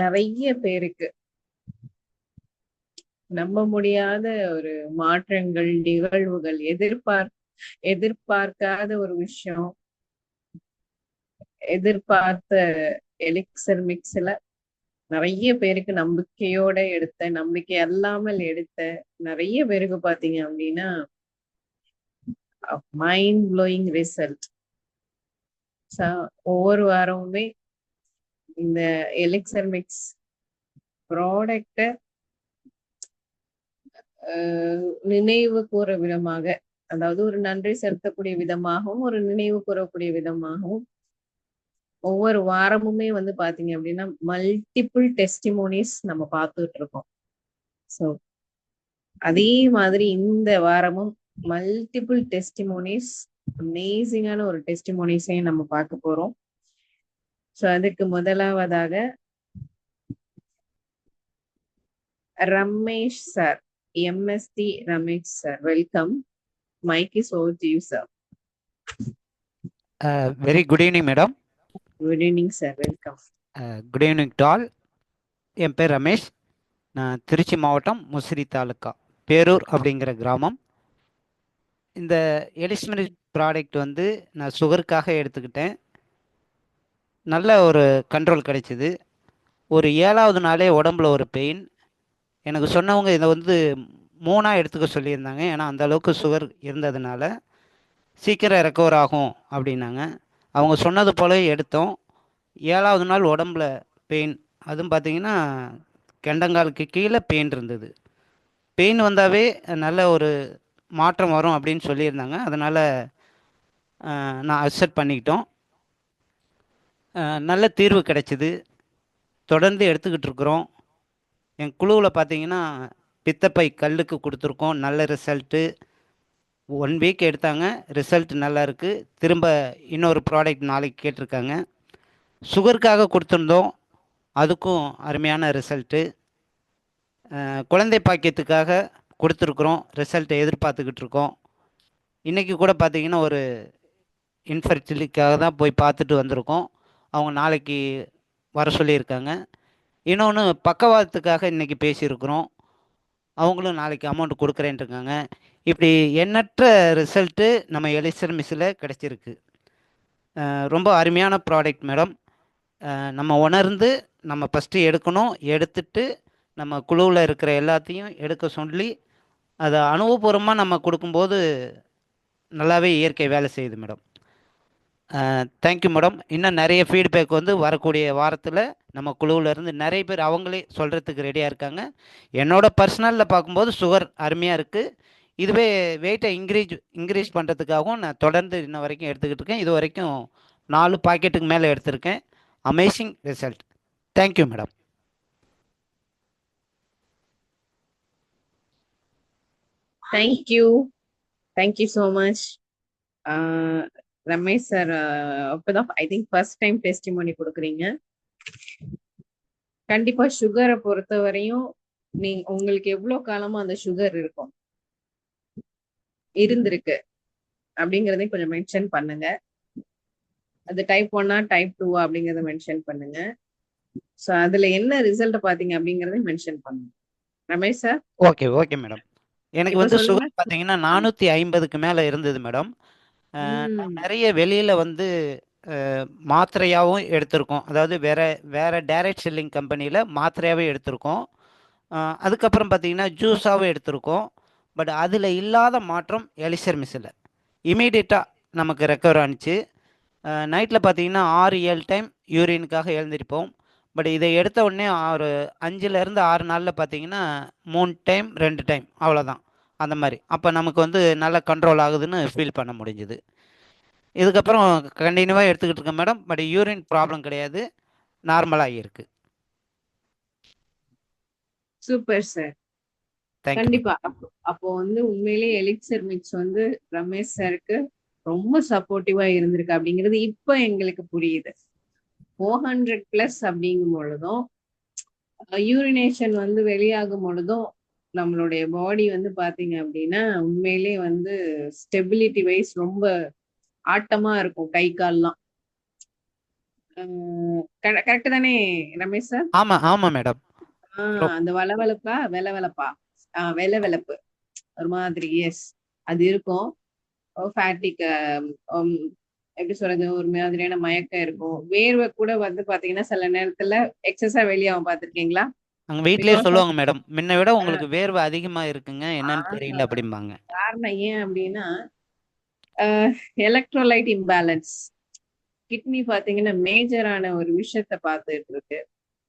நிறைய பேருக்கு நம்ப முடியாத ஒரு மாற்றங்கள், நிகழ்வுகள், எதிர்பார்க்காத ஒரு விஷயம், எதிர்பார்த்த எலிக்சர் மிக்ஸ்ல நிறைய பேருக்கு நம்பிக்கையோட எடுத்த, நம்பிக்கை அல்லாமல் எடுத்த நிறைய பேருக்கு பாத்தீங்க அப்படின்னா மைண்ட் ப்ளோயிங் ரிசல்ட். ஒவ்வொரு வாரமுமே இந்த எலிக்சர் மிக்ஸ் ப்ராடக்ட நினைவு கூற விதமாக, அதாவது ஒரு நன்றி செலுத்தக்கூடிய விதமாகவும், ஒரு நினைவு கூறக்கூடிய விதமாகவும் ஒவ்வொரு வாரமுமே வந்து பாத்தீங்க அப்படின்னா மல்டிபிள் டெஸ்டிமோனிஸ் நம்ம பார்த்துட்டு இருக்கோம். ஸோ அதே மாதிரி இந்த வாரமும் மல்டிபிள் டெஸ்டிமோனிஸ், அமேசிங்கான ஒரு டெஸ்டிமோனிஸையும் நம்ம பார்க்க போறோம். ஸோ அதுக்கு முதலாவதாக Ramesh sir, MST Ramesh sir, welcome. Mic is over to you sir. Very good evening madam. Good evening sir, welcome. Good evening to all. என் பேர் ரமேஷ். நான் திருச்சி மாவட்டம் முசிறி தாலுக்கா பேரூர் அப்படிங்கிற கிராமம். இந்த எலிஸ்மெரிக் ப்ராடக்ட் வந்து நான் சுகருக்காக எடுத்துக்கிட்டேன். நல்ல ஒரு கண்ட்ரோல் கிடைச்சிது. ஒரு 7வது நாளே உடம்புல ஒரு பெயின். எனக்கு சொன்னவங்க இதை வந்து 3ஆக எடுத்துக்க சொல்லியிருந்தாங்க. ஏன்னா அந்த அளவுக்கு சுகர் இருந்ததுனால சீக்கிரம் ரெக்கவர் ஆகும் அப்படின்னாங்க. அவங்க சொன்னது போலவே எடுத்தோம். 7வது நாள் உடம்புல பெயின், அதுவும் பார்த்தீங்கன்னா கெண்டங்காலுக்கு கீழே பெயின் இருந்தது. பெயின் வந்தாவே நல்ல ஒரு மாற்றம் வரும் அப்படின்னு சொல்லியிருந்தாங்க. அதனால் நான் அக்செப்ட் பண்ணிக்கிட்டோம். நல்ல தீர்வு கிடைச்சிது. தொடர்ந்து எடுத்துக்கிட்டு இருக்கிறோம். என் குழுவில் பார்த்தீங்கன்னா பித்தப்பை கல்லுக்கு கொடுத்துருக்கோம். நல்ல ரிசல்ட்டு. 1 வீக் எடுத்தாங்க, ரிசல்ட் நல்லா இருக்குது. திரும்ப இன்னொரு ப்ராடக்ட் நாளைக்கு கேட்டிருக்காங்க. சுகருக்காக கொடுத்துருந்தோம், அதுக்கும் அருமையான ரிசல்ட்டு. குழந்தை பாக்கியத்துக்காக கொடுத்துருக்குறோம், ரிசல்ட்டை எதிர்பார்த்துக்கிட்டு இருக்கோம். இன்றைக்கி கூட பார்த்தீங்கன்னா ஒரு இன்ஃபர்டிலிட்டிக்காக தான் போய் பார்த்துட்டு வந்திருக்கோம். அவங்க நாளைக்கு வர சொல்லியிருக்காங்க. இன்னொன்று பக்கவாதத்துக்காக இன்றைக்கி பேசியிருக்கிறோம். அவங்களும் நாளைக்கு அமௌண்ட் கொடுக்குறேன்ட்டுருக்காங்க. இப்படி எண்ணற்ற ரிசல்ட்டு நம்ம எலிசர் மிஸ்ஸில் கிடச்சிருக்கு. ரொம்ப அருமையான ப்ராடக்ட் மேடம். நம்ம உணர்ந்து நம்ம ஃபஸ்ட்டு எடுக்கணும். எடுத்துட்டு நம்ம குழுவில் இருக்கிற எல்லாத்தையும் எடுக்க சொல்லி அதை அனுபவபூர்வமாக நம்ம கொடுக்கும்போது நல்லாவே இயற்கை வேலை செய்யுது மேடம். Thank you madam. இன்னும் நிறைய ஃபீட்பேக் வந்து வரக்கூடிய வாரத்தில் நம்ம குழுவிலேருந்து நிறைய பேர் அவங்களே சொல்கிறதுக்கு ரெடியாக இருக்காங்க. என்னோடய பர்சனலில் பார்க்கும்போது சுகர் அருமையாக இருக்குது. இதுவே வெயிட்டை இன்க்ரீஸ் பண்ணுறதுக்காகவும் நான் தொடர்ந்து இன்ன வரைக்கும் எடுத்துக்கிட்டு இருக்கேன். இது வரைக்கும் 4 பாக்கெட்டுக்கு மேலே எடுத்திருக்கேன். Amazing result. Thank you madam. Thank you, thank you so much. Ramesh sir, அப்பதான் I think first time testimony கொடுக்குறீங்க. கண்டிப்பா சுகரை பொறுத்த வரையும் உங்களுக்கு எவ்வளவு காலமா அந்த சுகர் இருந்திருக்கு அப்படிங்கறதையும் கொஞ்சம் மென்ஷன் பண்ணுங்க. அது டைப் 1ஆ டைப் 2ஆ அப்படிங்கறத மென்ஷன் பண்ணுங்க. ஸோ அதுல என்ன ரிசல்ட் பாத்தீங்க அப்படிங்கறதையும் மென்ஷன் பண்ணுங்க. Ramesh sir. Okay okay madam. எனக்கு வந்து சுகர் பார்த்தீங்கன்னா 450க்கு மேலே இருந்தது மேடம். நான் நிறைய வெளியில் வந்து மாத்திரையாகவும் எடுத்திருக்கோம். அதாவது வேற டைரக்ட் செல்லிங் கம்பெனியில் மாத்திரையாகவே எடுத்திருக்கோம். அதுக்கப்புறம் பார்த்தீங்கன்னா ஜூஸாகவும் எடுத்திருக்கோம். பட் அதில் இல்லாத மாற்றம் எலிசர் மிஸ்ஸில் இமீடியட்டாக நமக்கு ரெக்கவர் ஆனிச்சு. நைட்டில் பார்த்தீங்கன்னா 6-7 டைம் யூரினுக்காக எழுந்திருப்போம். பட் இதை எடுத்த உடனே ஒரு 5லேருந்து 6 நாளில் பார்த்தீங்கன்னா 3 டைம் 2 டைம் அவ்வளோதான், அந்த மாதிரி. அப்போ நமக்கு வந்து நல்ல கண்ட்ரோல் ஆகுதுன்னு ஃபீல் பண்ண முடிஞ்சுது. இதுக்கப்புறம் கண்டினியூவாக எடுத்துக்கிட்டு இருக்கேன் மேடம். பட் யூரின் ப்ராப்ளம் கிடையாது, நார்மலாக இருக்குது. Super sir. கண்டிப்பா. அப்போ வந்து உண்மையிலேயே எலிக்சர் மிக்ஸ் வந்து ரமேஷ் சாருக்கு ரொம்ப சப்போர்ட்டிவா இருந்திருக்கு அப்படிங்கிறது இப்ப எங்களுக்கு புரியுது. 400+ அப்படிங்கும் பொழுதும், யூரினேஷன் வந்து வெளியாகும் பொழுதும் நம்மளுடைய பாடி வந்து பாத்தீங்க அப்படின்னா உண்மையிலேயே வந்து ஸ்டெபிலிட்டி வைஸ் ரொம்ப ஆட்டமா இருக்கும் கை கால்லாம். கரெக்ட் தானே ரமேஷ் சார்? ஆமா ஆமா மேடம். அந்த வளவளப்பா வெளவெளப்பா வெளவெளப்பு ஒரு மாதிரி, எஸ், அது இருக்கும். ஃபேட்டிக், எப்படி சொல்றது, ஒரு மாதிரியான மயக்கம் இருக்கும். வேர்வை கூட வந்து பாத்தீங்கன்னா சில நேரத்துல எக்ஸஸா வெளியாகும், பாத்திருக்கீங்களா? அங்க வீட்லயே பிகாஸ் ஆஃப் சொல்லுவாங்க மேடம், முன்ன விட உங்களுக்கு வேர்வை அதிகமா இருக்குங்க, என்னன்னு தெரியல அப்படிம்பாங்க. காரணம் ஏன் அப்படின்னா எலக்ட்ரோலைட் இம்பேலன்ஸ். கிட்னி பாத்தீங்கன்னா மேஜரான ஒரு விஷயத்த பார்த்துட்டு இருக்கு.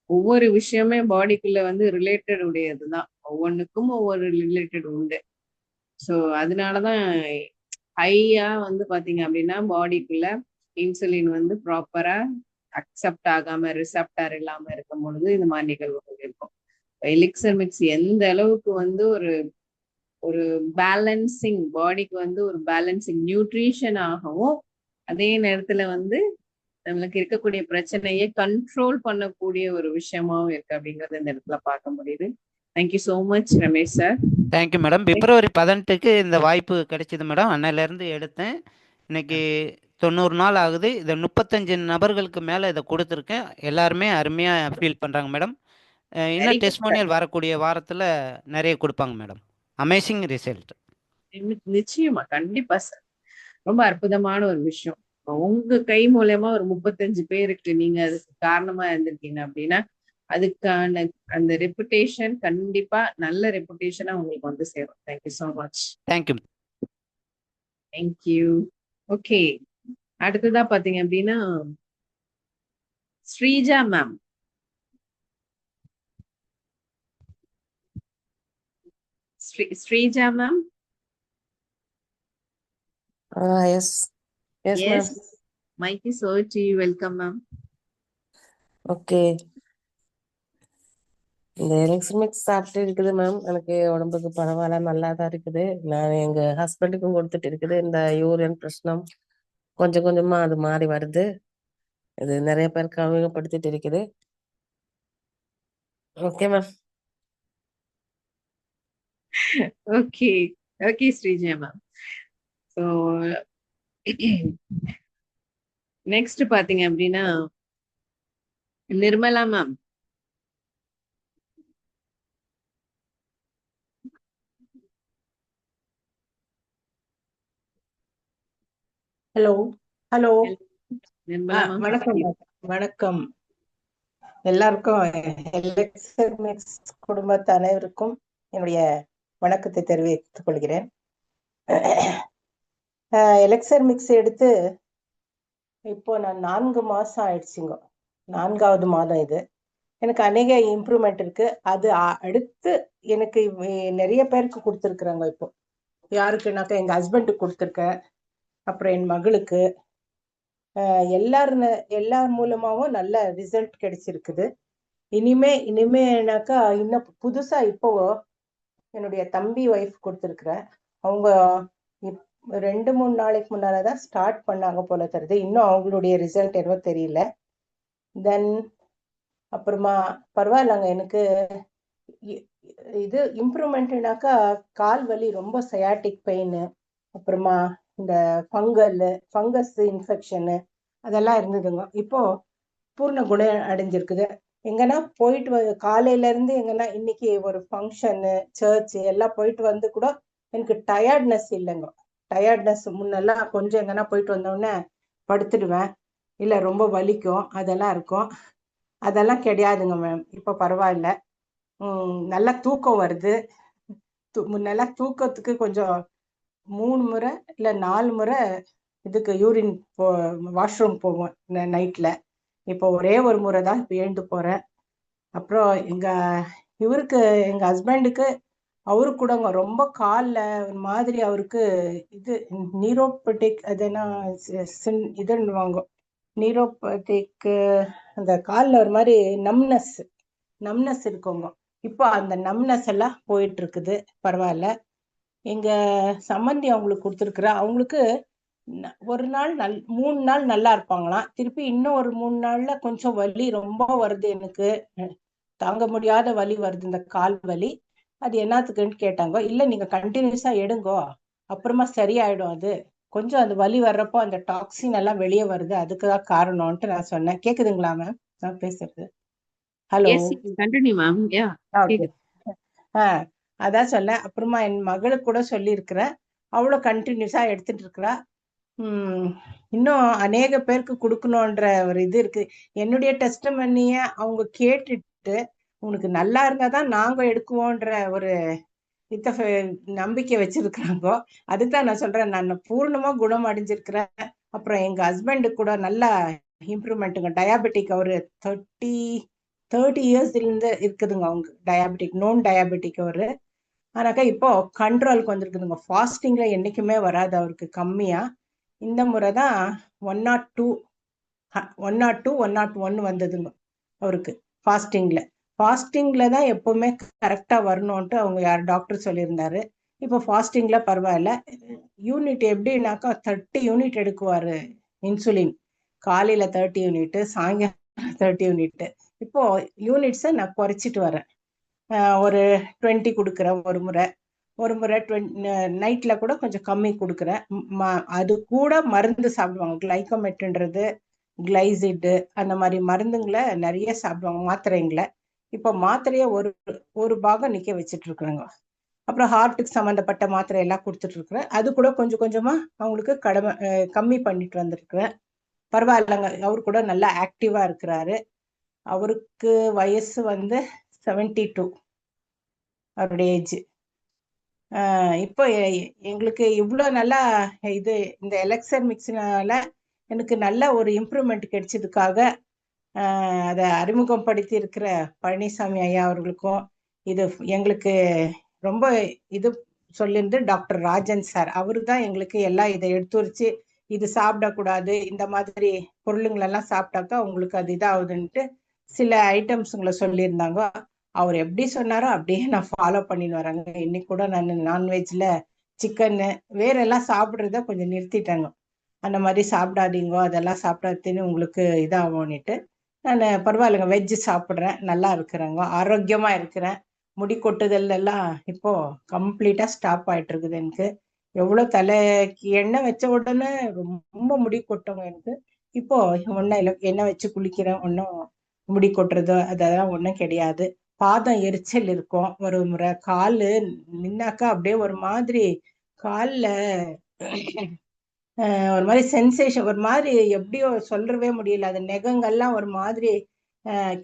ஒவ்வொரு விஷயமே பாடிக்குள்ள வந்து ரிலேட்டட் உடையதுதான், ஒவ்வொன்றுக்கும் ஒவ்வொரு ரிலேட்டட் உண்டு. ஸோ அதனாலதான் ஹையா வந்து பாத்தீங்க அப்படின்னா பாடிக்குள்ள இன்சுலின் வந்து ப்ராப்பரா அக்செப்ட் ஆகாம ரிசப்டார் இல்லாம இருக்கும் பொழுது இந்த மாதிரி நிகழ்வுகள் இருக்கும். எலிக்சர் மிக்ஸ் எந்த அளவுக்கு வந்து ஒரு ஒரு பேலன்சிங், பாடிக்கு வந்து ஒரு பேலன்சிங் நியூட்ரிஷன் ஆகவும், அதே நேரத்துல வந்து நம்மளுக்கு இருக்கக்கூடிய பிரச்சனையை கண்ட்ரோல் பண்ணக்கூடிய ஒரு விஷயமாவும் இருக்கு அப்படிங்கறது இந்த இடத்துல பார்க்க முடியுது. Thank you so much Ramesh sir. Thank you madam. February 18க்கு இந்த வாய்ப்பு கிடைச்சிது மேடம். அன்னையிலேருந்து எடுத்தேன். இன்னைக்கு 90 நாள் ஆகுது. இதை 35 நபர்களுக்கு மேலே இதை கொடுத்துருக்கேன். எல்லாருமே அருமையாக ஃபீல் பண்ணுறாங்க மேடம். வெரி இன்னும் குட் சார். டெஸ்ட்மோனியல் வரக்கூடிய வாரத்தில் நிறைய கொடுப்பாங்க மேடம். Amazing result. நிச்சயமா, கண்டிப்பா சார். ரொம்ப அற்புதமான ஒரு விஷயம். உங்க கை மூலயமா ஒரு 35 பேருக்கு நீங்க அதுக்கு காரணமா இருந்திருக்கீங்க அப்படின்னா அதுக்கான அந்த ரெப்புடேஷன் கண்டிப்பா நல்ல ரெப்புடேஷனா உங்களுக்கு வந்து சேரும். Thank you so much. Thank you. Thank you. Okay, அடுத்ததா பாத்தீங்க அப்படின்னா Sreeja ma'am. Sreeja ma'am. Yes, yes, ma'am. Yes, mic is over to you. Welcome ma'am. Okay. இந்த எலக்ட்ரிக் மிக்ஸ் சாப்பிட்டு இருக்குது மேம். எனக்கு உடம்புக்கு பரவாயில்ல, நல்லா தான் இருக்குது. நான் எங்க ஹஸ்பண்டுக்கும் கொடுத்துட்டு இருக்குது. இந்த யூரியன் பிரச்சனை கொஞ்சம் கொஞ்சமா அது மாறி வருது. இது நிறைய பேருக்கு அறிமுகப்படுத்திட்டு இருக்குது. Okay ma'am. Okay okay Sreeja ma'am. So next பாத்தீங்க அப்படின்னா Nirmala ma'am. Hello hello Nirmala ma'am. வணக்கம் வணக்கம் எல்லாருக்கும், எலக்சர் மிக்ஸ் குடும்பத்து அனைவருக்கும் என்னுடைய வணக்கத்தை தெரிவித்துக் கொள்கிறேன். எலக்சர் மிக்ஸ் எடுத்து இப்போ நான் 4 மாசம் ஆயிடுச்சுங்க. 4வது மாதம் இது. எனக்கு அநேக இம்ப்ரூவ்மெண்ட் இருக்கு. அது அடுத்து எனக்கு நிறைய பேருக்கு கொடுத்துருக்குறாங்க. இப்போ யாருக்குனாக்கா எங்க ஹஸ்பண்டுக்கு கொடுத்துருக்கேன், அப்புறம் என் மகளுக்கு, எல்லார் மூலமாவும் நல்ல ரிசல்ட் கிடைச்சிருக்குது. இனிமேனாக்கா இன்னும் புதுசா இப்போ என்னுடைய தம்பி ஒய்ஃப் கொடுத்துருக்குறேன். அவங்க 2-3 நாளைக்கு முன்னாலதான் ஸ்டார்ட் பண்ணாங்க போல தருது. இன்னும் அவங்களுடைய ரிசல்ட் என்னவோ தெரியல. தென் அப்புறமா பரவாயில்லங்க. எனக்கு இது இம்ப்ரூவ்மெண்ட்னாக்கா கால் வலி, ரொம்ப சயாட்டிக் பெயின், அப்புறமா இந்த ஃபங்கஸ் இன்ஃபெக்ஷனு அதெல்லாம் இருந்ததுங்க. இப்போ பூர்ண குணம் அடைஞ்சிருக்குது. எங்கன்னா போயிட்டு காலையில இருந்து எங்கன்னா இன்னைக்கு ஒரு ஃபங்க்ஷனு, சர்ச் எல்லாம் போயிட்டு வந்து கூட எனக்கு டயர்ட்னஸ் இல்லைங்க. டயர்ட்னஸ் முன்னெல்லாம் கொஞ்சம் எங்கன்னா போயிட்டு வந்தோடனே படுத்துடுவேன், இல்லை ரொம்ப வலிக்கும், அதெல்லாம் இருக்கும். அதெல்லாம் கிடையாதுங்க மேம். இப்போ பரவாயில்ல. நல்லா தூக்கம் வருது. முன்னெல்லாம் தூக்கத்துக்கு கொஞ்சம் 3 முறை இல்லை 4 முறை இதுக்கு யூரின் வாஷ்ரூம் போவோம் நைட்ல. இப்போ ஒரே ஒரு முறை தான் இப்போ எழுந்து போறேன். அப்புறம் இவருக்கு, எங்க ஹஸ்பண்டுக்கு, அவரு கூட ரொம்ப காலில் ஒரு மாதிரி அவருக்கு இது நீரோபட்டிக், அதுனா இதுன்னு வாங்க, நீரோபட்டிக், அந்த காலில் ஒரு மாதிரி நம்னஸ் இருக்குங்க. இப்போ அந்த நம்னஸ் எல்லாம் போயிட்டு இருக்குது. பரவாயில்ல. எங்க சம்பந்தி அவங்களுக்கு கொடுத்துருக்குற, அவங்களுக்கு ஒரு நாள் 3 நாள் நல்லா இருப்பாங்களாம். திருப்பி இன்னும் ஒரு 3 நாள்ல கொஞ்சம் வலி ரொம்ப வருது, எனக்கு தாங்க முடியாத வலி வருது, இந்த கால் வலி. அது என்னத்துக்குன்னு கேட்டாங்க. இல்ல நீங்க கண்டினியூஸா எடுங்கோ, அப்புறமா சரியாயிடும், அது கொஞ்சம் அது வலி வர்றப்போ அந்த டாக்ஸின் எல்லாம் வெளியே வருது, அதுக்குதான் காரணம்ட்டு நான் சொன்னேன். கேக்குதுங்களா மேம் நான் பேசுறது? Hello. Yes continue ma'am. Yeah okay. கேக்குது. அதான் சொன்னேன். அப்புறமா என் மகளுக்கு கூட சொல்லியிருக்கிறேன், அவளும் கண்டினியூஸா எடுத்துட்டு இருக்கிறா. இன்னும் அநேக பேருக்கு கொடுக்கணுன்ற ஒரு இது இருக்கு. என்னுடைய டெஸ்டமனிய அவங்க கேட்டுட்டு உனக்கு நல்லா இருந்தாதான் நாங்க எடுக்குவோன்ற ஒரு நம்பிக்கை வச்சிருக்கிறாங்க. அதுதான் நான் சொல்றேன், நான் பூர்ணமா குணம் அடைஞ்சிருக்கிறேன். அப்புறம் எங்க ஹஸ்பண்டு கூட நல்லா இம்ப்ரூவ்மெண்ட்டுங்க. டயாபெட்டிக் அவரு 30 இயர்ஸ் இருந்து இருக்குதுங்க அவங்க டயாபெட்டிக், நோன் டயாபெட்டிக் அவரு. ஆனாக்கா இப்போ கண்ட்ரோலுக்கு வந்திருக்குதுங்க. ஃபாஸ்டிங்ல என்னைக்குமே வராது அவருக்கு கம்மியா. இந்த முறை தான் 102 101 வந்ததுங்க அவருக்கு ஃபாஸ்டிங்ல. ஃபாஸ்டிங்ல தான் எப்பவுமே கரெக்டா வரணும்ட்டு அவங்க யார் டாக்டர் சொல்லியிருந்தாரு. இப்போ ஃபாஸ்டிங்ல பரவாயில்ல. யூனிட் எப்படின்னாக்கா 30 யூனிட் எடுக்குவாரு இன்சுலின். காலையில 30 யூனிட், சாயங்காலம் 30 யூனிட். இப்போ யூனிட்ஸை நான் குறைச்சிட்டு வரேன். ஒரு 20 கொடுக்குறேன் ஒரு முறை, ஒரு முறை நைட்ல கூட கொஞ்சம் கம்மி கொடுக்குறேன். அது கூட மருந்து சாப்பிடுவாங்க, கிளைகோமெட்ன்றது, கிளைசிடு, அந்த மாதிரி மருந்துங்களை நிறைய சாப்பிடுவாங்க, மாத்திரைங்களை. இப்போ மாத்திரைய ஒரு பாகம் நிக்க வச்சிட்டு இருக்கிறாங்க. அப்புறம் ஹார்ட்டுக்கு சம்மந்தப்பட்ட மாத்திரை எல்லாம் கொடுத்துட்டு இருக்கிறேன். அது கூட கொஞ்சம் கொஞ்சமா அவங்களுக்கு கம்மி பண்ணிட்டு வந்திருக்கிறேன். பரவாயில்லங்க, அவரு கூட நல்லா ஆக்டிவா இருக்கிறாரு. அவருக்கு வயசு வந்து 72 அவருடைய ஏஜ். இப்போ எங்களுக்கு இவ்வளோ நல்லா இது இந்த எலெக்சர் மிக்ஸ்னால எனக்கு நல்ல ஒரு இம்ப்ரூவ்மெண்ட் கிடைச்சதுக்காக அதை அறிமுகப்படுத்தி இருக்கிற பழனிசாமி ஐயா அவர்களுக்கும், இது எங்களுக்கு ரொம்ப இது சொல்லியிருந்து டாக்டர் ராஜன் சார், அவரு தான் எங்களுக்கு எல்லாம் இதை எடுத்துரைச்சு இது சாப்பிடக்கூடாது, இந்த மாதிரி பொருளுங்களெல்லாம் சாப்பிட்டாக்கா உங்களுக்கு அது இதாகுதுன்ட்டு சில ஐட்டம்ஸுங்களை சொல்லியிருந்தாங்க. அவர் எப்படி சொன்னாரோ அப்படியே நான் ஃபாலோ பண்ணின்னு வரேங்க. இன்னைக்கு கூட நான் நான்வெஜ்ல சிக்கன்னு வேற எல்லாம் சாப்பிட்றத கொஞ்சம் நிறுத்திட்டாங்க. அந்த மாதிரி சாப்பிடாதீங்க, அதெல்லாம் சாப்பிடாதுன்னு உங்களுக்கு இதாகும்னுட்டு நான் பரவாயில்லைங்க, வெஜ்ஜு சாப்பிட்றேன், நல்லா இருக்கிறேங்க, ஆரோக்கியமா இருக்கிறேன். முடி கொட்டுதல் எல்லாம் இப்போ கம்ப்ளீட்டா ஸ்டாப் ஆயிட்டு இருக்குது எனக்கு. எவ்வளவு தலைக்கு எண்ணெய் வச்ச உடனே ரொம்ப முடி கொட்டுங்க எனக்கு. இப்போ ஒன்னும் இல்லை, எண்ணெய் வச்சு குளிக்கிறேன், ஒன்றும் முடி கொட்டுறதோ அதெல்லாம் ஒன்றும் கிடையாது. பாதம் எரிச்சல் இருக்கும், ஒரு முறை காலு நின்னாக்கா அப்படியே ஒரு மாதிரி காலில் ஒரு மாதிரி சென்சேஷன், ஒரு மாதிரி எப்படியோ சொல்லவே முடியல. அது நெகங்கள்லாம் ஒரு மாதிரி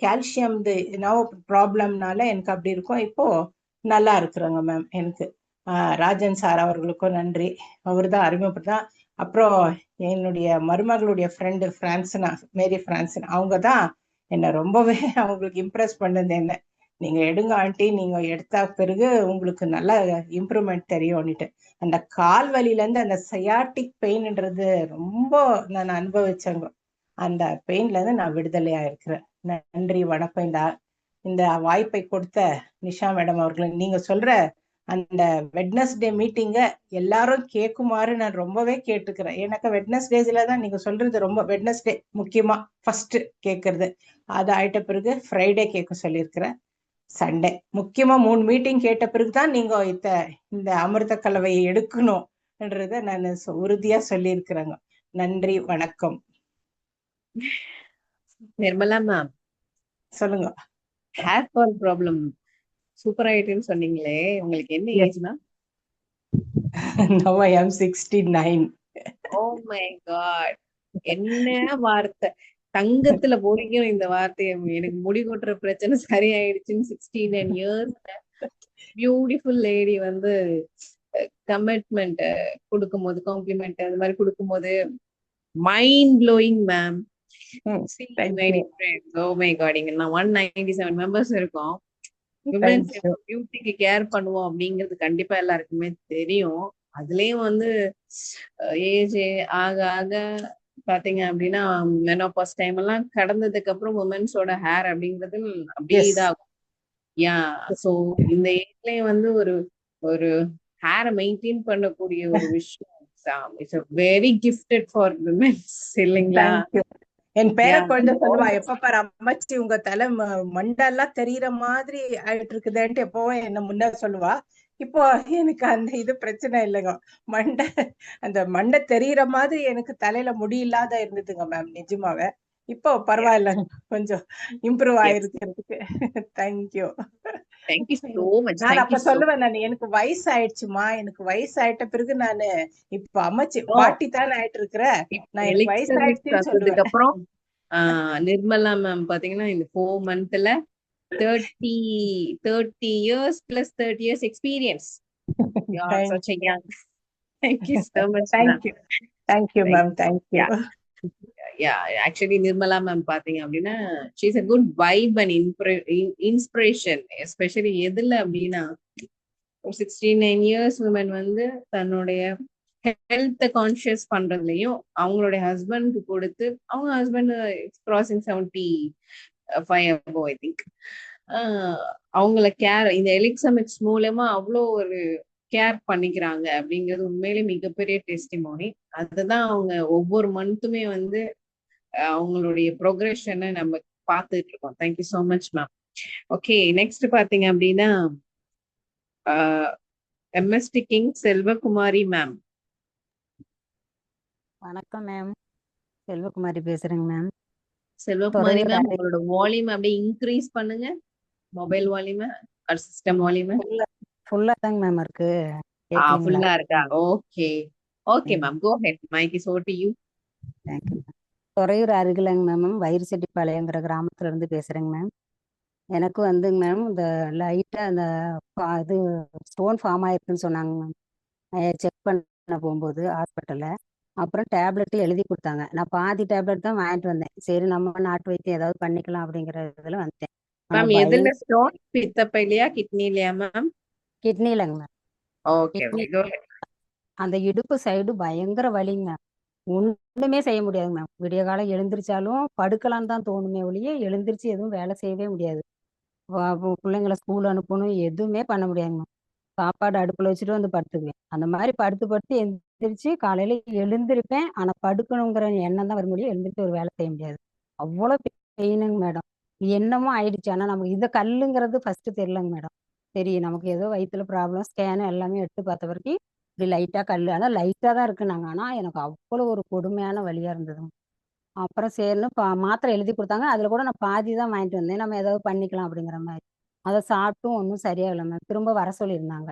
கால்சியம் நவ ப்ராப்ளம்னால எனக்கு அப்படி இருக்கும். இப்போ நல்லா இருக்கிறாங்க மேம் எனக்கு. ராஜன் சார் அவர்களுக்கும் நன்றி, அவர் தான் அறிமுகப்படுத்தான். அப்புறம் என்னுடைய மருமகளுடைய ஃப்ரெண்டு பிரான்சினா, மேரி பிரான்சினா, அவங்க தான் என்னை ரொம்பவே அவங்களுக்கு இம்ப்ரெஸ் பண்ணது. என்ன நீங்க எடுங்க ஆண்டி, நீங்க எடுத்த பிறகு உங்களுக்கு நல்ல இம்ப்ரூவ்மெண்ட் தெரியும்னுட்டு. அந்த கால் வலியில இருந்து அந்த சயாட்டிக் பெயின்ன்றது ரொம்ப நான் அனுபவிச்சேங்க. அந்த பெயின்ல இருந்து நான் விடுதலையா இருக்கிறேன். நன்றி, வணக்கம். இந்த வாய்ப்பை கொடுத்த நிஷா மேடம் அவர்களுக்கு, நீங்க சொல்ற அந்த வெட்னஸ்டே மீட்டிங்க எல்லாரும் கேட்குமாறு நான் ரொம்பவே கேட்டுக்கிறேன். எனக்கு வெட்னஸ்டேஸ்ல தான் நீங்க சொல்றது ரொம்ப, வெட்னஸ்டே முக்கியமா ஃபர்ஸ்ட் கேட்கறது, அது ஆயிட்ட பிறகு ஃப்ரைடே கேட்க சொல்லியிருக்கிறேன், சண்டே முக்கியமா 3 மீட்டிங் கேட்ட பிறகுதான் நீங்க இந்த அமிர்த கலவையை எடுக்கணும்ன்றத நான் உறுதியா சொல்லியிருக்கிறேங்க. நன்றி, வணக்கம். நிர்மலா மேம், சொல்லுங்க. ஹேர் ஃபால் ப்ராப்ளம் சூப்பர் ஆயிட்டுன்னு சொன்னீங்களே, உங்களுக்கு என்ன Yes. Age ma'am? Now I am 69. Oh my God, என்ன வார்த்தை! தங்கத்துல பொறிக்கும் இந்த வார்த்தையை. எனக்கு முடி கொட்டுற பிரச்சனை சரியாயிடுச்சுன்னு 69 இயர்ஸ் பியூட்டிஃபுல் லேடி வந்து கமிட்மெண்ட் கொடுக்கும்போது, காம்ப்ளிமெண்ட் அது மாதிரி கொடுக்கும்போது mind blowing ma'am. Thank you. Oh my God, இங்க நான் 197 மெம்பர்ஸ் இருக்கோம். விமென்ஸ் பியூட்டிக்கு கேர் பண்ணுவோம் அப்படிங்கிறது கண்டிப்பா எல்லாருக்குமே தெரியும். அதுலயும் வந்து ஏஜ் ஆக ஆக பாத்தீங்க அப்படின்னா மெனோபாஸ் டைம் எல்லாம் கடந்ததுக்கு அப்புறம் உமன்ஸோட ஹேர் அப்படிங்கிறது அப்படியே Yes. இதாகும். யா, சோ இந்த ஏஜ்லயும் வந்து ஒரு ஒரு ஹேரை மெயின்டைன் பண்ணக்கூடிய ஒரு விஷயம், it's very gifted for women's, இல்லைங்களா? Thank you. என் பேர குழந்தை சொல்லுவா, எப்ப பாரு அம்மாச்சி உங்க தலை மண்டெல்லாம் தெரியற மாதிரி ஆயிட்டு இருக்குதுன்ட்டு எப்பவும் என்ன முன்ன சொல்லுவா. இப்போ எனக்கு அந்த இது பிரச்சனை இல்லைங்க. மண்டை அந்த மண்டை தெரியிற மாதிரி எனக்கு தலையில முடி இல்லாத இருந்ததுங்க மேம் நிஜமாவே. இப்போ Yeah. பரவாயில்லங்க. கொஞ்சம் இம்ப்ரூவ் Yes. ஆயிருக்கிறதுக்கு. Thank you. Thank you so much. நான் Thank அப்ப you so சொல்லுவேன், எனக்கு வயசாயிடுச்சுமா, எனக்கு வயசாயிட்ட பிறகு நானு இப்ப அம்மாச்சி No. பாட்டி தானே ஆயிட்டு இருக்கிறேன், இப்ப நான் எனக்கு எலிக்சமிக்ஸ் வயசாயிடுச்சுன்னு வந்ததுக்கு சொல்லுவேன். அப்புறம் நிர்மலா மேம் பாத்தீங்கன்னா இந்த 4 monthல 30 years plus 30 years experience. You are Thank such a young. Thank you so much, ma'am. Thank you. Thank you Thank ma'am. Thank you. Yeah. Yeah, actually Nirmala ma'am பாத்தீங்க அப்படின்னா she's a good vibe and inspiration, especially எதுல அப்படின்னா ஒரு 69 years women வந்து தன்னுடைய health conscious பண்றதுலயும் அவங்களுடைய ஹஸ்பண்ட்க்கு கொடுத்து அவங்க husband crossing 75 above I think அவங்கள கேர் இந்த எலிக்சமிக்ஸ் மூலமா அவ்வளோ ஒரு கேர் பண்ணிக்கிறாங்க அப்படிங்கிறது உண்மையிலே மிகப்பெரிய டெஸ்டிமோனி. அதுதான் அவங்க ஒவ்வொரு மந்த்துமே வந்து அவங்களுடைய ப்ரொக்ரெஷனை நம்ம பார்த்துட்டு இருக்கோம். Thank you so much ma'am. Okay, next பாத்தீங்க அப்படின்னா எம்எஸ்டி கிங் செல்வகுமாரி மேம். வணக்கம் மேம், செல்வகுமாரி பேசுறேங்க மேம். செல்வகுமாரி துறையூர் மேம், அரை உங்களோட வால்யூம் அப்படியே இன்க்ரீஸ் பண்ணுங்க, mobile volume or system volume. ஃபுல்லா தாங்க மேம் இருக்கு, கேக்குறீங்களா? ஃபுல்லா இருக்கா? Okay okay ma'am, go ahead, mic is over to you. Thank you ma'am. Thuraiyur அருகிலங்க மேம், வயிறுசெட்டிப்பாளையங்கிற கிராமத்துல இருந்து பேசுறேங்க மேம். எனக்கு வந்துங்க மேம் இந்த லைட்டா அந்த இது ஸ்டோன் ஃபார்ம் ஆயிருக்குன்னு சொன்னாங்க மேம். செக் பண்ண போகும்போது ஹாஸ்பிட்டல்ல அப்புறம் டேப்லெட் எழுதி கொடுத்தாங்க. நான் பாதி டேப்லெட் தான் வாங்கிட்டு வந்தேன். சரி நம்ம நாட்டு வைத்தியம் ஏதாவது பண்ணிக்கலாம் அப்படிங்கிற இதுல வந்துட்டேன். ஆனா மேம் எதுல ஸ்டோன்? பித்தப்பையிலையா கிட்னிலையா மேம்? கிட்னிலங்க ma'am. Okay kidney okay, go ahead. அந்த இடுப்பு சைடு பயங்கர வலிங்க மேம். ஒண்ணுமே செய்ய முடியாது மேம். விடிய காலம் எழுந்திரிச்சாலும் படுக்கலான்னு தான் தோணுமே ஒழிய எழுந்திரிச்சு எதுவும் வேலை செய்யவே முடியாது. பிள்ளைங்களை ஸ்கூல் அனுப்பணும், எதுவுமே பண்ண முடியாது மேம். சாப்பாடு அடுப்புல வச்சுட்டு வந்து படுத்துக்குவேன். அந்த மாதிரி படுத்து படுத்து எந்திரிச்சு காலையில எழுந்திருப்பேன். ஆனா படுக்கணுங்கிற எண்ணம் தான் வர முடியும், எழுந்திரிச்சு ஒரு வேலை செய்ய முடியாது. அவ்வளோ பெயினுங்க மேடம். என்னமோ ஆயிடுச்சு. ஆனா நமக்கு இந்த கல்லுங்கிறது ஃபர்ஸ்ட் தெரியலங்க மேடம். சரி நமக்கு ஏதோ வயிற்றுல ப்ராப்ளம், ஸ்கேனு எல்லாமே எடுத்து பார்த்த வரைக்கும் இப்படி லைட்டா கல், ஆனா லைட்டா தான் இருக்குனாங்க. ஆனா எனக்கு அவ்வளோ ஒரு கொடுமையான வலியா இருந்ததுங்க. அப்புறம் சரின்னு மாத்திரை எழுதி கொடுத்தாங்க. அதுல கூட நான் பாதி தான் வாங்கிட்டு வந்தேன், நம்ம ஏதாவது பண்ணிக்கலாம் அப்படிங்கிற மாதிரி. அதை சாப்பிட்டும் ஒன்றும் சரியாகலை மேம். திரும்ப வர சொல்லியிருந்தாங்க.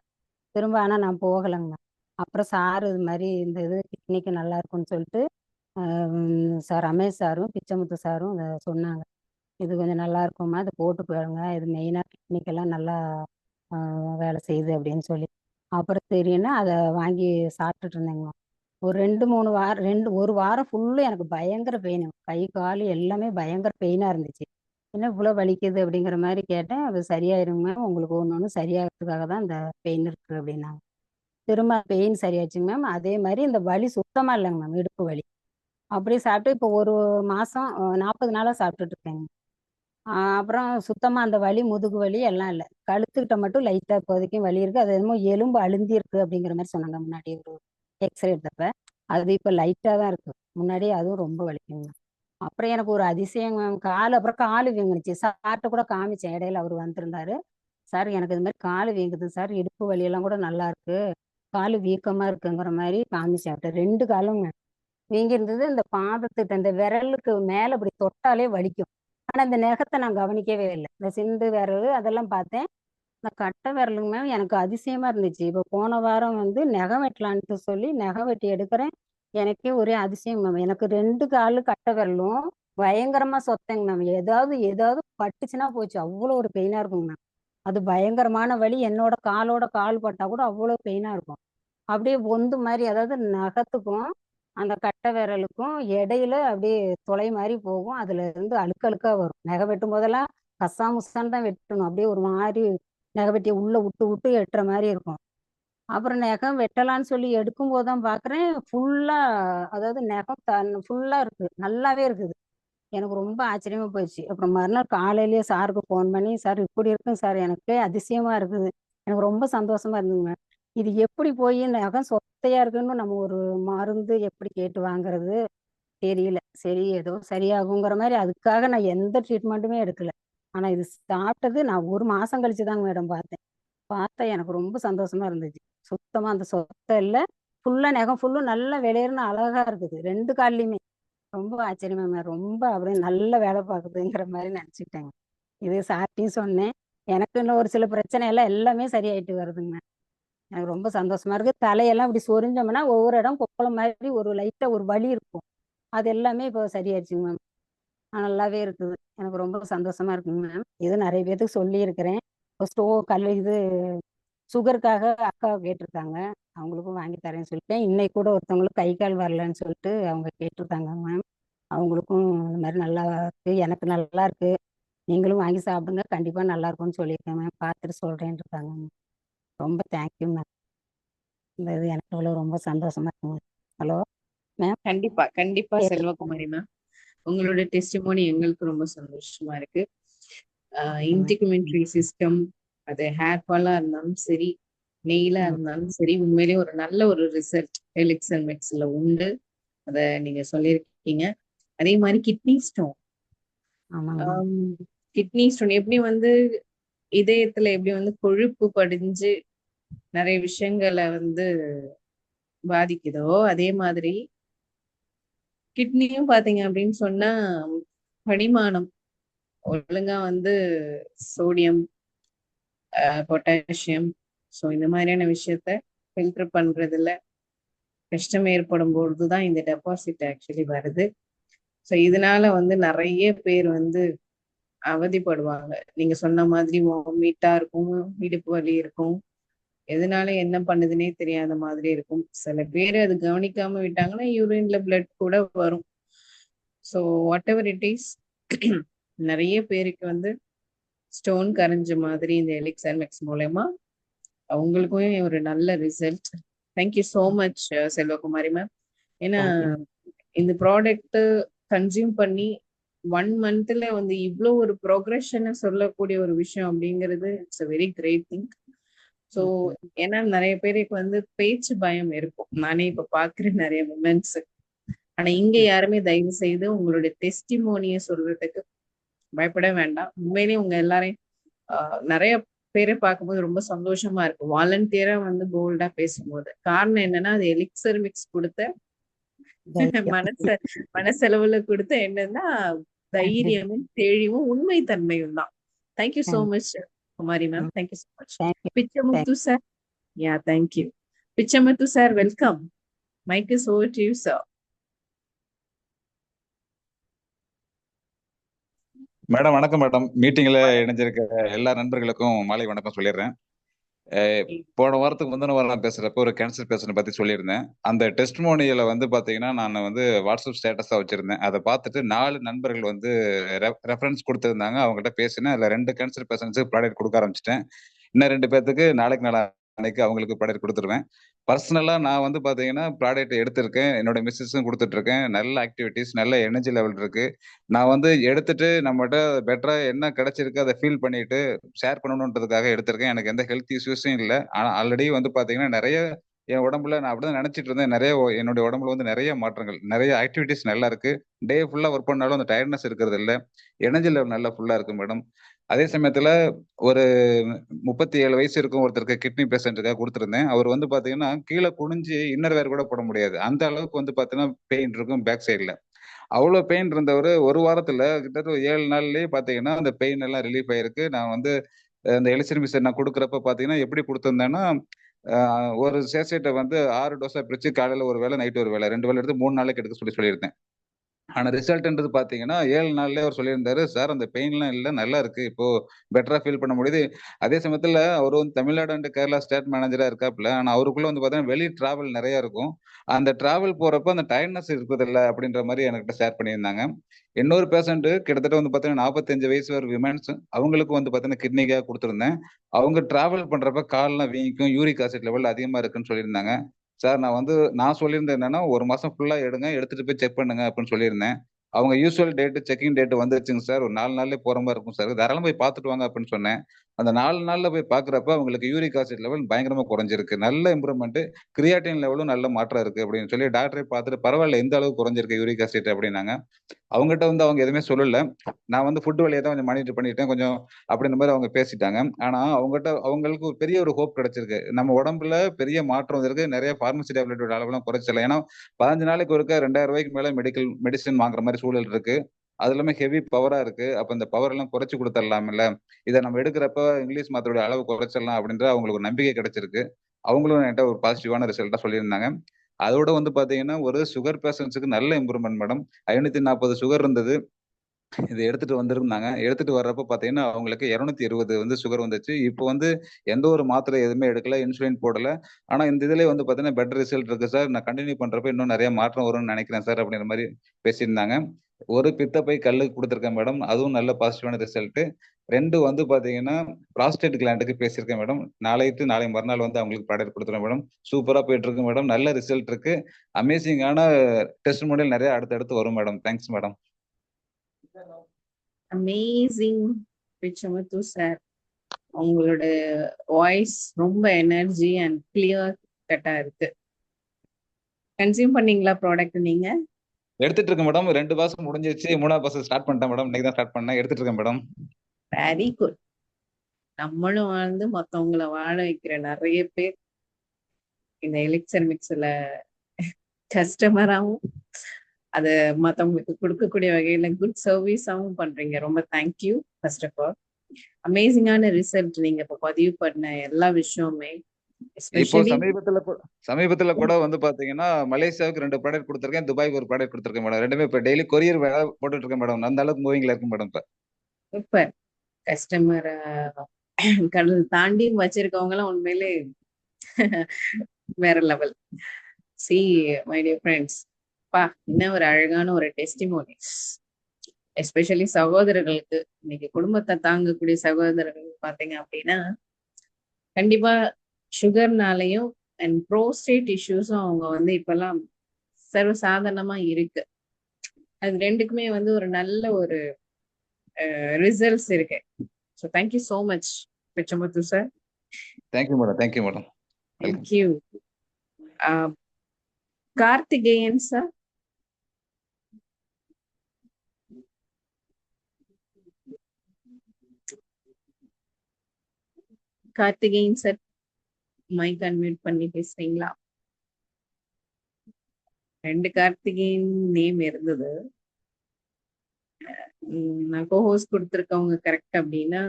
திரும்ப ஆனா நான் போகலைங்க மேம். அப்புறம் சார் இது மாதிரி இந்த இது கிட்னிக்கு நல்லா இருக்கும்னு சொல்லிட்டு சார் ரமேஷ் சாரும் பிச்சைமுத்து சாரும் இதை சொன்னாங்க. இது கொஞ்சம் நல்லா இருக்கும்மா, இதை போட்டு பாருங்க, இது மெயினாக கிட்னிக்கெல்லாம் நல்லா வேலை செய்யுது அப்படின்னு சொல்லி. அப்புறம் சரின்னா அதை வாங்கி சாப்பிட்டுட்டு இருந்தேங்க மேம். ஒரு 2-3 வாரம், ஒரு வாரம் ஃபுல்லும் எனக்கு பயங்கர பெயின். கை கால் எல்லாமே பயங்கர பெயினாக இருந்துச்சு. என்ன இவ்வளோ வலிக்குது அப்படிங்கிற மாதிரி கேட்டேன். அது சரியாயிருங்க மேம், உங்களுக்கு ஒன்று சரியாகிறதுக்காக தான் இந்த பெயின் இருக்கு அப்படின்னாங்க. திரும்ப பெயின் சரியாச்சுங்க மேம். அதே மாதிரி இந்த வலி சுத்தமா இல்லைங்க மேம், இடுப்பு வலி. அப்படியே சாப்பிட்டு இப்போ ஒரு மாசம் 40 நாளா சாப்பிட்டுட்டு இருக்கேங்க. அப்புறம் சுத்தமா அந்த வலி, முதுகு வலி எல்லாம் இல்லை. கழுத்துக்கிட்ட மட்டும் லைட்டா இப்போதைக்கும் வலி இருக்கு. அது என்னமோ எலும்பு அழுந்தி இருக்கு அப்படிங்கிற மாதிரி சொன்னாங்க முன்னாடி ஒரு எக்ஸ்ரே எடுத்தப்ப. அது இப்போ லைட்டா தான் இருக்கு. முன்னாடி அதுவும் ரொம்ப வலிக்குங்க. அப்புறம் எனக்கு ஒரு அதிசயம் மேம், அப்புறம் காலு வீங்குனுச்சு. சார்ட்ட கூட காமிச்சேன், இடையில அவர் வந்திருந்தாரு. சார் எனக்கு இது மாதிரி காலு வீங்குது சார், இடுப்பு வலியெல்லாம் கூட நல்லா இருக்கு, காலு வீக்கமா இருக்குங்கிற மாதிரி காமிச்சேன். 2 காலும் வீங்கி இருந்தது. இந்த பாதத்துக்கு இந்த விரலுக்கு மேல இப்படி தொட்டாலே வலிக்கும். ஆனா இந்த நெகத்தை நான் கவனிக்கவே இல்லை. இந்த சிந்து விரல் அதெல்லாம் பார்த்தேன். இந்த கட்டை விரலுங்க மேம் எனக்கு அதிசயமா இருந்துச்சு. இப்போ போன வாரம் வந்து நகம் வெட்டலான்ட்டு சொல்லி நகம் வெட்டி எடுக்கிறேன். எனக்கே ஒரே அதிசயம் மேம். எனக்கு 2 காலு கட்டை விரலும் பயங்கரமா சொத்தங்க மேம். ஏதாவது ஏதாவது பட்டுச்சுன்னா போச்சு, அவ்வளோ ஒரு பெயினா இருக்குங்க மேம். அது பயங்கரமான வலி. என்னோட காலோட கால் பட்டா கூட அவ்வளோ பெயினா இருக்கும். அப்படியே பொந்து மாதிரி, அதாவது நகத்துக்கும் அந்த கட்டை விரலுக்கும் இடையில அப்படியே துளை மாதிரி போகும். அதுல இருந்து அழுக்கழுக்கா வரும். நகை வெட்டும் போதெல்லாம் கசாமுசான்னு தான் வெட்டணும். அப்படியே ஒரு மாதிரி நகை வெட்டியை உள்ள விட்டு விட்டு எட்டுற மாதிரி இருக்கும். அப்புறம் நகம் வெட்டலான்னு சொல்லி எடுக்கும் போதுதான் பாக்குறேன் ஃபுல்லா, அதாவது நகம் ஃபுல்லா இருக்கு, நல்லாவே இருக்குது. எனக்கு ரொம்ப ஆச்சரியமா போயிடுச்சு. அப்புறம் மறுநாள் காலையிலேயே சாருக்கு ஃபோன் பண்ணி, சார் இப்படி இருக்குங்க சார், எனக்கு அதிசயமா இருக்குது, எனக்கு ரொம்ப சந்தோஷமா இருந்துங்க. இது எப்படி போய் நகம் சொத்தையா இருக்குன்னு நம்ம ஒரு மருந்து எப்படி கேட்டு வாங்குறது தெரியல. சரி ஏதோ சரியாகுங்கிற மாதிரி அதுக்காக நான் எந்த ட்ரீட்மெண்ட்டுமே எடுக்கல. ஆனா இது சாப்பிட்டது நான் ஒரு மாசம் கழிச்சு தாங்க மேடம் பார்த்தேன். பார்த்தா எனக்கு ரொம்ப சந்தோஷமா இருந்துச்சு. சுத்தமா அந்த சொத்தை இல்ல. ஃபுல்லா நகம் ஃபுல்லும் நல்லா வெளியேறுன அழகா இருக்குது. 2 கால்லயுமே. ரொம்ப ஆச்சரியமா ரொம்ப அப்படியே நல்ல வேலை பார்க்குதுங்கிற மாரி நினச்சுக்கிட்டேங்க. இது சார்ட்டயும் சொன்னேன். எனக்கு இன்னும் ஒரு சில பிரச்சனை எல்லாம் எல்லாமே சரியாயிட்டு வருதுங்க. எனக்கு ரொம்ப சந்தோஷமா இருக்கு. தலையெல்லாம் இப்படி சொரிஞ்சோம்னா, ஒவ்வொரு இடம் கொப்பளம் மாதிரி ஒரு லைட்டா ஒரு வலி இருக்கும். அது எல்லாமே இப்போ சரியாயிருச்சுங்க மேம். நல்லாவே இருக்குது. எனக்கு ரொம்ப சந்தோஷமா இருக்குங்க மேம். இது நெறைய பேத்துக்கு சொல்லியிருக்கிறேன். இப்போ இது சுகருக்காக அக்காவ கேட்டிருக்காங்க. அவங்களுக்கும் வாங்கி தரேன்னு சொல்லிட்டேன். இன்னைக்கு கூட ஒருத்தவங்களுக்கு கை, கால் வரலன்னு சொல்லிட்டு அவங்க கேட்டிருக்காங்க மேம். அவங்களுக்கும் இந்த மாரி நல்லா இருக்கு. எனக்கு நல்லா இருக்கு. நீங்களும் வாங்கி சாப்பிடுங்க. கண்டிப்பா நல்லா இருக்கும்னு சொல்லியிருக்கேன் மேம். பார்த்துட்டு சொல்றேன்னு இருக்காங்க மேம். ரொம்ப தேங்க்யூ மேம். இந்த இது எனக்கு இவ்வளவு ரொம்ப சந்தோஷமா இருக்குங்க. Hello ma'am. கண்டிப்பா கண்டிப்பா கேட்டு செல்வகுமாரி மேம், உங்களோட டெஸ்டிமோனி எங்களுக்கு ரொம்ப சந்தோஷமா இருக்கு. மேம். இன்டிகுமெண்ட்ரி சிஸ்டம், அது ஹேர் ஃபாலா இருந்தாலும் சரி, நெயிலா ம். இருந்தாலும் சரி, உண்மையிலேயே ஒரு நல்ல ஒரு ரிசல்ட் எலிக்சர் மெக்ஸ்ல உண்டு. அத நீங்க சொல்லியிருக்கீங்க. அதே மாதிரி கிட்னி ஸ்டோன், ஆமாங்க மேம். கிட்னி ஸ்டோன் எப்படி வந்து இதயத்துல எப்படி வந்து கொழுப்பு படிஞ்சு நிறைய விஷயங்களை வந்து பாதிக்குதோ, அதே மாதிரி கிட்னியும் பாத்தீங்க அப்படின்னு சொன்னா படிமானம் ஒழுங்கா வந்து சோடியம், பொட்டாசியம், ஸோ இந்த மாதிரியான விஷயத்த ஃபில்டர் பண்றதுல கஷ்டம் ஏற்படும் பொழுதுதான் இந்த டெபாசிட் ஆக்சுவலி வருது. ஸோ இதனால வந்து நிறைய பேர் வந்து அவதிப்படுவாங்க. நீங்க சொன்ன மாதிரி வாமிட்டா இருக்கும், இடுப்பு வலி இருக்கும், எதனால என்ன பண்ணுதுன்னே தெரியாத மாதிரி இருக்கும். சில பேர் அது கவனிக்காம விட்டாங்கன்னா யூரின்ல பிளட் கூட வரும். So what ever it is, நிறைய பேருக்கு வந்து ஸ்டோன் கரைஞ்ச மாதிரி இந்த எலிக்சர் மெக்ஸ் மூலயமா அவங்களுக்கும் ஒரு நல்ல result. Thank you so much Selvakumari ma'am. ஏன்னா தேங்க்யூ. இந்த ப்ராடக்ட் கன்சியூம் பண்ணி 1 மந்த்ல வந்து இவ்வளோ ஒரு ப்ரோக்ரஷனை சொல்லக்கூடிய ஒரு விஷயம் அப்படிங்கிறது it's a very great thing. So ஏன்னா நிறைய பேருக்கு வந்து பேச்சு பயம் இருக்கும். நானே இப்ப பாக்குறேன் நிறைய விமென்ஸ். ஆனா இங்க யாருமே தயவு செய்து உங்களுடைய டெஸ்டிமோனியை சொல்றதுக்கு பயப்பட வேண்டாம். உண்மையிலேயே உங்க எல்லாரையும் நிறைய பேரை பார்க்கும்போது ரொம்ப சந்தோஷமா இருக்கு. வாலண்டியரா வந்து போல்டா பேசும்போது காரணம் என்னன்னா, அது எலிக்சர் மிக்ஸ் கொடுத்த மனசெலவுல கொடுத்த என்னன்னா தைரியமும் தெளிவும் உண்மை தன்மையும் தான். Thank you so much Kumari ma'am. Thank you so much. Pichamuthu sir. Yeah, thank you. Pichamuthu sir, welcome. Mic is over to you sir. Madam வணக்கம் மேடம். மீட்டிங்ல இணைஞ்சிருக்க எல்லா நண்பர்களுக்கும் மாலை வணக்கம் சொல்லிடுறேன். போன வாரத்துக்கு முந்தின வாரம் பேசுறப்போ ஒரு கேன்சர் பேஷண்ட் பத்தி சொல்லியிருந்தேன். அந்த டெஸ்ட்மோனியில வந்து பாத்தீங்கன்னா நான் வந்து வாட்ஸ்அப் ஸ்டேட்டஸா வச்சிருந்தேன். அதை பார்த்துட்டு 4 நண்பர்கள் வந்து ரெஃபரன்ஸ் கொடுத்திருந்தாங்க. அவங்ககிட்ட பேசினேன். அதுல 2 கேன்சர் பேஷண்ட்ஸுக்கு ப்ராடக்ட் கொடுக்க ஆரம்பிச்சிட்டேன். இன்னும் 2 பேர்த்துக்கு நாளைக்கு அவங்களுக்கு ப்ராடக்ட் கொடுத்துருவேன். பர்சனலா நான் வந்து பாத்தீங்கன்னா ப்ராடக்ட் எடுத்திருக்கேன். என்னோட மிஸ்ஸஸும் கொடுத்துட்டு இருக்கேன். நல்ல ஆக்டிவிட்டிஸ், நல்ல எனர்ஜி லெவல் இருக்கு. நான் வந்து எடுத்துட்டு நம்மகிட்ட பெட்டரா என்ன கிடைச்சிருக்கு அதை ஃபீல் பண்ணிட்டு ஷேர் பண்ணணுன்றதுக்காக எடுத்திருக்கேன். எனக்கு எந்த ஹெல்த் இஷ்யூஸும் இல்லை. ஆனா ஆல்ரெடி வந்து பாத்தீங்கன்னா நிறைய என் உடம்புல நான் அப்படிதான் நினைச்சிட்டு இருந்தேன். என்னுடைய உடம்புல வந்து நிறைய மாற்றங்கள், நிறைய ஆக்டிவிட்டிஸ் நல்லா இருக்கு. டே ஃபுல்லா ஒர்க் பண்ணாலும் அந்த டயர்ட்னஸ் இருக்கிறது இல்லை. எனர்ஜி லெவல் நல்லா ஃபுல்லா இருக்கு மேடம். அதே சமயத்துல ஒரு 37 வயசு இருக்கும் ஒருத்தருக்கு கிட்னி பேஷண்ட்டுக்காக கொடுத்துருந்தேன். அவர் வந்து பாத்தீங்கன்னா கீழே குனிஞ்சு இன்னர் வேர் கூட போட முடியாது. அந்த அளவுக்கு வந்து பாத்தீங்கன்னா பெயின் இருக்கும் பேக் சைட்ல. அவ்வளோ பெயின் இருந்தவர் 1 வாரத்துல கிட்டத்தட்ட 7 நாள்லயே பாத்தீங்கன்னா அந்த பெயின் எல்லாம் ரிலீஃப் ஆயிருக்கு. நான் வந்து அந்த எலிசின் மிஷன் நான் கொடுக்குறப்ப பாத்தீங்கன்னா எப்படி கொடுத்துருந்தேன்னா, ஒரு சேசேட்டை வந்து 6 டோஸா பிரிச்சு காலையில ஒரு வேளை நைட் ஒரு வேளை 2 வேளை எடுத்து 3 நாளைக்கு எடுக்க சொல்லியிருந்தேன். ஆனா ரிசல்ட்ன்றது பாத்தீங்கன்னா 7 நாள்லயே அவர் சொல்லியிருந்தாரு, சார் அந்த பெயின்லாம் இல்லை, நல்லா இருக்கு, இப்போ பெட்டரா ஃபீல் பண்ண முடியுது. அதே சமயத்துல அவர் வந்து தமிழ்நாடு அண்ட் கேரளா ஸ்டேட் மேனேஜரா இருக்காப்புல. ஆனா அவருக்குள்ள வந்து பாத்தீங்கன்னா வெளி டிராவல் நிறைய இருக்கும். அந்த டிராவல் போறப்ப அந்த டயர்ட்னஸ் இருக்குதில்ல அப்படின்ற மாதிரி என்கிட்ட ஷேர் பண்ணியிருந்தாங்க. இன்னொரு பேஷண்ட் கிட்டத்தட்ட வந்து பாத்தீங்கன்னா 45 வயசு ஒரு விமன்ஸ், அவங்களுக்கு வந்து பாத்தீங்கன்னா கிட்னிக்காக கொடுத்துருந்தேன். அவங்க டிராவல் பண்றப்ப கால்லாம் வீங்கிக்கும், யூரிக் ஆசிட் லெவல் அதிகமா இருக்குன்னு சொல்லியிருந்தாங்க. சார் நான் சொல்லியிருந்தேன் என்னன்னா 1 மாசம் ஃபுல்லா எடுத்துட்டு போய் செக் பண்ணுங்க அப்படின்னு சொல்லியிருந்தேன். அவங்க யூசுவல் டேட் செக்கிங் டேட் வந்துருச்சுங்க சார், ஒரு 4 நாள்லயே போற மாதிரி இருக்கும் சார், தாராளமா போய் பார்த்துட்டு வாங்க அப்படின்னு சொன்னேன். அந்த 4 நாள்ல போய் பார்க்குறப்ப அவங்களுக்கு யூரிக் ஆசிட் லெவல் பயங்கரமா குறைஞ்சிருக்கு. நல்ல இம்ப்ரூவ்மெண்ட். கிரியாட்டின் லெவலும் நல்ல மாற்றம் இருக்கு அப்படின்னு சொல்லி டாக்டரே பார்த்துட்டு பரவாயில்ல எந்த அளவுக்கு குறைஞ்சிருக்கு யூரிக் ஆசிட் அப்படின்னாங்க. அவங்ககிட்ட வந்து அவங்க எதுவுமே சொல்லல. நான் வந்து ஃபுட் வழியா தான் கொஞ்சம் மானிட்டர் பண்ணிட்டேன் கொஞ்சம் அப்படின்ற மாதிரி அவங்க பேசிட்டாங்க. ஆனா அவங்களுக்கு ஒரு பெரிய ஒரு ஹோப் கிடைச்சிருக்கு. நம்ம உடம்புல பெரிய மாற்றம் வந்திருக்கு. நிறைய பார்மசி டேப்லெட்டோட அளவெல்லாம் குறைச்சிடலாம். ஏன்னா 15 நாளைக்கு ஒருக்க 2000 ரூபாய்க்கு மேல மெடிசன் வாங்குற மாதிரி சூழல் இருக்கு. அது இல்லாம ஹெவி பவரா இருக்கு. அப்ப இந்த பவர் எல்லாம் குறைச்சு கொடுத்துடலாம்ல. இதை நம்ம எடுக்கிறப்ப இங்கிலீஷ் மாத்திரோட அளவு குறைச்சிடலாம் அப்படின்ற அவங்களுக்கு ஒரு நம்பிக்கை கிடைச்சிருக்கு. அவங்களும் என்கிட்ட ஒரு பாசிட்டிவான ரிசல்ட்டா சொல்லியிருந்தாங்க. அதோட வந்து பாத்தீங்கன்னா ஒரு சுகர் பேஷண்ட்ஸுக்கு நல்ல இம்ப்ரூவ்மெண்ட் மேடம். 540 சுகர் இருந்தது. இது எடுத்துட்டு வந்திருந்தாங்க. எடுத்துட்டு வர்றப்ப பாத்தீங்கன்னா அவங்களுக்கு 220 வந்து சுகர் வந்துச்சு. இப்போ வந்து எந்த ஒரு மாத்திரை எதுவுமே எடுக்கல, இன்சுலின் போடல. ஆனா இந்த இதுல வந்து பாத்தீங்கன்னா பெட்டர் ரிசல்ட் இருக்கு சார். நான் கண்டினியூ பண்றப்ப இன்னும் நிறைய மாற்றம் வரும்னு நினைக்கிறேன் சார் அப்படின்ற மாதிரி பேசியிருந்தாங்க. ஒரு பித்தப்பை கல்லு கொடுத்துருக்கேன் மேடம். அதுவும் நல்ல பாசிட்டிவான ரிசல்ட். 2 வந்து பாத்தீங்கன்னா ப்ராஸ்டேட் கிளாண்டுக்கு பேசியிருக்கேன் மேடம். நாளை மறுநாள் வந்து அவங்களுக்கு ப்ராடக்ட் கொடுத்துருவேன் மேடம். சூப்பரா போயிட்டு இருக்கு மேடம். நல்ல ரிசல்ட் இருக்கு. அமேசிங்கான டெஸ்ட் மாடல் நிறைய அடுத்தடுத்து வரும் madam. Thanks madam. Amazing Pichamuthu sir. உங்களோட வாய்ஸ் ரொம்ப எனர்ஜி அண்ட் கிளியர் கட்டா இருக்கு. கன்சியூம் பண்ணீங்களா ப்ராடக்ட் நீங்க? எடுத்துட்டு இருக்கேன் மேடம். 2 மாசம் முடிஞ்சிருச்சு. 3ஆவது மாசம் ஸ்டார்ட் பண்ணிட்டேன் மேடம். இன்னைக்கு தான் ஸ்டார்ட் பண்ணேன். எடுத்துட்டு இருக்கேன் மேடம். Very good. நம்மளும் வாழ்ந்து மத்தவங்கள வாழ வைக்கிற நிறைய பேர் இந்த எலிக்சர் மிக்ஸ்ல கஸ்டமராகவும் அது மத்தவங்களுக்கு கொடுக்கக்கூடிய வகையில குட் சர்வீஸாவும் பண்றீங்க. ரொம்ப தேங்க்யூ. ஃபர்ஸ்ட் ஆஃப் ஆல் அமேசிங்கான ரிசல்ட் நீங்க இப்ப பதிவு பண்ண எல்லா விஷயமுமே இப்போ எஸ்பெஷலி சமீபத்துல கூட வந்து பாத்தீங்கன்னா மலேசியாவுக்கு 2 ப்ராடக்ட் கொடுத்துருக்கேன். துபாய்க்கு ஒரு ப்ராடக்ட் கொடுத்துருக்கேன் மேடம். ரெண்டுமே இப்ப டெய்லி கொரியர் வேலை போட்டுட்டு இருக்கேன் மேடம். அந்த அளவுக்கு மூவிங்ல இருக்கு மேடம் இப்ப. சூப்பர். கஸ்டமரை கடல் தாண்டி வச்சிருக்கவங்க எல்லாம் உண்மையிலே வேற level. See my dear friends, பா என்ன ஒரு அழகான ஒரு டெஸ்டிமோனி. எஸ்பெஷலி சகோதரர்களுக்கு, இன்னைக்கு குடும்பத்தை தாங்கக்கூடிய சகோதரர்கள் பாத்தீங்க அப்படின்னா கண்டிப்பா சுகர்னாலையும் அண்ட் ப்ரோஸ்டேட் இஷ்யூஸும் அவங்க வந்து இப்பெல்லாம் சர்வசாதாரணமா இருக்கு. அது ரெண்டுக்குமே வந்து ஒரு நல்ல ஒரு ரிசல்ட்ஸ் இருக்கு. So thank you so much Pichamuthu sir. Thank you madam. Thank you madam. Thank you. Karthikeyan sir. Karthikeyan sir mic unmute பண்ணி பேசுறீங்களா? 2 கார்த்திகேயன் நேம் இருந்தது. நான் கோஹோஸ்ட் கொடுத்துருக்கவங்க கரெக்ட் அப்படின்னா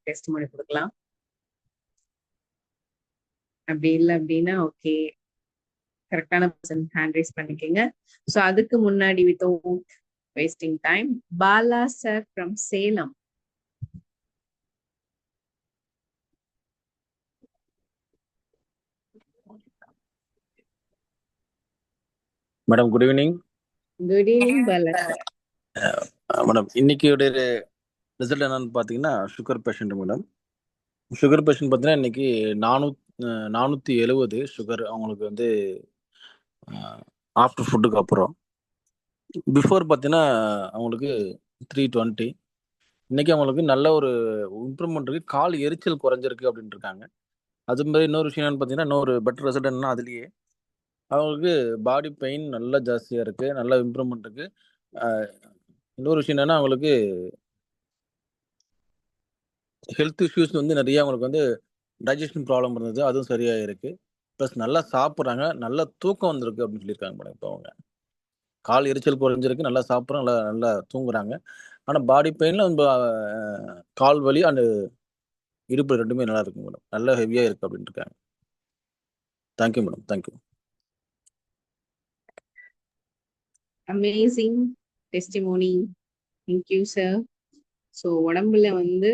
டெஸ்ட் பண்ணி கொடுக்கலாம். அப்படி இல்லை அப்படின்னா ஓகே, கரெக்டான பர்சன் ஹேண்ட் ரைஸ் பண்ணிக்கோங்க. ஸோ அதுக்கு முன்னாடி without wasting time, Bala sir from Salem. Madam good evening. Good evening Bala sir. Madam இன்னைக்கு ரிசல்ட் என்னன்னு பார்த்தீங்கன்னா sugar patient madam. Sugar patient பார்த்தீங்கன்னா இன்னைக்கு 470 சுகர் அவங்களுக்கு வந்து ஆஃப்டர் ஃபுட்டுக்கு அப்புறம். பிஃபோர் பார்த்தீங்கன்னா அவங்களுக்கு 320. இன்னைக்கு அவங்களுக்கு நல்ல ஒரு இம்ப்ரூவ்மெண்ட் இருக்கு. கால் எரிச்சல் குறைஞ்சிருக்கு அப்படின்ட்டு இருக்காங்க. அது மாதிரி இன்னொரு விஷயம் என்னன்னு பார்த்தீங்கன்னா இன்னொரு பெட்டர் ரிசல்ட் என்னன்னா அதுலேயே அவங்களுக்கு பாடி பெயின் நல்லா ஜாஸ்தியாக இருக்கு. நல்ல இம்ப்ரூவ்மெண்ட் இருக்கு. இன்னொரு விஷயம் என்னன்னா அவங்களுக்கு ஹெல்த் இஷ்யூஸ் வந்து நிறைய அவங்களுக்கு வந்து டைஜஷன் ப்ராப்ளம் இருந்தது, அதுவும் சரியாக இருக்கு. ப்ளஸ் நல்லா சாப்பிட்றாங்க, நல்ல தூக்கம் வந்திருக்கு அப்படின்னு சொல்லியிருக்காங்க மேடம். இப்போ அவங்க கால் எரிச்சல் குறைஞ்சிருக்கு, நல்லா சாப்பிட்றாங்க, நல்லா நல்லா தூங்குறாங்க. ஆனால் பாடி பெயினில் நம்ம கால் வலி அண்ட் இடுப்பு ரெண்டுமே நல்லா இருக்கு மேடம். நல்லா ஹெவியாக இருக்கு அப்படின்னு இருக்காங்க. Thank you madam. Thank you. Amazing testimony. Thank you sir. So உடம்புல வந்து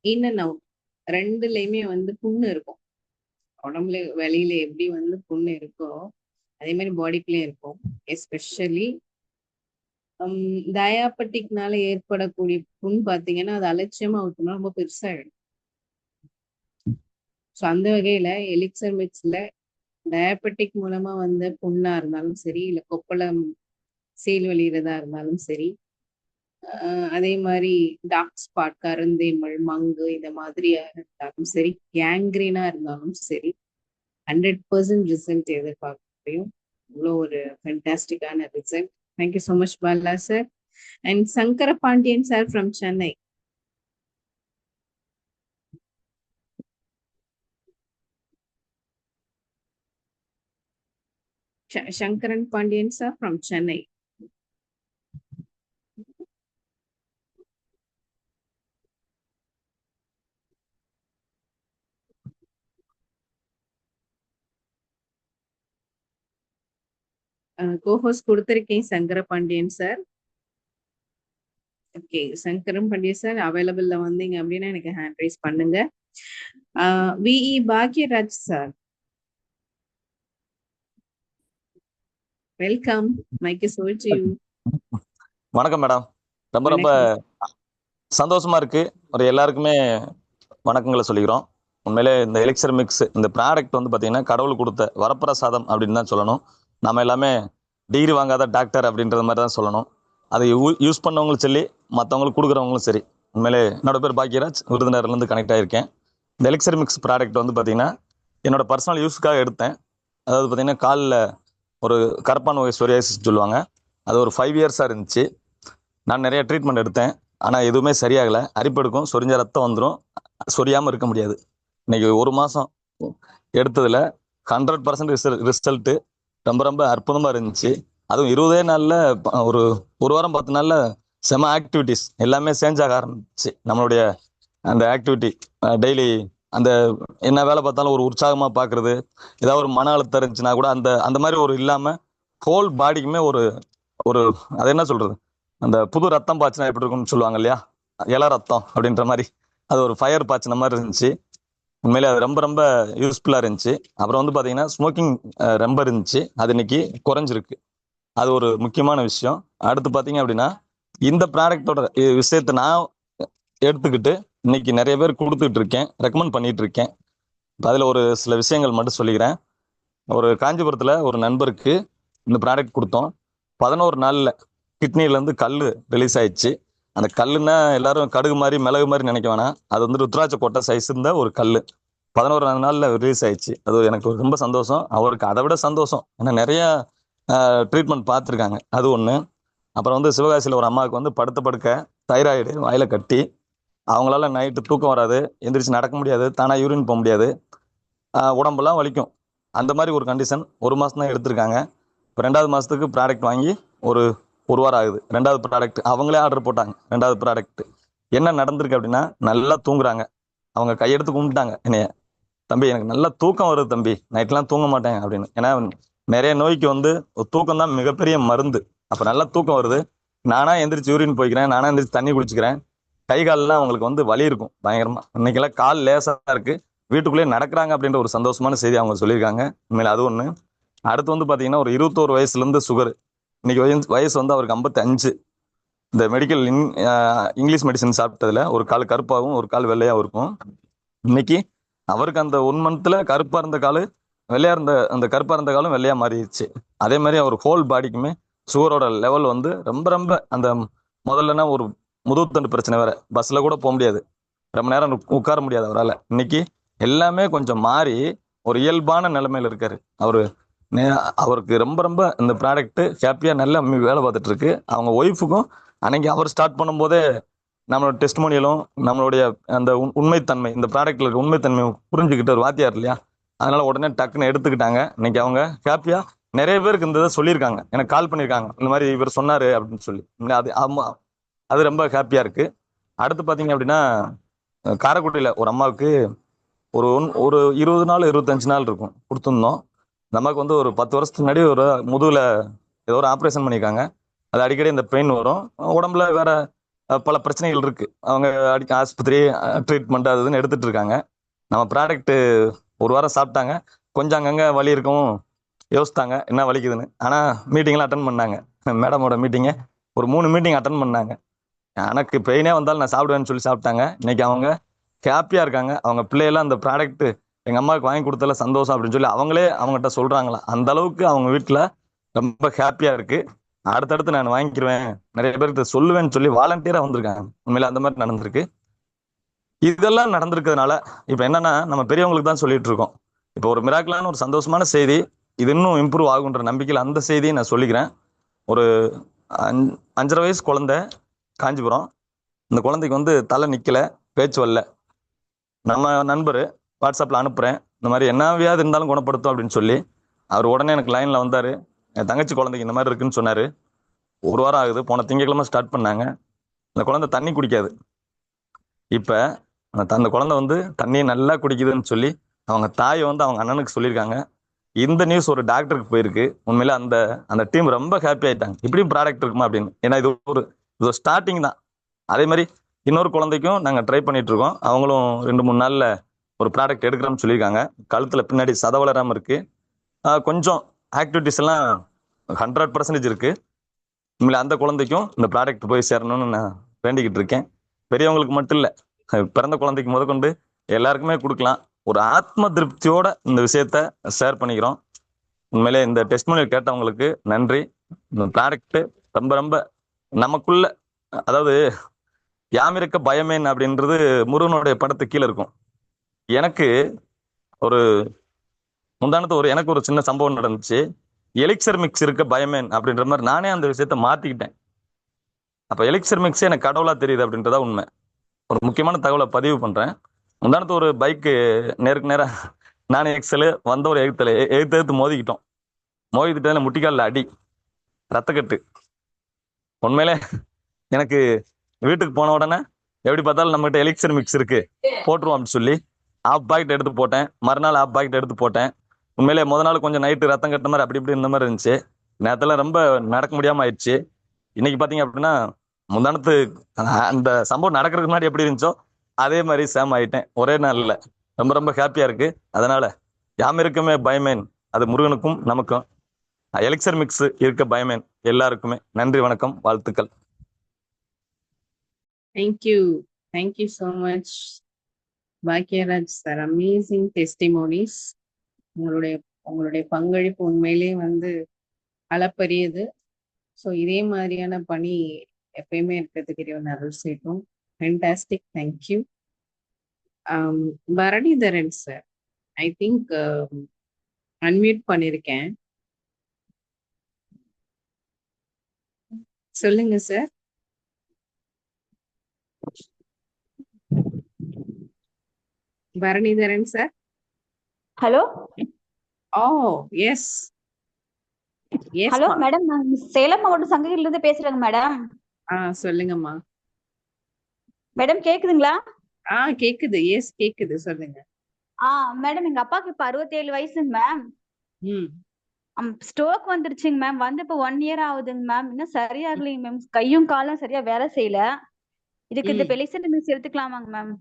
இன் அண்ட் அவுட் ரெண்டுலையுமே வந்து புண்ணு இருக்கும். உடம்புல வெளியில எப்படி வந்து புண்ணு இருக்கோ அதே மாதிரி பாடிக்குள்ளேயும் இருக்கும். எஸ்பெஷலி டயாபெட்டிக்னால ஏற்படக்கூடிய புண் பார்த்தீங்கன்னா அது அலட்சியமா ஊற்றினா ரொம்ப பெருசாகிடும். ஸோ அந்த வகையில எலிக்சர் மிக்ஸ்ல டயாபெட்டிக் மூலமா வந்த புண்ணா இருந்தாலும் சரி, இல்லை கொப்பளம் சீல் வலிகிறதா இருந்தாலும் சரி, அதே மாதிரி டார்க் ஸ்பாட், கருந்தேமல், மங்கு இந்த மாதிரியா இருந்தாலும் சரி, கேங்க்ரீனா இருந்தாலும் சரி, 100% ரிசல்ட் எதிர்பார்க்க முடியும். இவ்வளோ ஒரு ஃபென்டாஸ்டிக்கான result. Thank you so much Bala sir. And Sankara Pandian sir from Chennai. Shankaran Pandian sir from Chennai. Co-host கொடுத்திருக்கேன் Sankara Pandian sir. Okay, Sankaran Pandian sir அவைலபிள்ல வந்தீங்க அப்படின்னா எனக்கு ஹேண்ட் ரைஸ் பண்ணுங்க. V E Bhagyaraj sir, welcome. Mic is over to you. வணக்கம் மேடம். ரொம்ப ரொம்ப சந்தோஷமா இருக்கு. ஒரு எல்லாருக்குமே வணக்கங்களை சொல்லிக்கிறோம். உண்மையிலே இந்த எலிக்சர் மிக்ஸ் இந்த ப்ராடக்ட் வந்து பார்த்தீங்கன்னா கடவுள் கொடுத்த வரப்பிரசாதம் அப்படின்னு தான் சொல்லணும். நம்ம எல்லாமே டிகிரி வாங்காத டாக்டர் அப்படின்றது மாதிரி தான் சொல்லணும். அதை யூஸ் பண்ணவங்களும் சரி, மற்றவங்களுக்கு கொடுக்குறவங்களும் சரி. உண்மையிலே என்னோட பேர் பாக்யராஜ், விருதுநகர்லேருந்து கனெக்ட் ஆகியிருக்கேன். இந்த எலிக்சர் மிக்ஸ் ப்ராடக்ட் வந்து பார்த்தீங்கன்னா என்னோட பர்சனல் யூஸ்க்காக எடுத்தேன். அதாவது பார்த்தீங்கன்னா காலில் ஒரு கரப்பான் நோய் சொரியாசிஸ் சொல்லுவாங்க, அது ஒரு 5 இயர்ஸாக இருந்துச்சு. நான் நிறைய ட்ரீட்மெண்ட் எடுத்தேன், ஆனால் எதுவுமே சரியாகலை. அரிப்பெடுக்கும், சொரிஞ்ச ரத்தம் வந்துடும், சொரியாமல் இருக்க முடியாது. இன்னைக்கு 1 மாதம் எடுத்ததில் 100% ரிசல்ட்டு ரொம்ப ரொம்ப அற்புதமாக இருந்துச்சு. அதுவும் 20 நாளில் ஒரு வாரம் 10 நாளில் செம ஆக்டிவிட்டிஸ் எல்லாமே சேஞ்ச் ஆக ஆரம்பிச்சு. நம்மளுடைய அந்த ஆக்டிவிட்டி டெய்லி அந்த என்ன வேலை பார்த்தாலும் ஒரு உற்சாகமாக பார்க்குறது, ஏதாவது ஒரு மன அழுத்தம் இருந்துச்சுன்னா கூட அந்த மாதிரி ஒரு இல்லாமல் ஹோல் பாடிக்குமே ஒரு அது என்ன சொல்கிறது, அந்த புது ரத்தம் பாய்ச்சினா எப்படி இருக்கும்னு சொல்லுவாங்க இல்லையா, இள ரத்தம் அப்படின்ற மாதிரி அது ஒரு ஃபயர் பாய்ச்சின மாதிரி இருந்துச்சு. உண்மையிலே அது ரொம்ப ரொம்ப யூஸ்ஃபுல்லாக இருந்துச்சு. அப்புறம் வந்து பார்த்தீங்கன்னா ஸ்மோக்கிங் ரொம்ப இருந்துச்சு, அது இன்னைக்கு குறைஞ்சிருக்கு. அது ஒரு முக்கியமான விஷயம். அடுத்து பார்த்தீங்க அப்படின்னா இந்த ப்ராடக்டோட விஷயத்தை நான் எடுத்துக்கிட்டு இன்னைக்கு நிறைய பேர் கொடுத்துட்டு இருக்கேன், ரெக்கமெண்ட் பண்ணிட்டு இருக்கேன். அதில் ஒரு சில விஷயங்கள் மட்டும் சொல்லிக்கிறேன். ஒரு காஞ்சிபுரத்தில் ஒரு நண்பருக்கு இந்த ப்ராடக்ட் கொடுத்தோம். 11 நாளில் கிட்னிலேருந்து கல் ரிலீஸ் ஆயிடுச்சு. அந்த கல்லுன்னா எல்லாரும் கடுகு மாதிரி மிளகு மாதிரி நினைக்க வேணாம், அது வந்து ருத்ராட்ச கொட்டை சைஸ் இருந்த ஒரு கல் 11 நாளில் ரிலீஸ் ஆயிடுச்சு. அது எனக்கு ரொம்ப சந்தோஷம். அவருக்கு அதை விட சந்தோஷம், ஏன்னா நிறைய ட்ரீட்மெண்ட் பார்த்துருக்காங்க, அது ஒன்று. அப்புறம் வந்து சிவகாசியில் ஒரு அம்மாவுக்கு வந்து படுக்க தைராய்டு வாயில கட்டி, அவங்களால நைட்டு தூக்கம் வராது, எந்திரிச்சு நடக்க முடியாது, தானாக யூரின் போக முடியாது, உடம்பெல்லாம் வலிக்கும். அந்த மாதிரி ஒரு கண்டிஷன் 1 மாதம் தான் எடுத்திருக்காங்க. இப்போ 2வது மாதத்துக்கு ப்ராடக்ட் வாங்கி ஒரு வாரம் ஆகுது. 2வது ப்ராடக்ட் அவங்களே ஆர்டர் போட்டாங்க. 2வது ப்ராடக்ட் என்ன நடந்திருக்கு அப்படின்னா, நல்லா தூங்குறாங்க. அவங்க கையெடுத்து கும்பிட்டாங்க என்னைய, தம்பி எனக்கு நல்லா தூக்கம் வருது தம்பி, நைட்லாம் தூங்க மாட்டேன் அப்படின்னு. ஏன்னா நிறைய நோய்க்கு வந்து தூக்கம் தான் மிகப்பெரிய மருந்து. அப்போ நல்லா தூக்கம் வருது, நானாக எந்திரிச்சு யூரின் போய்க்கிறேன், நானாக எந்திரிச்சு தண்ணி குடிச்சிக்கிறேன். கை காலெல்லாம் அவங்களுக்கு வந்து வலி இருக்கும் பயங்கரமா. இன்னைக்கெல்லாம் கால் லேசாக இருக்கு, வீட்டுக்குள்ளேயே நடக்கிறாங்க அப்படின்ற ஒரு சந்தோஷமான செய்தி அவங்க சொல்லியிருக்காங்க. உண்மையில அது ஒன்று. அடுத்து வந்து பார்த்தீங்கன்னா ஒரு 21 வயசுலேருந்து சுகர், இன்னைக்கு வயசு வந்து அவருக்கு 55. இந்த மெடிக்கல் இங்கிலீஷ் மெடிசன் சாப்பிட்டதுல ஒரு கால் கருப்பாகவும் ஒரு கால் வெள்ளையாகவும் இருக்கும். இன்னைக்கு அவருக்கு அந்த 1 மந்த்ல கருப்பாக இருந்த கால் வெள்ளையா இருந்த அந்த கருப்பாக இருந்த காலம் வெள்ளையா மாறிடுச்சு. அதே மாதிரி அவர் ஹோல் பாடிக்குமே சுகரோட லெவல் வந்து ரொம்ப ரொம்ப அந்த முதல்லனா ஒரு முதுகுத்தண்டு பிரச்சனை வேற, பஸ்ல கூட போக முடியாது, ரொம்ப நேரம் உட்கார முடியாது அவரால். இன்னைக்கு எல்லாமே கொஞ்சம் மாறி ஒரு இயல்பான நிலைமையில இருக்காரு அவரு. அவருக்கு ரொம்ப ரொம்ப இந்த ப்ராடக்ட் ஹாப்பியா நல்லா வேலை பார்த்துட்டு இருக்கு. அவங்க ஒய்ஃபுக்கும் அன்னைக்கு அவர் ஸ்டார்ட் பண்ணும்போதே நம்மளோட டெஸ்ட்மோனியலும் நம்மளுடைய அந்த உண்மைத்தன்மை, இந்த ப்ராடக்ட்ல இருக்க உண்மைத்தன்மை புரிஞ்சுக்கிட்டு ஒரு வாத்தியார் இல்லையா, அதனால உடனே டக்குன்னு எடுத்துக்கிட்டாங்க. இன்னைக்கு அவங்க ஹாப்பியா நிறைய பேருக்கு இந்த இதை சொல்லியிருக்காங்க, எனக்கு கால் பண்ணியிருக்காங்க, இந்த மாதிரி இவர் சொன்னாரு அப்படின்னு சொல்லி. அது ஆமா, அது ரொம்ப ஹாப்பியா இருக்கு. அடுத்து பார்த்தீங்க அப்படின்னா காரைக்குடியில் ஒரு அம்மாவுக்கு ஒரு 20 நாள் 25 நாள் இருக்கும் கொடுத்துருந்தோம். நமக்கு வந்து ஒரு 10 வருஷத்துக்கு முன்னாடி ஒரு முதுகுல ஏதோ ஒரு ஆப்ரேஷன் பண்ணியிருக்காங்க. அது அடிக்கடி இந்த பெயின் வரும், உடம்புல வேற பல பிரச்சனைகள் இருக்கு. அவங்க ஆஸ்பத்திரி ட்ரீட்மெண்ட் அது இதுன்னு எடுத்துட்டு இருக்காங்க. நம்ம ப்ராடக்ட் 1 வாரம் சாப்பிட்டாங்க, கொஞ்சம் அங்கங்கே வலி இருக்கவும் யோசித்தாங்க என்ன வலிக்குதுன்னு. ஆனால் மீட்டிங்லாம் அட்டன் பண்ணாங்க, மேடமோட மீட்டிங்கை ஒரு 3 மீட்டிங் அட்டன் பண்ணாங்க. எனக்கு பெயினே வந்தாலும் நான் சாப்பிடுவேன்னு சொல்லி சாப்பிட்டாங்க. இன்னைக்கு அவங்க ஹாப்பியா இருக்காங்க. அவங்க பிள்ளையெல்லாம் அந்த ப்ராடக்ட் எங்க அம்மாவுக்கு வாங்கி கொடுத்தல சந்தோஷம் அப்படின்னு சொல்லி அவங்களே அவங்ககிட்ட சொல்றாங்களா. அந்த அளவுக்கு அவங்க வீட்டில் ரொம்ப ஹாப்பியா இருக்கு. அடுத்தடுத்து நான் வாங்கிக்கிருவேன், நிறைய பேருக்கு சொல்லுவேன்னு சொல்லி வாலண்டியரா வந்திருக்காங்க. உண்மையில அந்த மாதிரி நடந்திருக்கு. இதெல்லாம் நடந்திருக்கிறதுனால இப்ப என்னன்னா, நம்ம பெரியவங்களுக்கு தான் சொல்லிட்டு இருக்கோம். இப்போ ஒரு மிராக்கிளான ஒரு சந்தோஷமான செய்தி, இது இன்னும் இம்ப்ரூவ் ஆகுன்ற நம்பிக்கையில் அந்த செய்தியை நான் சொல்லிக்கிறேன். ஒரு 5.5 வயசு குழந்தை, காஞ்சிபுரம். இந்த குழந்தைக்கு வந்து தலை நிக்கல, பேச்சு வரல. நம்ம நண்பர் வாட்ஸ்அப்ல அனுப்புறேன், இந்த மாதிரி என்ன வியாதி இருந்தாலும் குணப்படுத்தும் அப்படின்னு சொல்லி அவர் உடனே எனக்கு லைன்ல வந்தாரு. என் தங்கச்சி குழந்தைக்கு இந்த மாதிரி இருக்குன்னு சொன்னாரு. 1 வாரம் ஆகுது, போன திங்கட்கிழமை ஸ்டார்ட் பண்ணாங்க. அந்த குழந்தை தண்ணி குடிக்காது. இப்ப அந்த குழந்தை வந்து தண்ணியை நல்லா குடிக்குதுன்னு சொல்லி அவங்க தாயை வந்து அவங்க அண்ணனுக்கு சொல்லியிருக்காங்க. இந்த நியூஸ் ஒரு டாக்டருக்கு போயிருக்கு. உண்மையில அந்த அந்த டீம் ரொம்ப ஹாப்பி ஆயிட்டாங்க, இப்படியும் ப்ராடக்ட் இருக்குமா அப்படின்னு. ஏன்னா இது ஒரு ஸ்டார்டிங் தான். அதே மாதிரி இன்னொரு குழந்தைக்கும் நாங்கள் ட்ரை பண்ணிட்டு இருக்கோம். அவங்களும் 2-3 நாள்ல ஒரு ப்ராடக்ட் எடுக்கிறோம்னு சொல்லியிருக்காங்க. கழுத்துல பின்னாடி சத வளராம இருக்கு. கொஞ்சம் ஆக்டிவிட்டிஸ் எல்லாம் 100% இருக்கு. உண்மையில அந்த குழந்தைக்கும் இந்த ப்ராடக்ட் போய் சேரணும்னு நான் வேண்டிக்கிட்டு இருக்கேன். பெரியவங்களுக்கு மட்டும் இல்லை, பிறந்த குழந்தைக்கு முதற்கொண்டு எல்லாருக்குமே கொடுக்கலாம். ஒரு ஆத்ம திருப்தியோட இந்த விஷயத்த ஷேர் பண்ணிக்கிறோம். உண்மையிலே இந்த டெஸ்ட்மோனியல் கேட்டவங்களுக்கு நன்றி. இந்த ப்ராடக்ட் ரொம்ப ரொம்ப நமக்குள்ள, அதாவது யாமிருக்க பயமேன் அப்படின்றது முருகனுடைய படத்து கீழே இருக்கும். எனக்கு ஒரு முந்தானத்து எனக்கு ஒரு சின்ன சம்பவம் நடந்துச்சு. எலிக்சர் மிக்ஸ் இருக்க பயமேன் அப்படின்ற மாதிரி நானே அந்த விஷயத்த மாத்திக்கிட்டேன். அப்ப எலிக்சர் மிக்ஸ் எனக்கு கடவுளா தெரியுது அப்படின்றதா உண்மை. ஒரு முக்கியமான தகவலை பதிவு பண்றேன். முந்தானத்து ஒரு பைக்கு நேருக்கு நேரா நானே எக்ஸல் வந்த ஒரு எழுத்து மோதிக்கிட்டோம். மோதிக்கிட்டதுல முட்டிக்காலில் அடி, ரத்தக்கட்டு. உண்மையிலே எனக்கு வீட்டுக்கு போன உடனே எப்படி பார்த்தாலும் நம்மகிட்ட எலிக்சர் மிக்ஸ் இருக்கு, போட்டுருவோம் அப்படின்னு சொல்லி ஆஃப் பாக்கெட் எடுத்து போட்டேன். மறுநாள் ஆஃப் பாக்கெட் எடுத்து போட்டேன். உண்மையிலே முத நாள் கொஞ்சம் நைட்டு ரத்தம் கட்ட மாதிரி அப்படி இப்படி இந்த மாதிரி இருந்துச்சு. நேரத்தில் ரொம்ப நடக்க முடியாம ஆயிடுச்சு. இன்னைக்கு பாத்தீங்க அப்படின்னா முந்தானத்து அந்த சம்பவம் நடக்கிறதுக்கு முன்னாடி எப்படி இருந்துச்சோ அதே மாதிரி சேம் ஆயிட்டேன் ஒரே நாள்ல. ரொம்ப ரொம்ப ஹாப்பியா இருக்கு. அதனால யாமிருக்குமே பயமேன், அது முருகனுக்கும் நமக்கும். எலிக்சர் மிக்ஸ் இருக்க பயமேன் எல்லாருக்குமே. நன்றி, வணக்கம், வாழ்த்துக்கள். Thank you so much Bhagyaraj sir. Amazing testimonies. உங்களுடைய பங்களிப்பு உண்மையிலே வந்து அளப்பரியது. ஸோ இதே மாதிரியான பணி எப்பயுமே இருக்கிறதுக்கு இறைவன் அருள் செய்யட்டும். Fantastic, thank you. Bharanidharan sir, I think unmute பண்ணியிருக்கேன், சொல்லுங்க sir. Bharanidharan sir. Hello. Oh yes hello madam, நான் சேலம் மாவட்டம் சங்ககிரில இருந்து பேசுறேங்க மேடம். சொல்லுங்கம்மா. மேடம் கேக்குதுங்களா? கேக்குது. எஸ் கேக்குது, சொல்லுங்க. மேடம், எங்க அப்பாவுக்கு இப்ப 67 வயசுங்க மேம். ஸ்ட்ரோக் வந்துருச்சுங்க மேம். வந்து இப்ப 1 இயர் ஆகுதுங்க மேம். இன்னும் சரியாகலைங்க மேம். கையும் காலும் சரியா வேலை செய்யல. இதுக்கு இந்த பெலிசன் மிக்ஸ் எடுத்துக்கலாமாங்க மேம்?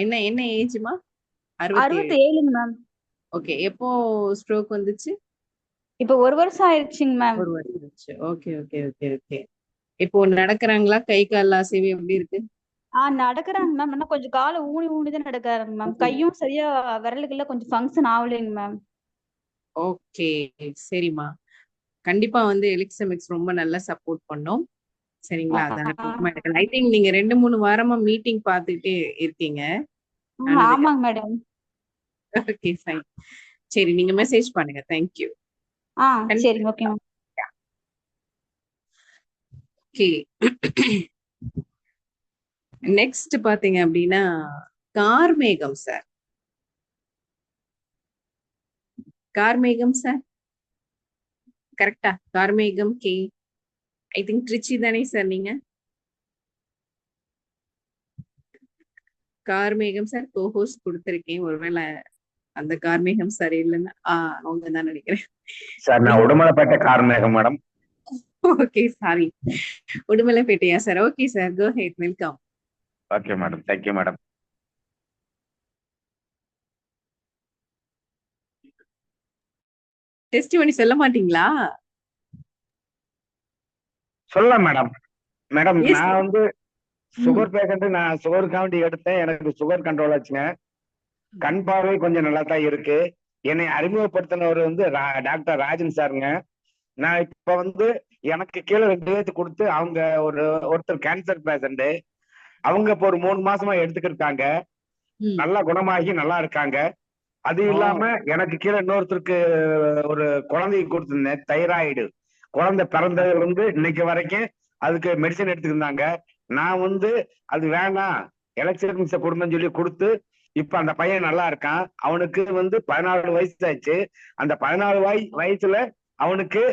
என்ன ஏஜ்மா? 67ங்க மேம். ஓகே. எப்போ ஸ்ட்ரோக் வந்துச்சு? இப்ப 1 வருஷம் ஆயிடுச்சுங்க மேம். 1 வருஷம் ஆச்சு. Okay okay okay okay. இப்போ நடக்கிறாங்களா? கை கால் அசைவு எப்படி இருக்கு? நடக்கிறாங்க மேம். ஆனா கொஞ்சம் காலை ஊனி தான் நடக்கிறாங்க மேம். கையும் சரியா விரலுக்குள்ள கொஞ்சம் ஃபங்க்ஷன் ஆகலைங்க மேம். ஓகே, சரிம்மா. கண்டிப்பா வந்து எலிக்சர் மிக்ஸ் ரொம்ப நல்லா சப்போர்ட் பண்ணோம். சரிங்களா? ஐ திங்க் நீங்க 2-3 வாரமா மீட்டிங் பார்த்துட்டே இருக்கீங்க. ஆமாங்க மேடம். Okay fine. சரி, நீங்க மெசேஜ் பண்ணுங்க. தேங்க்யூ. சரிங்க, ஓகே மேம். ஓகே. நெக்ஸ்ட் பாத்தீங்க அப்படின்னா கார்மேகம் சார். கார்மேகம் சார், கரெக்டா? கார்மேகம் கே, ஐ திங்க் ட்ரிச்சி தானே சார் நீங்க? கார்மேகம் சார் கோஹோஸ்ட் கொடுத்திருக்கேன். ஒருவேளை அந்த கார்மேகம் சரி இல்லைன்னா அவங்க தான் நினைக்கிறேன் சார். நான் Udumalaipettai Karmegam madam. Okay, sorry, உடுமலைப்பேட்டையா sir? Okay sir, go ahead, welcome. Okay madam, thank you madam. Testimony சொல்ல மாட்டீங்களா? சொல்லலாம் மேடம். மேடம், நான் வந்து சுகர் பேஷண்ட். நான் சுகருக்காண்டி எடுத்தேன். எனக்கு சுகர் கண்ட்ரோல் ஆச்சுங்க. கண் பார்வை கொஞ்சம் நல்லா தான் இருக்கு. என்னை அறிமுகப்படுத்தினவர் வந்து டாக்டர் ராஜன் சாருங்க. நான் இப்ப வந்து எனக்கு கீழே 2 பேர்த்து கொடுத்து அவங்க ஒருத்தர் கேன்சர் பேஷண்ட், அவங்க இப்போ ஒரு 3 மாசமா எடுத்துக்கிட்டாங்க, நல்லா குணமாகி நல்லா இருக்காங்க. அது இல்லாம எனக்கு கீழே இன்னொருத்தருக்கு ஒரு குழந்தைக்கு கொடுத்திருந்தேன், தைராய்டு. குழந்தை பிறந்ததுல இருந்து இன்னைக்கு வரைக்கும் அதுக்கு மெடிசன் எடுத்துக்கிட்டாங்க. நான் அது வேணாம், எலக்ட்ரிக் மிக்ஸ கொடுங்கன்னு சொல்லி கொடுத்து இப்ப அந்த பையன் நல்லா இருக்கான். அவனுக்கு 14 வயசு ஆச்சு. அந்த 14 வயசுல அவனுக்கு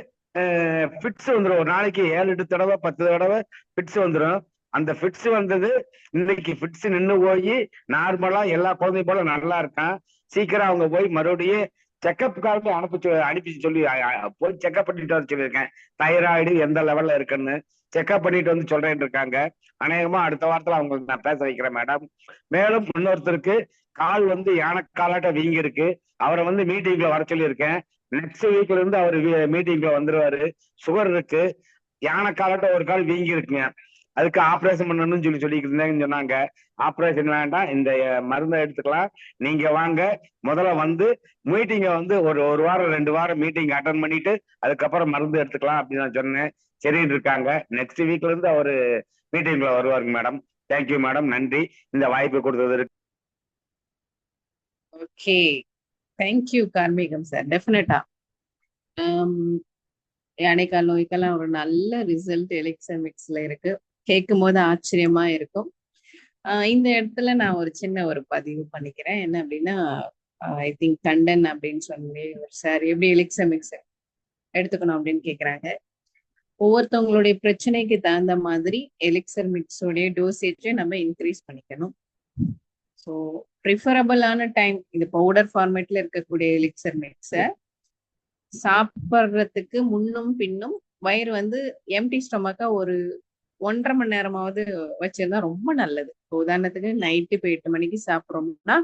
ஃபிட்ஸ் வந்துடும். ஒரு நாளைக்கு 7-8 தடவை 10 தடவை ஃபிட்ஸ் வந்துடும். அந்த ஃபிட்ஸ் வந்தது இன்னைக்கு ஃபிட்ஸ் நின்று போய் நார்மலா எல்லா குழந்தையும் போல நல்லா இருக்கான். சீக்கிரம் அவங்க போய் மறுபடியும் செக்கப்புக்காக அனுப்பி சொல்லி போய் செக்அப் பண்ணிட்டு வர சொல்லியிருக்கேன். தைராய்டு எந்த லெவல்ல இருக்குன்னு செக்அப் பண்ணிட்டு சொல்றேன்னு இருக்காங்க. அநேகமா அடுத்த வாரத்துல அவங்களுக்கு நான் பேச வைக்கிறேன் மேடம். மேலும் இன்னொருத்தருக்கு கால் யானை காலாட்ட வீங்கி இருக்கு. அவரை மீட்டிங்ல வர சொல்லியிருக்கேன். நெக்ஸ்ட் வீக்ல இருந்து அவர் மீட்டிங்ல வந்துருவாரு. சுகர் இருக்கு, யானை காலாட்ட ஒரு கால் வீங்கி இருக்குங்க. அதுக்கு ஆப்ரேஷன் பண்ணணும்னு சொல்லிக்கிட்டு இருந்தேன்னு சொன்னாங்க. ஆப்ரேஷன் வேண்டாம், இந்த மருந்தை எடுத்துக்கலாம், நீங்க வாங்க, முதல்ல மீட்டிங்க ஒரு வாரம் 2 வாரம் மீட்டிங் அட்டன் பண்ணிட்டு அதுக்கப்புறம் மருந்து எடுத்துக்கலாம் அப்படின்னு நான் சொன்னேன். சரின்னு இருக்காங்க. நெக்ஸ்ட் வீக்ல இருந்து அவரு மீட்டிங்ல வருவாருங்க மேடம். தேங்க்யூ மேடம், நன்றி இந்த வாய்ப்பு கொடுத்ததற்கு. ஓகே, தேங்க்யூ கார்மேகம் சார். டெஃபினட்டா யானைக்கால் நோய்க்கெல்லாம் ஒரு நல்ல ரிசல்ட் எலிக்சர் மிக்ஸ்ல இருக்கு. கேட்கும் போது ஆச்சரியமா இருக்கும். இந்த இடத்துல நான் ஒரு சின்ன ஒரு பதிவு பண்ணிக்கிறேன். என்ன அப்படின்னா, ஐ திங்க் கண்டன் அப்படின்னு சொல்லி ஒரு சார் எப்படி எலிக்சர் மிக்ஸ் எடுத்துக்கணும் அப்படின்னு கேட்குறாங்க. ஒவ்வொருத்தவங்களுடைய பிரச்சனைக்கு தகுந்த மாதிரி எலிக்சர் மிக்ஸோடைய டோசேஜை நம்ம இன்க்ரீஸ் பண்ணிக்கணும். ஸோ ப்ரிஃபரபிளான டைம், இது பவுடர் ஃபார்மேட்ல இருக்கக்கூடிய எலிக்சர் மிக்ஸை சாப்பிட்றதுக்கு முன்னும் பின்னும் வயிறு எம்டி ஸ்டொமக்கா ஒரு 1.5 மணி நேரமாவது வச்சிருந்தா ரொம்ப நல்லது. உதாரணத்துக்கு நைட்டு இப்போ 8 மணிக்கு சாப்பிட்றோம்னா,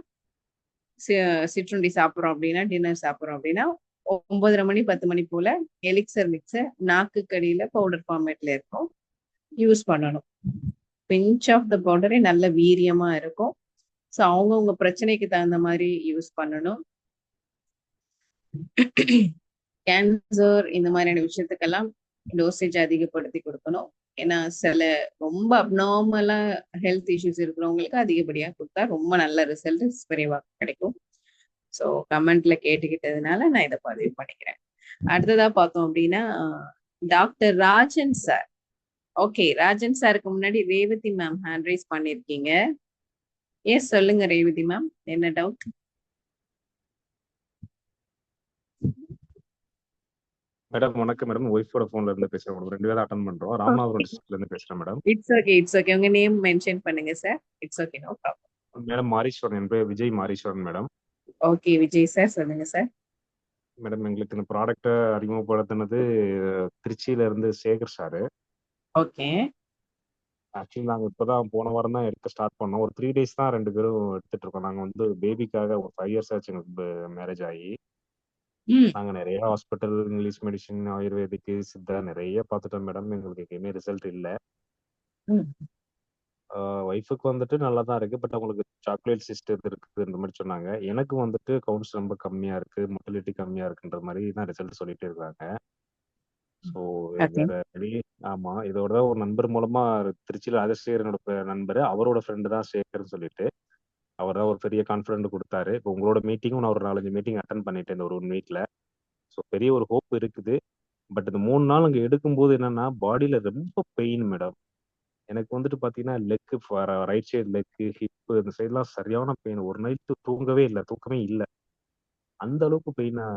சிற்றுண்டி சாப்பிட்றோம் அப்படின்னா, டின்னர் சாப்பிட்றோம் அப்படின்னா 9:30 மணி 10 மணி போல எலிக்சர் மிக்ஸை நாக்கு கடியில பவுடர் ஃபார்மேட்ல இருக்கும் யூஸ் பண்ணணும். பிஞ்ச் ஆஃப் த பவுடரே நல்ல வீரியமா இருக்கும். ஸோ அவங்கவுங்க பிரச்சனைக்கு தகுந்த மாதிரி யூஸ் பண்ணணும். கேன்சர் இந்த மாதிரியான விஷயத்துக்கெல்லாம் டோசேஜ் அதிகப்படுத்தி கொடுக்கணும். ஏன்னா சில ரொம்ப அப்நார்மலா ஹெல்த் இஷ்யூஸ் இருக்கிறவங்களுக்கு அதிகப்படியா கொடுத்தா ரொம்ப நல்ல ரிசல்ட் விரைவாக கிடைக்கும். ஸோ கமெண்ட்ல கேட்டுக்கிட்டதுனால நான் இதை பதிவு பண்ணிக்கிறேன். அடுத்ததா பார்த்தோம் அப்படின்னா doctor Rajan sir. Okay, Rajan சாருக்கு முன்னாடி ரேவதி மேம் ஹேண்ட் ரைஸ் பண்ணிருக்கீங்க. எஸ், சொல்லுங்க ரேவதி மேம், என்ன டவுட்? மேடம் வணக்கம் மேடம். ஒய்ஃபோட போன்ல இருந்து பேசுறேன் மேடம். 2 பேரும் அட்டெண்ட் பண்றோம். ராமநாதபுரம் டிஸ்ட்ரிக்ட்ல இருந்து பேசுறேன் madam. It's okay, it's okay. உங்க நேம் மென்ஷன் பண்ணுங்க sir. It's okay, no problem. Madam Mariswaran, என் பேர் Vijay Mariswaran madam. Okay Vijay sir, சொல்லுங்க சார். மேடம் எங்களுக்கு இந்த ப்ராடக்ட்டை அறிமுகப்படுத்தினது திருச்சியில இருந்து சேகர் சார். ஓகே. ஆக்சுவலி நாங்கள் இப்போதான் போன வாரம் தான் எடுக்க ஸ்டார்ட் பண்ணோம். ஒரு 3 days தான் 2 பேரும் எடுத்துட்டு இருக்கோம். நாங்கள் பேபிக்காக ஒரு 5 years ஆச்சு எங்களுக்கு மேரேஜ் ஆகி. நாங்கள் நிறைய ஹாஸ்பிட்டல், இங்கிலீஷ் மெடிசின், ஆயுர்வேதிக்கு, சித்தா நிறைய பார்த்துட்டோம் மேடம். எங்களுக்கு எங்கேயுமே ரிசல்ட் இல்லை. ஒய்ஃபுக்கு நல்லா தான் இருக்கு. பட் அவங்களுக்கு சாக்லேட் சிஸ்டம் இருக்குன்ற மாதிரி சொன்னாங்க. எனக்கு கவுண்ட்ஸ் ரொம்ப கம்மியா இருக்கு, மொட்டிலிட்டி கம்மியா இருக்குன்ற மாதிரி தான் ரிசல்ட் சொல்லிட்டு இருக்காங்க. ஸோ வேற வெளியே ஆமா, இதோட தான் ஒரு நண்பர் மூலமா திருச்சியில் ராஜசேகர் என்னோட நண்பர், அவரோட ஃப்ரெண்டு தான் சேகர்னு சொல்லிட்டு அவர் தான் ஒரு பெரிய கான்ஃபிடென்ட் கொடுத்தாரு. இப்போ உங்களோட மீட்டிங்கும் நான் ஒரு 4-5 மீட்டிங் அட்டன் பண்ணிட்டேன் இந்த ஒரு 1 weekல. ஸோ பெரிய ஒரு ஹோப் இருக்குது. பட் இந்த 3 நாள் அங்கே எடுக்கும்போது என்னன்னா பாடியில ரொம்ப பெயின் மேடம். எனக்கு பார்த்தீங்கன்னா leg, right side leg, hip இந்த சைட்லாம் சரியான பெயின். ஒரு நைட்டு தூங்கவே இல்லை, தூக்கமே இல்லை. அந்த அளவுக்கு பெயினா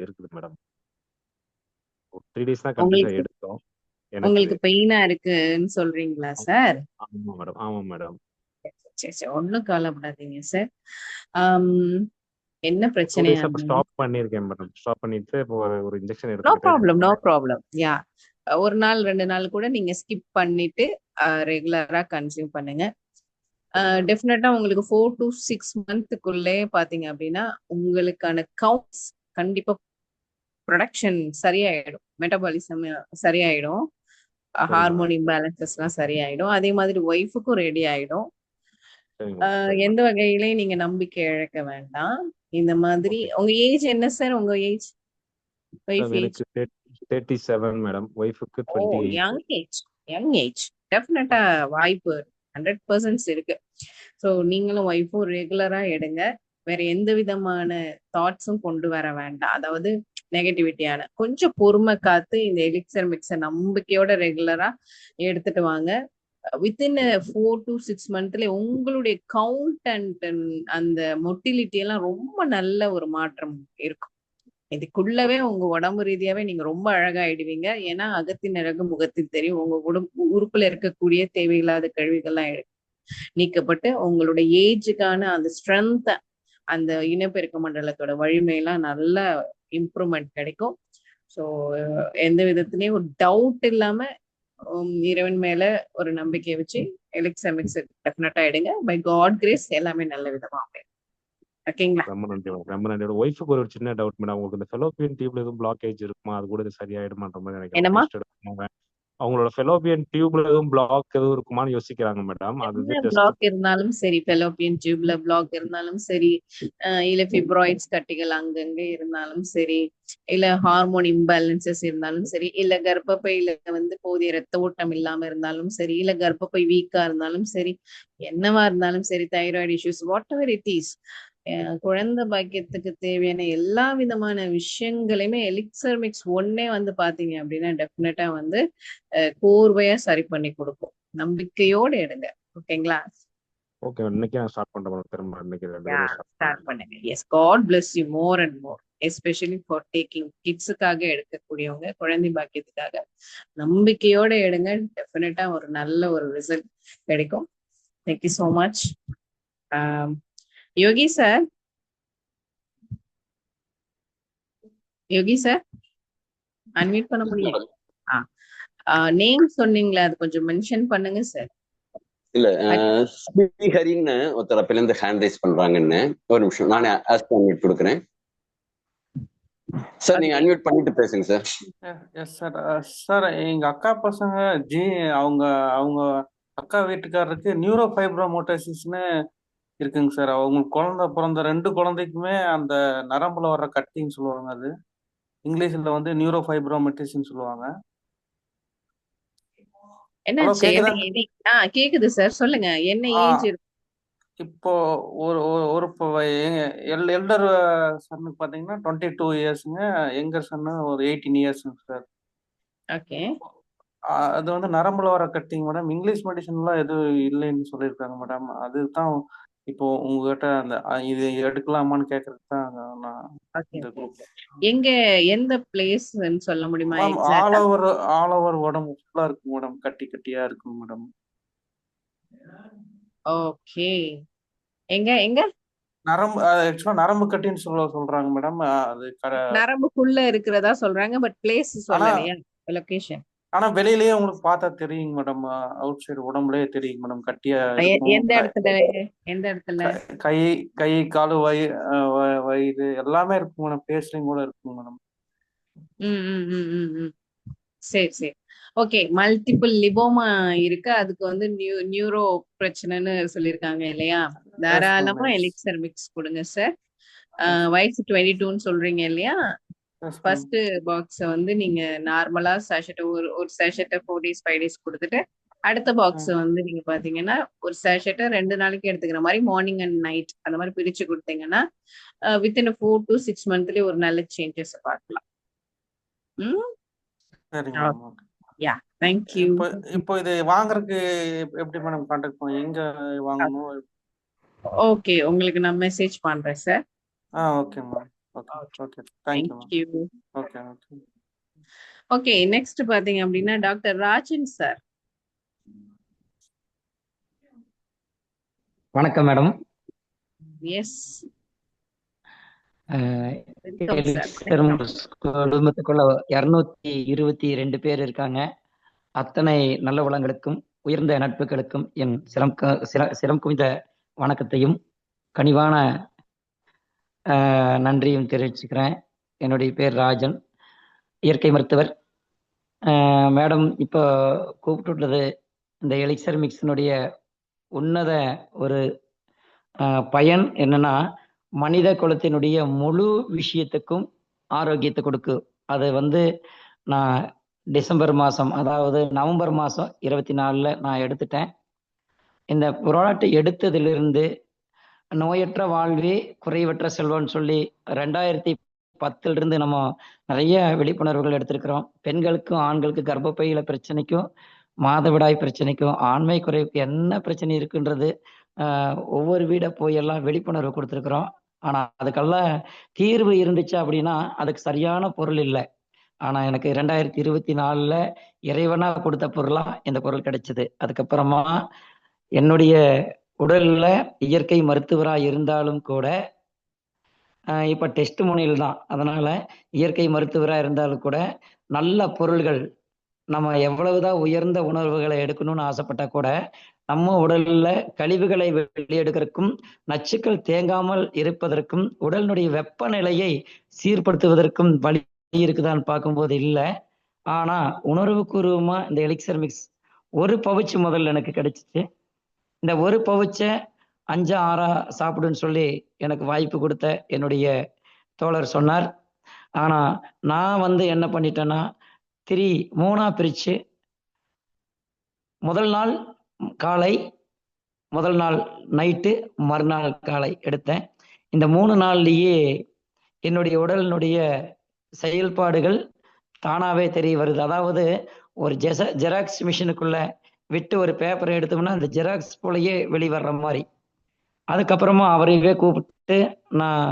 இருக்குது மேடம். 3 days தான் கண்டிப்பா எடுத்தோம். உங்களுக்கு பெயினா இருக்குன்னு சொல்றீங்களா சார்? ஆமா மேடம், ஆமா மேடம். சரி சரி, ஒன்றும் கவலைப்படாதீங்க சார். என்ன பிரச்சனை? ஸ்டாப் பண்ணிருக்கேன் மேடம். ஸ்டாப் பண்ணிட்டு இப்போ ஒரு இன்ஜெக்ஷன் நோ எடுத்துக்கிட்டேன். Problem, no problem. யா, ஒரு நாள் 2 நாள் கூட நீங்க ஸ்கிப் பண்ணிட்டு ரெகுலரா கன்சியூம் பண்ணுங்க. டெஃபினட்டா உங்களுக்கு 4 to 6 monthக்குள்ளே பாத்தீங்க அப்படின்னா உங்களுக்கான கவுண்ட்ஸ் கண்டிப்பா ப்ரொடக்ஷன் சரியாயிடும், மெட்டபாலிசம் சரியாயிடும், ஹார்மோன் இம்பேலன்சஸ் எல்லாம் சரியாயிடும். அதே மாதிரி ஒய்ஃபுக்கும் ரெடி ஆயிடும். எந்த வகையிலையும் நீங்க நம்பிக்கை இழக்க வேண்டாம். இந்த மாதிரி உங்க ஏஜ் என்ன சார்? உங்க ஏஜ் ஒய்ஃப் ஏஜ்? எனக்கு 37 மேடம். ஒய்ஃபுக்கு ஓ 28. யங் ஏஜ் டெஃபினட்டா வாய்ப்பு 100% இருக்கு. ஸோ நீங்களும் ஒய்ஃபும் ரெகுலரா எடுங்க. வேற எந்த விதமான தாட்ஸும் கொண்டு வர வேண்டாம். அதாவது நெகட்டிவிட்டியான கொஞ்சம் பொறுமை காத்து இந்த எலிக்சர் மிக்ஸை நம்பிக்கையோட ரெகுலரா எடுத்துட்டு வாங்க. வித்தின் 4 to 6 மந்த்ல உங்களுடைய கவுண்ட் அண்ட் அந்த மொட்டிலிட்டி எல்லாம் ரொம்ப நல்ல ஒரு மாற்றம் இருக்கும். இதுக்குள்ளவே உங்க உடம்பு ரீதியாவே நீங்க ரொம்ப அழகாயிடுவீங்க. ஏன்னா அகத்தின் அழகு முகத்தில் தெரியும். உங்க உறுப்புல இருக்கக்கூடிய தேவையில்லாத கழிவுகள்லாம் நீக்கப்பட்டு உங்களுடைய ஏஜுக்கான அந்த ஸ்ட்ரென்த், அந்த இனப்பெருக்க மண்டலத்தோட வலிமையெல்லாம் நல்ல இம்ப்ரூவ்மெண்ட் கிடைக்கும். ஸோ எந்த விதத்துலயும் ஒரு டவுட் இல்லாம இறைவன் மேல ஒரு நம்பிக்கை வச்சு எலிக்சர் மிக்ஸ் டெஃபினட்டா எடுங்க. பை காட் கிரேஸ் எல்லாமே நல்ல விதமா அமையும். ஓகேங்களா? ரொம்ப நன்றி மேடம். ரொம்ப நன்றி. ஒய்ஃபுக்கு ஒரு சின்ன டவுட் மேடம். உங்களுக்கு இந்த ஃபெலோபியன் டியூப்ல எதுவும் பிளாக்கேஜ் இருக்குமா? அது கூட இது சரியாயிடுமான்ற மாதிரி நினைக்கிறேன். என்னம்மா? டெஸ்ட் எடுப்பாங்க. அவங்களோட ஃபெலோபியன் டியூப்ல எதுவும் பிளாக் எதுவும் இருக்குமான்னு யோசிக்கிறாங்க மேடம். அது என்ன டெஸ்ட் பிளாக் இருந்தாலும் சரி, ஃபெலோப்பியன் டியூப்ல பிளாக் இருந்தாலும் சரி, இல்ல ஃபிப்ராய்ட்ஸ் கட்டிகள் அங்கங்க இருந்தாலும் சரி, இல்ல ஹார்மோன் இம்பேலன்சஸ் இருந்தாலும் சரி, இல்ல கர்ப்பப்பையில வந்து போதிய ரத்த ஓட்டம் இல்லாம இருந்தாலும் சரி, இல்ல கர்ப்பப்பை வீக்கா இருந்தாலும் சரி, என்னவா இருந்தாலும் சரி, thyroid issues, what ever it is, குழந்தை பாக்கியத்துக்கு தேவையான எல்லா விதமான விஷயங்களையுமே எலிக்சர் மிக்ஸ் ஒன்னே வந்து பாத்தீங்க அப்படின்னா டெஃபினட்டா வந்து கோர்வையா சரி பண்ணி கொடுக்கும். நம்பிக்கையோட எடுங்க. ஓகேங்களா? ஓகே, இன்னைக்கு நான் ஸ்டார்ட் பண்றேன் மேடம். திரும்ப இன்னைக்கு 2 தடவை ஸ்டார்ட் பண்ணுங்க. Yes, God bless you more and more, especially for taking கிட்ஸுக்காக எடுக்கக்கூடியவங்க, குழந்தை பாக்கியத்துக்காக நம்பிக்கையோட எடுங்க. டெஃபினட்டா ஒரு நல்ல ஒரு ரிசல்ட் கிடைக்கும். Thank you so much. Yogi sir, Yogi sir unmute பண்ண முடியும்? நேம் சொன்னீங்களா, அது கொஞ்சம் மென்ஷன் பண்ணுங்க சார். இல்ல ஸ்ரீஹரின்னு ஒருத்தர் அப்பல இருந்து ஹேண்ட் ரைஸ் பண்றாங்கன்னு. ஒரு நிமிஷம், நானே அன்மியூட் கொடுக்குறேன் சார். நீங்க அன்மியூட் பண்ணிட்டு பேசுங்க சார். Yes sir. சார் எங்க அக்கா பசங்க அவங்க அவங்க அக்கா வீட்டுக்காரருக்கு நியூரோ ஃபைப்ரோமோட்டோசிஸ்னு இருக்குங்க சார். அவங்களுக்கு குழந்தை பிறந்த 2 குழந்தைக்குமே அந்த நரம்புல வர்ற கட்டின்னு சொல்லுவாங்க. அது இங்கிலீஷ்ல வந்து நியூரோ ஃபைப்ரோமோட்டோசிஸ்னு சொல்லுவாங்க. என்னாச்சு? கேக்குது சார், சொல்லுங்க. என்ன ஏஜ் இருக்கு இப்போ? ஒரு எல்டர் சன்னுக்கு பாத்தீங்கன்னா 22 இயர்ஸ்ங்க, யங்கர் சன்னு ஒரு 18 இயர்ஸ்ங்க சார். ஓகே. அது வந்து நரம்புல வர கட்டிங் மேடம். இங்கிலீஷ் மெடிசன்லாம் எதுவும் இல்லைன்னு சொல்லியிருக்காங்க மேடம். அதுதான் இப்போ உங்ககிட்ட அந்த இது எடுக்கலாமான்னு கேட்கறதுக்கு தான் நான் எங்க எந்த பிளேஸ்ன்னு சொல்ல முடியுமா? ஆல் ஓவர் உடம்பு ஃபுல்லா இருக்கு மேடம். கட்டியா இருக்கும் மேடம். ஓகே. எங்க நரம்பு ஆக்சுவலா நரம்பு கட்டின்னு சொல்றாங்க மேடம். அது நரம்புக்குள்ள இருக்கிறதா சொல்றாங்க, பட் பிளேஸ் சொல்லலையா, லொகேஷன். ஆனா வெளியிலயே உங்களுக்கு பார்த்தா தெரியுங்க மேடம். அவுட் சைடு உடம்புலயே தெரியுங்க மேடம் கட்டியா. எந்த இடத்துல? கை காலு வயிறு எல்லாமே இருக்கும் மேடம். பேஸ்லயும் கூட இருக்கும் மேடம். சரி. ஓகே, மல்டிபிள் லிபோமா இருக்கு. அதுக்கு வந்து நியூரோ பிரச்சனைன்னு சொல்லியிருக்காங்க இல்லையா? தாராளமா எலிக்சர் மிக்ஸ் கொடுங்க சார். வயசு 22ன்னு சொல்றீங்க இல்லையா? ஃபர்ஸ்ட் பாக்ஸ் வந்து நீங்க நார்மலா ஒரு சேஷெட்டை 4 days 5 days கொடுத்துட்டு, அடுத்த பாக்ஸ் வந்து நீங்க பாத்தீங்கன்னா ஒரு சேஷெட்டை 2 நாளைக்கு எடுத்துக்கிற மாதிரி மார்னிங் அண்ட் நைட் அந்த மாதிரி பிரிச்சு கொடுத்தீங்கன்னா வித்தின் 4 to 6 மந்த்லயே ஒரு நல்ல சேஞ்சஸ் பார்க்கலாம். யா, thank you. இப்போ இது வாங்குறதுக்கு எப்படி மேடம் கான்டாக்ட் பண்ண? எங்க வாங்கணும்? ஓகே, உங்களுக்கு நான் மெசேஜ் பண்றேன் sir. Okay ma'am. Okay, thank you. Okay, next பாத்தீங்க அப்படின்னா டாக்டர் ராஜன் சார். வணக்கம் மேடம். எஸ், குடும்பத்துக்குள்ள 222 பேர் இருக்காங்க. அத்தனை நல்ல வளங்களுக்கும் உயர்ந்த நட்புகளுக்கும் என் சிரம் குவிந்த வணக்கத்தையும் கனிவான நன்றியும் தெரிவிச்சுக்கிறேன். என்னுடைய பேர் ராஜன், இயற்கை மருத்துவர். மேடம் இப்போ கூப்பிட்டுள்ளது இந்த எலிக்சர் மிக்ஸினுடைய உன்னத ஒரு பயன் என்னன்னா, மனித குலத்தினுடைய முழு விஷயத்துக்கும் ஆரோக்கியத்தை கொடுக்கும் அது வந்து நான் டிசம்பர் மாதம், அதாவது நவம்பர் மாதம் 24 நான் எடுத்துட்டேன். இந்த ப்ராடக்ட் எடுத்ததிலிருந்து நோயற்ற வாழ்வே குறைவற்ற செல்வம்னு சொல்லி 2010 நம்ம நிறைய விழிப்புணர்வுகள் எடுத்திருக்கிறோம். பெண்களுக்கும் ஆண்களுக்கு கர்ப்பப்பையில பிரச்சனைக்கும் மாதவிடாய் பிரச்சனைக்கும் ஆண்மை குறைவுக்கு என்ன பிரச்சனை இருக்குன்றது ஒவ்வொரு வீடை போய் எல்லாம் விழிப்புணர்வு கொடுத்துருக்குறோம். ஆனால் அதுக்கெல்லாம் தீர்வு இருந்துச்சு அப்படின்னா அதுக்கு சரியான பொருள் இல்லை. ஆனால் எனக்கு 2024 இறைவனாக கொடுத்த பொருளாக இந்த பொருள் கிடைச்சிது. அதுக்கப்புறமா என்னுடைய உடல்ல இயற்கை மருத்துவராக இருந்தாலும் கூட இப்போ டெஸ்ட் முனையில் தான். அதனால இயற்கை மருத்துவராக இருந்தாலும் கூட நல்ல பொருள்கள், நம்ம எவ்வளவுதான் உயர்ந்த உணர்வுகளை எடுக்கணும்னு ஆசைப்பட்டா கூட நம்ம உடல்ல கழிவுகளை வெளியெடுக்கிறதுக்கும் நச்சுக்கள் தேங்காமல் இருப்பதற்கும் உடலினுடைய வெப்பநிலையை சீர்படுத்துவதற்கும் வழி இருக்குதான்னு பார்க்கும்போது இல்லை. ஆனா உணர்வுபூர்வமா இந்த எலிக்சர் மிக்ஸ் ஒரு பவுச்சு முதல்ல எனக்கு கிடைச்சிச்சு. இந்த ஒரு பவுச்சை 5-6 சாப்பிடுன்னு சொல்லி எனக்கு வாய்ப்பு கொடுத்த என்னுடைய தோழர் சொன்னார். ஆனா நான் வந்து என்ன பண்ணிட்டேன்னா 3 பிரிச்சு முதல் நாள் காலை, முதல் நாள் நைட்டு, மறுநாள் காலை எடுத்தேன். இந்த 3 நாள்லயே என்னுடைய உடலினுடைய செயல்பாடுகள் தானாவே தெரிய வருது. அதாவது ஒரு ஜெராக்ஸ் மிஷினுக்குள்ள விட்டு ஒரு பேப்பரை எடுத்தோம்னா அந்த ஜெராக்ஸ் போலயே வெளிவர்ற மாதிரி. அதுக்கப்புறமா அவரையே கூப்பிட்டு நான்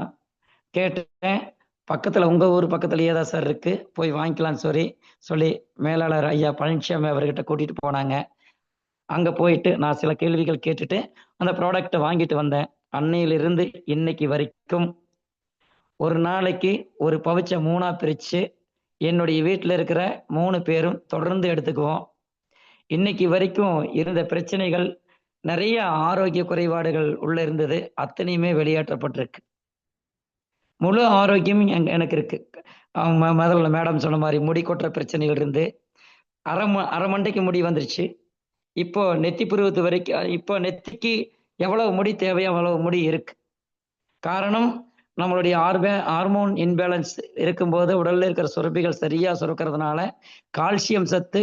கேட்டேன், பக்கத்தில் உங்கள் ஊர் பக்கத்துலேயே தான் சார் இருக்கு, போய் வாங்கிக்கலான்னு சொல்லி மேலாளர் ஐயா பழனிசாமி அவர்கிட்ட கூட்டிகிட்டு போனாங்க. அங்கே போயிட்டு நான் சில கேள்விகள் கேட்டுட்டு அந்த ப்ராடக்டை வாங்கிட்டு வந்தேன். அன்னையிலிருந்து இன்னைக்கு வரைக்கும் ஒரு நாளைக்கு ஒரு பவுச்சை 3 பிரித்து என்னுடைய வீட்டில் இருக்கிற 3 பேரும் தொடர்ந்து எடுத்துக்குவோம். இன்னைக்கு வரைக்கும் இருந்த பிரச்சனைகள், நிறைய ஆரோக்கிய குறைபாடுகள் உள்ள இருந்தது, அத்தனையுமே வெளியேற்றப்பட்டிருக்கு. முழு ஆரோக்கியம் எனக்கு இருக்கு. முதல்ல மேடம் சொன்ன மாதிரி முடி கொட்டுற பிரச்சனைகள் இருந்து அரை மண்டைக்கு முடி வந்துருச்சு. இப்போ நெத்தி புருவத்து வரைக்கும், இப்போ நெத்திக்கு எவ்வளவு முடி தேவையோ அவ்வளவு முடி இருக்கு. காரணம் நம்மளுடைய ஹார்மோன் இன்பேலன்ஸ் இருக்கும்போது உடல்ல இருக்கிற சுரப்பிகள் சரியா சுரக்கிறதுனால கால்சியம் சத்து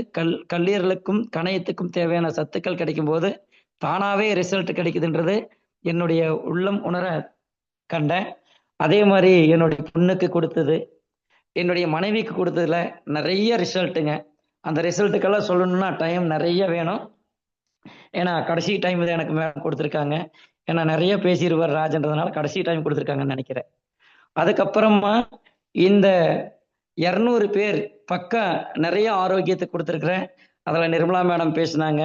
கல்லீரலுக்கும் கணையத்துக்கும் தேவையான சத்துக்கள் கிடைக்கும் போது தானாவே ரிசல்ட் கிடைக்குதுன்றது என்னுடைய உள்ளம் உணர கண்டேன். அதே மாதிரி என்னுடைய பொண்ணுக்கு கொடுத்தது, என்னுடைய மனைவிக்கு கொடுத்ததுல நிறைய ரிசல்ட்டுங்க. அந்த ரிசல்ட்டுக்கெல்லாம் சொல்லணும்னா டைம் நிறைய வேணும். ஏன்னா கடைசி டைம் தான் எனக்கு மேடம் கொடுத்துருக்காங்க. ஏன்னா நிறைய பேசிடுவார் ராஜன்றதுனால கடைசி டைம் கொடுத்துருக்காங்கன்னு நினைக்கிறேன். அதுக்கப்புறமா இந்த 200 பேர் பக்கம் நிறைய ஆரோக்கியத்தை கொடுத்துருக்குறேன். அதில் நிர்மலா மேடம் பேசினாங்க,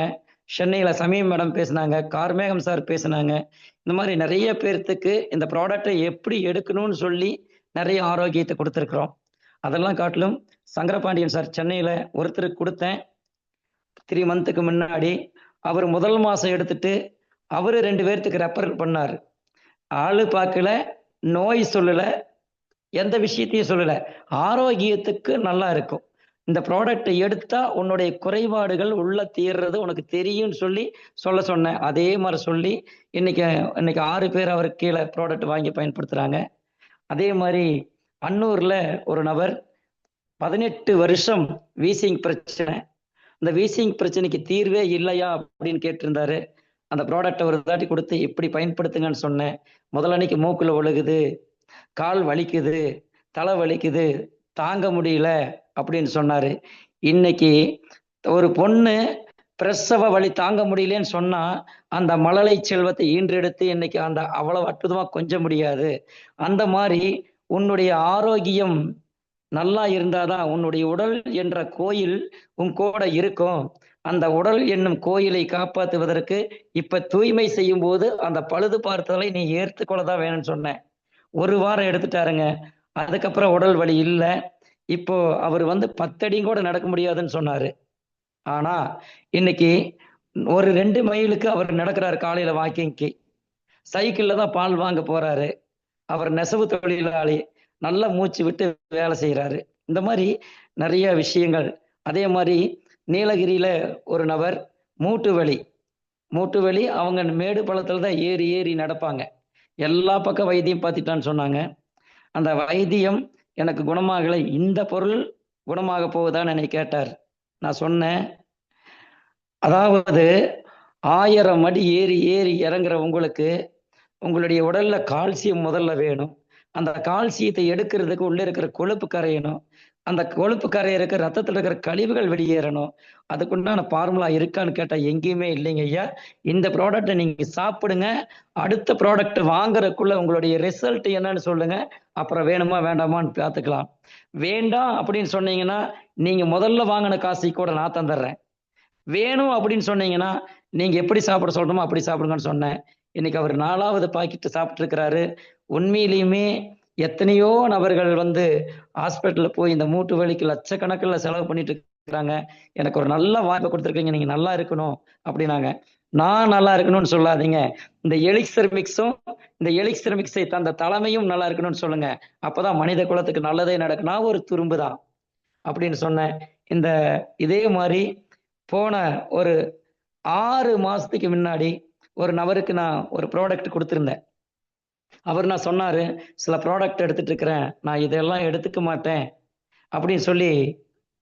சென்னையில் சமீம் மேடம் பேசினாங்க, கார்மேகம் சார் பேசினாங்க. இந்த மாதிரி நிறைய பேர்த்துக்கு இந்த ப்ராடக்டை எப்படி எடுக்கணும்னு சொல்லி நிறைய ஆரோக்கியத்தை கொடுத்துருக்குறோம். அதெல்லாம் காட்டிலும் சங்கரபாண்டியன் சார் சென்னையில் ஒருத்தருக்கு கொடுத்தேன் 3 மந்த்துக்கு முன்னாடி. அவர் முதல் மாதம் எடுத்துட்டு அவர் 2 பேர்த்துக்கு ரெஃபர் பண்ணார். ஆளு பார்க்கல, நோய் சொல்லலை, எந்த விஷயத்தையும் சொல்லலை, ஆரோக்கியத்துக்கு நல்லா இருக்கும். இந்த ப்ராடக்டை எடுத்தா உன்னுடைய குறைபாடுகள் உள்ள தீர்றது உனக்கு தெரியும்னு சொல்ல சொன்னேன். அதே மாதிரி சொல்லி இன்னைக்கு 6 பேர் அவருக்கு கீழே ப்ராடக்ட் வாங்கி பயன்படுத்துறாங்க. அதே மாதிரி அன்னூர்ல ஒரு நபர் 18 வருஷம் வீசிங் பிரச்சனை, இந்த வீசிங் பிரச்சனைக்கு தீர்வே இல்லையா அப்படின்னு கேட்டிருந்தாரு. அந்த ப்ராடக்டை ஒரு தாட்டி கொடுத்து இப்படி பயன்படுத்துங்கன்னு சொன்னேன். முதல் அன்னைக்கு மூக்குல ஒழுகுது, கால் வலிக்குது, தலை வலிக்குது, தாங்க முடியல அப்படின்னு சொன்னாரு. இன்னைக்கு ஒரு பொண்ணு பிரசவ வலி தாங்க முடியலன்னு சொன்னா அந்த மழலை செல்வத்தை ஈன்றெடுத்து இன்னைக்கு அந்த அவ்வளவு அற்புதமா கொஞ்ச முடியாது. அந்த மாதிரி உன்னுடைய ஆரோக்கியம் நல்லா இருந்தாதான் உன்னுடைய உடல் என்ற கோயில் உன் கூட இருக்கும். அந்த உடல் என்னும் கோயிலை காப்பாற்றுவதற்கு இப்ப தூய்மை செய்யும் போது அந்த பழுது பார்த்தலை நீ ஏற்றுக்கொள்ளதான் வேணும்னு சொன்னேன். 1 வாரம் எடுத்துட்டாருங்க. அதுக்கப்புறம் உடல் வலி இல்லை. இப்போ அவர் 10 அடி கூட நடக்க முடியாதுன்னு சொன்னாரு. ஆனா இன்னைக்கு ஒரு 2 மைலுக்கு அவர் நடக்கிறாரு. காலையில வாக்கிங்க்கு சைக்கிள்ல தான் பால் வாங்க போறாரு. அவர் நெசவு தொழிலாளி, நல்லா மூச்சு விட்டு வேலை செய்யறாரு. இந்த மாதிரி நிறைய விஷயங்கள். அதே மாதிரி நீலகிரியில ஒரு நபர் மூட்டு வலி, அவங்க மேடு பள்ளத்துல தான் ஏறி நடப்பாங்க. எல்லா பக்கம் வைத்தியம் பார்த்துட்டான்னு சொன்னாங்க. அந்த வைத்தியம் எனக்கு குணமாகலை, இந்த பொருள் குணமாக போகுதான்னு என்னை கேட்டார். நான் சொன்னேன், அதாவது 1000 அடி ஏறி ஏறி இறங்குற உங்களுக்கு உங்களுடைய உடல்ல கால்சியம் முதல்ல வேணும். அந்த கால்சியத்தை எடுக்கிறதுக்கு உள்ள இருக்கிற கொழுப்பு கரையணும். அந்த கொழுப்பு கரையிறக்க ரத்தத்தில் இருக்கிற கழிவுகள் வெளியேறணும். அதுக்குண்டான ஃபார்முலா இருக்கான்னு கேட்டா எங்கேயுமே இல்லைங்க ஐயா. இந்த ப்ராடக்ட்டை நீங்க சாப்பிடுங்க, அடுத்த ப்ராடக்ட் வாங்குறதுக்குள்ள உங்களுடைய ரிசல்ட் என்னன்னு சொல்லுங்க, அப்புறம் வேணுமா வேண்டாமான்னு பார்த்துக்கலாம். வேண்டாம் அப்படின்னு சொன்னீங்கன்னா நீங்க முதல்ல வாங்கின காசை கூட நான் தந்துடுறேன். வேணும் அப்படின்னு சொன்னீங்கன்னா நீங்க எப்படி சாப்பிட சொல்லணுமோ அப்படி சாப்பிடுங்கன்னு சொன்னேன். இன்னைக்கு அவர் 4வது பாக்கெட் சாப்பிட்டு இருக்கிறாரு. உண்மையிலுமே எத்தனையோ நபர்கள் வந்து ஹாஸ்பிட்டல்ல போய் இந்த மூட்டு வலிக்கு லட்சக்கணக்கில் செலவு பண்ணிட்டு இருக்கிறாங்க. எனக்கு ஒரு நல்ல வாய்ப்பை கொடுத்துருக்கீங்க, நீங்க நல்லா இருக்கணும் அப்படின்னாங்க. நான் நல்லா இருக்கணும்னு சொல்லாதீங்க, இந்த எலிக்சர் மிக்ஸும் இந்த எலிக்சர் மிக்ஸை தந்த தலைமையும் நல்லா இருக்கணும்னு சொல்லுங்க. அப்பதான் மனித குலத்துக்கு நல்லதே நடக்கும். நான் ஒரு துரும்பு தான் அப்படின்னு சொன்னேன். இதே மாதிரி போன ஒரு 6 மாசத்துக்கு முன்னாடி ஒரு நபருக்கு நான் ஒரு ப்ராடக்ட் கொடுத்துருந்தேன். அவர் நான் சொன்னாரு, சில ப்ராடக்ட் எடுத்துட்டு இருக்கிறேன், நான் இதெல்லாம் எடுத்துக்க மாட்டேன் அப்படின்னு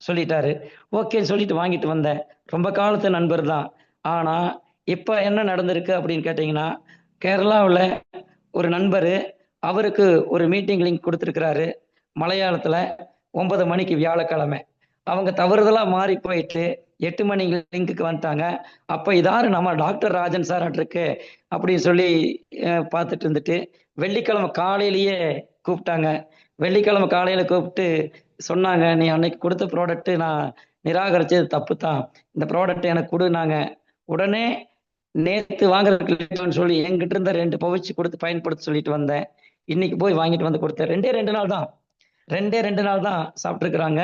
சொல்லிட்டாரு. ஓகேன்னு சொல்லிட்டு வாங்கிட்டு வந்தேன். ரொம்ப காலத்து நண்பர் தான். ஆனா இப்ப என்ன நடந்திருக்கு அப்படின்னு கேட்டீங்கன்னா, கேரளாவில் ஒரு நண்பர் அவருக்கு ஒரு மீட்டிங் லிங்க் கொடுத்துருக்கிறாரு மலையாளத்துல 9 மணிக்கு வியாழக்கிழமை. அவங்க தவறுதலா மாறி போயிட்டு 8 மணி லிங்க்குக்கு வந்துட்டாங்க. அப்ப இதாரு நம்ம டாக்டர் ராஜன் சார் இருக்கு அப்படின்னு சொல்லி பார்த்துட்டு இருந்துட்டு வெள்ளிக்கிழமை காலையிலேயே கூப்பிட்டாங்க. வெள்ளிக்கிழமை காலையில கூப்பிட்டு சொன்னாங்க, நீ அன்னைக்கு கொடுத்த ப்ராடக்ட் நான் நிராகரிச்சது தப்பு தான், இந்த ப்ராடக்ட் எனக்கு கொடுனாங்க. உடனே நேற்று வாங்குறதுக்கு சொல்லி என்கிட்ட இருந்த 2 பவுச் கொடுத்து பயன்படுத்த சொல்லிட்டு வந்தேன். இன்னைக்கு போய் வாங்கிட்டு வந்து கொடுத்தேன். 2 நாள் தான் சாப்பிட்டுருக்குறாங்க.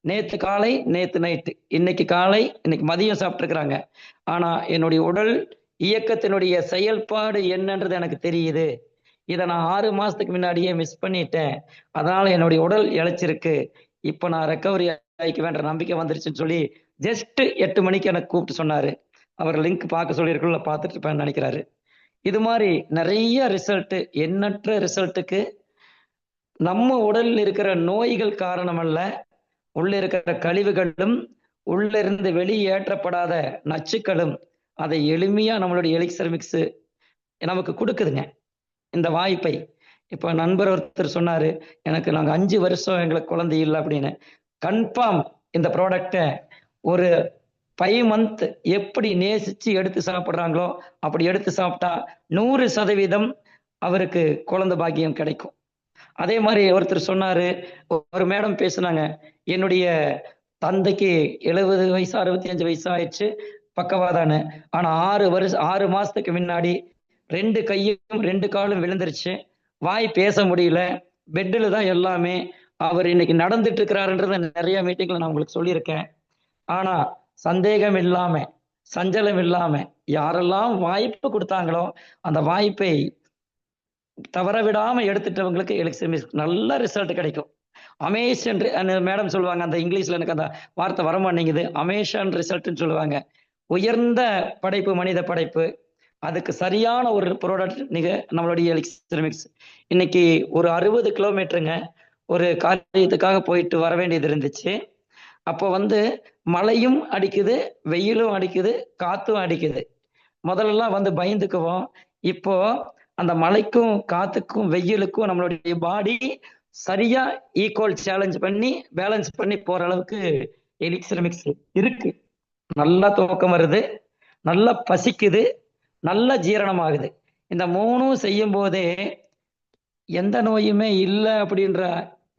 நேற்று காலை, நேற்று நைட்டு, இன்னைக்கு காலை, இன்னைக்கு மதியம் சாப்பிட்டுருக்குறாங்க. ஆனா என்னுடைய உடல் இயக்கத்தினுடைய செயல்பாடு என்னன்றது எனக்கு தெரியுது. இதை நான் 6 மாசத்துக்கு முன்னாடியே மிஸ் பண்ணிட்டேன். அதனால என்னுடைய உடல் இழைச்சிருக்கு. இப்போ நான் ரெக்கவரி ஆகிக்க வேண்ட நம்பிக்கை வந்துருச்சுன்னு சொல்லி ஜஸ்ட் 8 மணிக்கு எனக்கு கூப்பிட்டு சொன்னாரு. அவர் லிங்க் பார்க்க சொல்லியிருக்கல, பார்த்துட்டு இருப்பேன்னு நினைக்கிறாரு. இது மாதிரி நிறைய ரிசல்ட், எண்ணற்ற ரிசல்ட்டுக்கு நம்ம உடலில் இருக்கிற நோய்கள் காரணம் அல்ல, உள்ள இருக்கிற கழிவுகளும் உள்ள இருந்து வெளியேற்றப்படாத நச்சுக்களும் அதை எளிமையா நம்மளுடைய எலிக்சர் மிக்ஸ் நமக்கு கொடுக்குதுங்க இந்த வாய்ப்பை. இப்போ நண்பர் ஒருத்தர் சொன்னாரு, எனக்கு நாங்கள் 5 வருஷம் எங்களுக்கு குழந்தை இல்லை அப்படின்னு. கன்ஃபார்ம் இந்த ப்ராடக்டை ஒரு 5 மந்த் எப்படி நேசிச்சு எடுத்து சாப்பிட்றாங்களோ அப்படி எடுத்து சாப்பிட்டா 100% அவருக்கு குழந்தை பாக்கியம் கிடைக்கும். அதே மாதிரி ஒருத்தர் சொன்னாரு, ஒரு மேடம் பேசுனாங்க, என்னுடைய தந்தைக்கு 70 வயசு 65 வயசு ஆயிடுச்சு, பக்கவாதான்னு. ஆனா 6 மாசத்துக்கு முன்னாடி 2 கையும் 2 காலும் விழுந்துருச்சு, வாய் பேச முடியல, பெட்டில் தான் எல்லாமே. அவர் இன்னைக்கு நடந்துட்டு இருக்கிறாருன்றத நிறைய மீட்டிங்ல நான் உங்களுக்கு சொல்லியிருக்கேன். ஆனா சந்தேகம் இல்லாம, சஞ்சலம் இல்லாம யாரெல்லாம் வாய்ப்பு கொடுத்தாங்களோ அந்த வாய்ப்பை தவற விடாம எடுத்துட்டவங்களுக்கு எலிக்சர் மிக்ஸ் நல்ல ரிசல்ட் கிடைக்கும். அமேஷன் மேடம் சொல்லுவாங்க, அந்த இங்கிலீஷ்ல எனக்கு அந்த வார்த்தை வரமாட்டேங்குது, அமேஷன் ரிசல்ட்னு சொல்லுவாங்க. உயர்ந்த படைப்பு, மனித படைப்பு. அதுக்கு சரியான ஒரு ப்ராடக்ட் நம்மளுடைய எலிக்சர் மிக்ஸ். இன்னைக்கு ஒரு 60 கிலோமீட்டருங்க ஒரு காரியத்துக்காக போயிட்டு வர வேண்டியது இருந்துச்சு. அப்போ மழையும் அடிக்குது, வெயிலும் அடிக்குது, காத்தும் அடிக்குது. முதல்லலாம் பயந்துக்குவோம். இப்போ அந்த மழைக்கும் காத்துக்கும் வெயிலுக்கும் நம்மளுடைய பாடி சரியா ஈக்குவல் சேலஞ்ச் பண்ணி பேலன்ஸ் பண்ணி போற அளவுக்கு எலிக்சர் மிக்ஸ் இருக்கு. நல்லா தூக்கம் வருது, நல்லா பசிக்குது, நல்ல ஜீரணமாகுது. இந்த 3ம் செய்யும் போதே எந்த நோயுமே இல்லை அப்படின்ற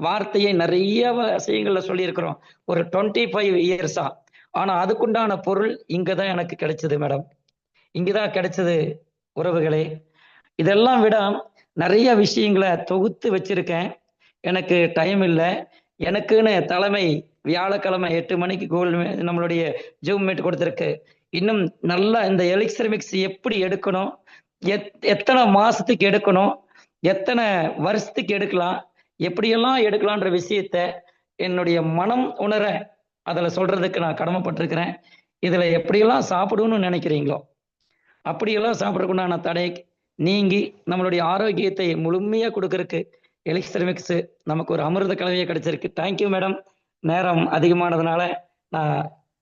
வார்த்தையை நிறைய விஷயங்கள்ல சொல்லியிருக்கிறோம் ஒரு 25 இயர்ஸா. ஆனா அதுக்குண்டான பொருள் இங்கதான் எனக்கு கிடைச்சது மேடம், இங்கதான் கிடைச்சது உறவுகளே. இதெல்லாம் விட நிறைய விஷயங்களை தொகுத்து வச்சிருக்கேன். எனக்கு டைம் இல்லை. எனக்குன்னு தலைமை வியாழக்கிழமை 8 மணிக்கு நம்மளுடைய ஜூம் மீட் கொடுத்துருக்கு. இன்னும் நல்லா இந்த எலிக்சர் மிக்ஸ் எப்படி எடுக்கணும், எத்தனை மாசத்துக்கு எடுக்கணும், எத்தனை வருஷத்துக்கு எடுக்கலாம், எப்படியெல்லாம் எடுக்கலான்ற விஷயத்த என்னுடைய மனம் உணர அதில் சொல்றதுக்கு நான் கடமைப்பட்டிருக்கிறேன். இதுல எப்படியெல்லாம் சாப்பிடணும்னு நினைக்கிறீங்களோ அப்படியெல்லாம் சாப்பிடறதுக்குண்டான தடை நீங்கி நம்மளுடைய ஆரோக்கியத்தை முழுமையா கொடுக்கறதுக்கு எலிக்சர் மிக்ஸ் நமக்கு ஒரு அமிர்த கலவையே கிடைச்சிருக்கு. Thank you madam. நேரம் அதிகமானதுனால நான்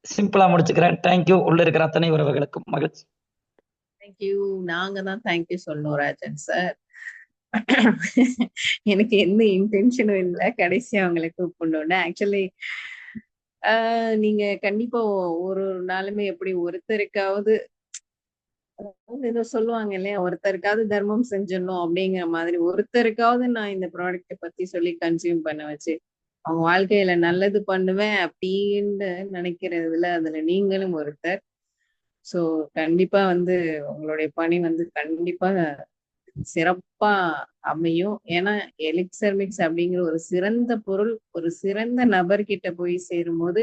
சிம்பிளா முடிச்சுக்கிறேன். தேங்க்யூ. உள்ள இருக்கிற அத்தனை உறவுகளுக்கும் மகிழ்ச்சி. தேங்க்யூ. நாங்க தான் தேங்க்யூ சொல்லணும் ராஜன் சார். எனக்கு எந்த இன்டென்ஷனும் இல்லை கடைசி அவங்களை கூப்பிடணும்னு. ஆக்சுவலி நீங்க கண்டிப்பா ஒரு நாளுமே எப்படி ஒருத்தருக்காவது ஏதோ சொல்லுவாங்க இல்லையா, ஒருத்தருக்காவது தர்மம் செஞ்சிடணும் அப்படிங்கிற மாதிரி ஒருத்தருக்காவது நான் இந்த ப்ராடக்ட பத்தி சொல்லி கன்சியூம் பண்ண வச்சு அவங்க வாழ்க்கையில நல்லது பண்ணுவேன் அப்படின்னு நினைக்கிறதுல அதுல நீங்களும் ஒருத்தர். சோ கண்டிப்பா வந்து உங்களுடைய பணி வந்து கண்டிப்பா சிறப்பா அமையும். ஏன்னா எலிக்சர் மிக்ஸ் அப்படிங்கிற ஒரு சிறந்த பொருள் ஒரு சிறந்த நபர்கிட்ட போய் சேரும் போது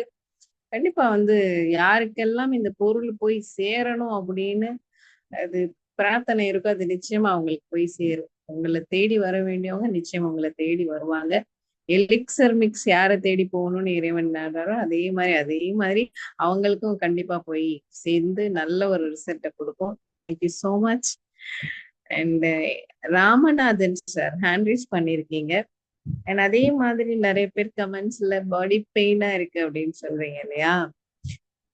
கண்டிப்பா வந்து யாருக்கெல்லாம் இந்த பொருள் போய் சேரணும் அப்படின்னு அது பிரார்த்தனை இருக்கோ அது நிச்சயமா அவங்களுக்கு போய் சேரும். உங்களை தேடி வர வேண்டியவங்க நிச்சயம் உங்களை தேடி வருவாங்க. எலிக்சர் மிக்ஸ் யாரை தேடி போகணும்னு இறைவன் நாடுறாரோ அதே மாதிரி அவங்களுக்கும் கண்டிப்பா போய் சேர்ந்து நல்ல ஒரு ரிசல்ட்டை கொடுக்கும். Thank you so much. And Ramanathan sir hand rice பண்ணிருக்கீங்க. அண்ட் அதே மாதிரி நிறைய பேர் கமெண்ட்ஸ்ல பாடி பெயினா இருக்கு அப்படின்னு சொல்றீங்க இல்லையா.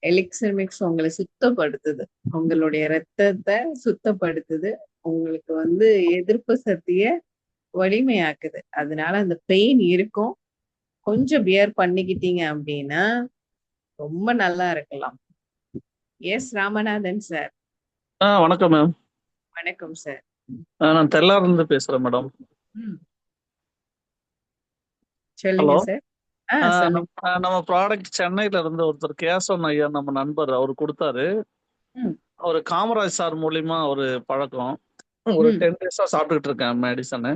எலிக்சர் மிக்ஸ் உங்களை சுத்தப்படுத்துது, உங்களுடைய ரத்தத்தை சுத்தப்படுத்துது, உங்களுக்கு வந்து எதிர்ப்பு சக்திய வலிமையாக்குது. அதனால அந்த பெயின் இருக்கும், கொஞ்சம் பியர் பண்ணிக்கிட்டீங்க அப்படின்னா ரொம்ப நல்லா இருக்கலாம். Yes Ramanathan sir. வணக்கம் மேம். வணக்கம் சார். நான் தெல்லார்ல இருந்து பேசுறேன் மேடம். சொல்லுங்க சார். நம்ம ப்ராடக்ட் சென்னையில இருந்து ஒருத்தர் கேசவன் ஐயா நம்ம நண்பர் அவர் கொடுத்தாரு. அவரு காமராஜ் சார் மூலியமா ஒரு பழக்கம். ஒரு 10 days சாப்பிட்டுக்கிட்டு இருக்கேன் மெடிசனு.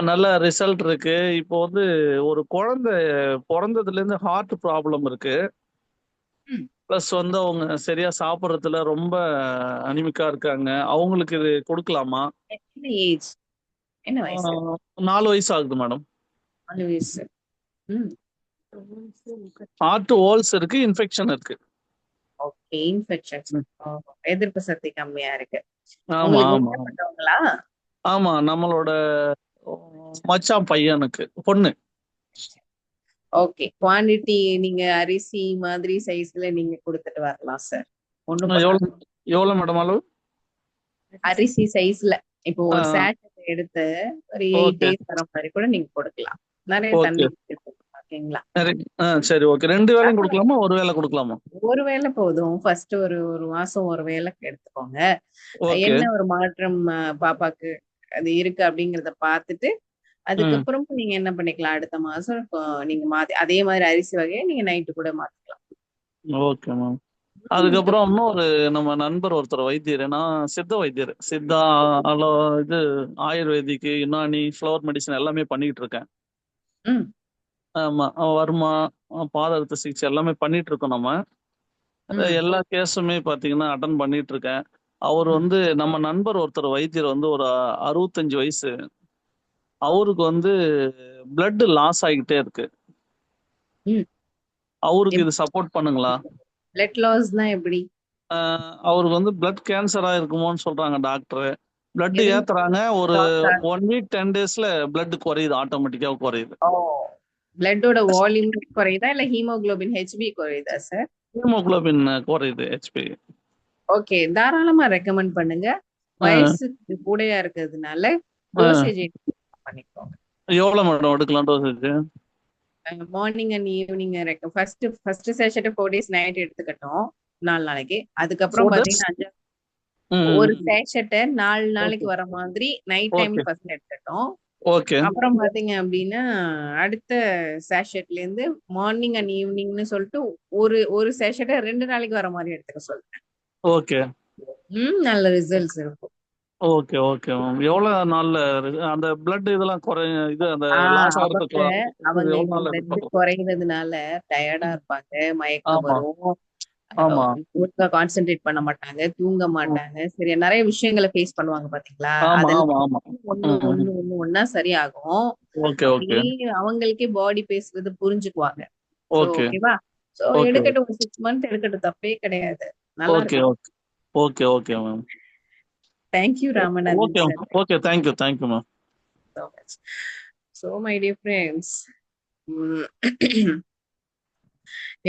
நல்ல ரிசல்ட் இருக்கு. இப்போ வந்து ஒரு குழந்தை பிறந்ததுல இருந்து ஹார்ட் ப்ராப்ளம் இருக்கு. பிளஸ் வந்து அவங்க சரியா சாப்பிட்றதுல ரொம்ப அனிமிக்கா இருக்காங்க. அவங்களுக்கு இது கொடுக்கலாமா? என்ன ஏஜ்? என்ன வயசு? 4 வயசு ஆகுது மேடம். 4 வயசு. ஹார்ட் ஹோல்ஸ் இருக்கு, இன்ஃபெக்ஷன் இருக்கு. Okay, infection. எதிர்ப்பு சக்தி கம்மியா இருக்கு. ஆமா ஆமா உங்களுக்கு ஆமா நம்மளோட மச்சான் பையனுக்கு பொண்ணு. ஓகே, குவாண்டிட்டி நீங்க அரிசி மாதிரி சைஸ்ல நீங்க கொடுத்துட்டு வரலாம் சார். எவ்வளவு மேடம் அளவு? அரிசி சைஸ்ல இப்போ ஒரு சாச்செட் எடுத்து ஒரு 8 days வர மாதிரி கூட நீங்க கொடுக்கலாம். நிறைய தண்ணி ஓகேங்களா? சரி ஓகே. 2 வேளையும் கொடுக்கலாமா, ஒரு வேளை கொடுக்கலாமா? ஒரு வேளை போதும். ஃபர்ஸ்ட் ஒரு மாசம் ஒரு வேளை எடுத்துக்கோங்க. என்ன ஒரு மாற்றம் பாப்பாக்கு அது இருக்கு அப்படிங்கறத பார்த்துட்டு அதுக்கப்புறம் நீங்க என்ன பண்ணிக்கலாம், அடுத்த மாசம் நீங்க மாத்தி அதே மாதிரி அரிசி வகையை நீங்க நைட்டு கூட மாத்திக்கலாம். Okay ma'am. அதுக்கப்புறம் இன்னொரு நம்ம நண்பர் ஒருத்தர் வைத்தியர், நான் சித்த வைத்தியர், சித்தா இது ஆயுர்வேதிக்கு யுனானி ஃப்ளவர் மெடிசன் எல்லாமே பண்ணிட்டு இருக்கேன். ஆமா, வர்மா பாதரத்த சிகிச்சை எல்லாமே பண்ணிட்டு இருக்கோம். நம்ம எல்லா கேஸுமே பாத்தீங்கன்னா அட்டன் பண்ணிட்டு இருக்கேன். அவர் வந்து நம்ம நண்பர் ஒருத்தர் வைத்தியர் வந்து ஒரு 65 வயசு. அவருக்கு வந்து பிளட் லாஸ் ஆகிட்டே இருக்கு. அவருக்கு இது சப்போர்ட் பண்ணுங்களா? பிளட் லாஸ்னா எப்படி? அவருக்கு வந்து பிளட் கேன்சரா இருக்குமோன்னு சொல்றாங்க டாக்டர். பிளட் ஏத்துறாங்க, ஒரு 1 week 10 daysல பிளட் குறையுது, ஆட்டோமேட்டிக்கா குறையுது. பிளட்டோட வால்யூம் குறையுதா இல்ல ஹீமோகுளோபின் ஹெச்பி குறையுதா சார்? ஹீமோகுளோபின் குறையுது, ஹெச்பி. ஓகே, தாராளமா ரெக்கமெண்ட் பண்ணுங்க. வயசு கூடயா இருக்கிறதுனால டோசேஜ் பண்ணிக்கோங்க. எவ்வளவு மேடம் எடுக்கலாம் dosage? Morning and evening first session 4 days night எடுத்துக்கட்டும், 4 நாளைக்கு. அதுக்கப்புறம் பாத்தீங்கன்னா ஒரு சேஷட்டை 4 நாளைக்கு வர மாதிரி நைட் டைம் ஃபர்ஸ்ட் எடுத்துட்டோம். ஓகே. அப்புறம் பாத்தீங்க அப்படின்னா அடுத்த சேஷட்ல இருந்து மார்னிங் அண்ட் ஈவினிங்னு சொல்லிட்டு ஒரு சேஷட்டை 2 நாளைக்கு வர மாதிரி எடுத்துக்க சொல்றேன். ஓகே. நல்ல ரிசல்ட்ஸ் இருக்கும். Okay okay ma'am. எவ்வளவு நாள்ல அந்த பிளட் இதெல்லாம் இது அந்த லாஸ் ஆகிறதுக்கு அவங்க பிளட் குறையிறதுனால டயர்டா இருப்பாங்க, மயக்கம் வரும், கான்சென்ட்ரேட் பண்ண மாட்டாங்க, தூங்க மாட்டாங்க, சரியா நிறைய விஷயங்களை ஃபேஸ் பண்ணுவாங்க பாத்தீங்களா? ஒன்னா சரியாகும். அவங்களுக்கே பாடி பேசுறது புரிஞ்சுக்குவாங்க. ஓகேவா? சோ எடுக்கட்டும், ஒரு 6 months எடுக்கட்டும், தப்பே கிடையாது. நல்லா இருக்கும். Okay okay ma'am. Thank you Ramanathan. Okay thank you ma'am. so much. So my dear friends,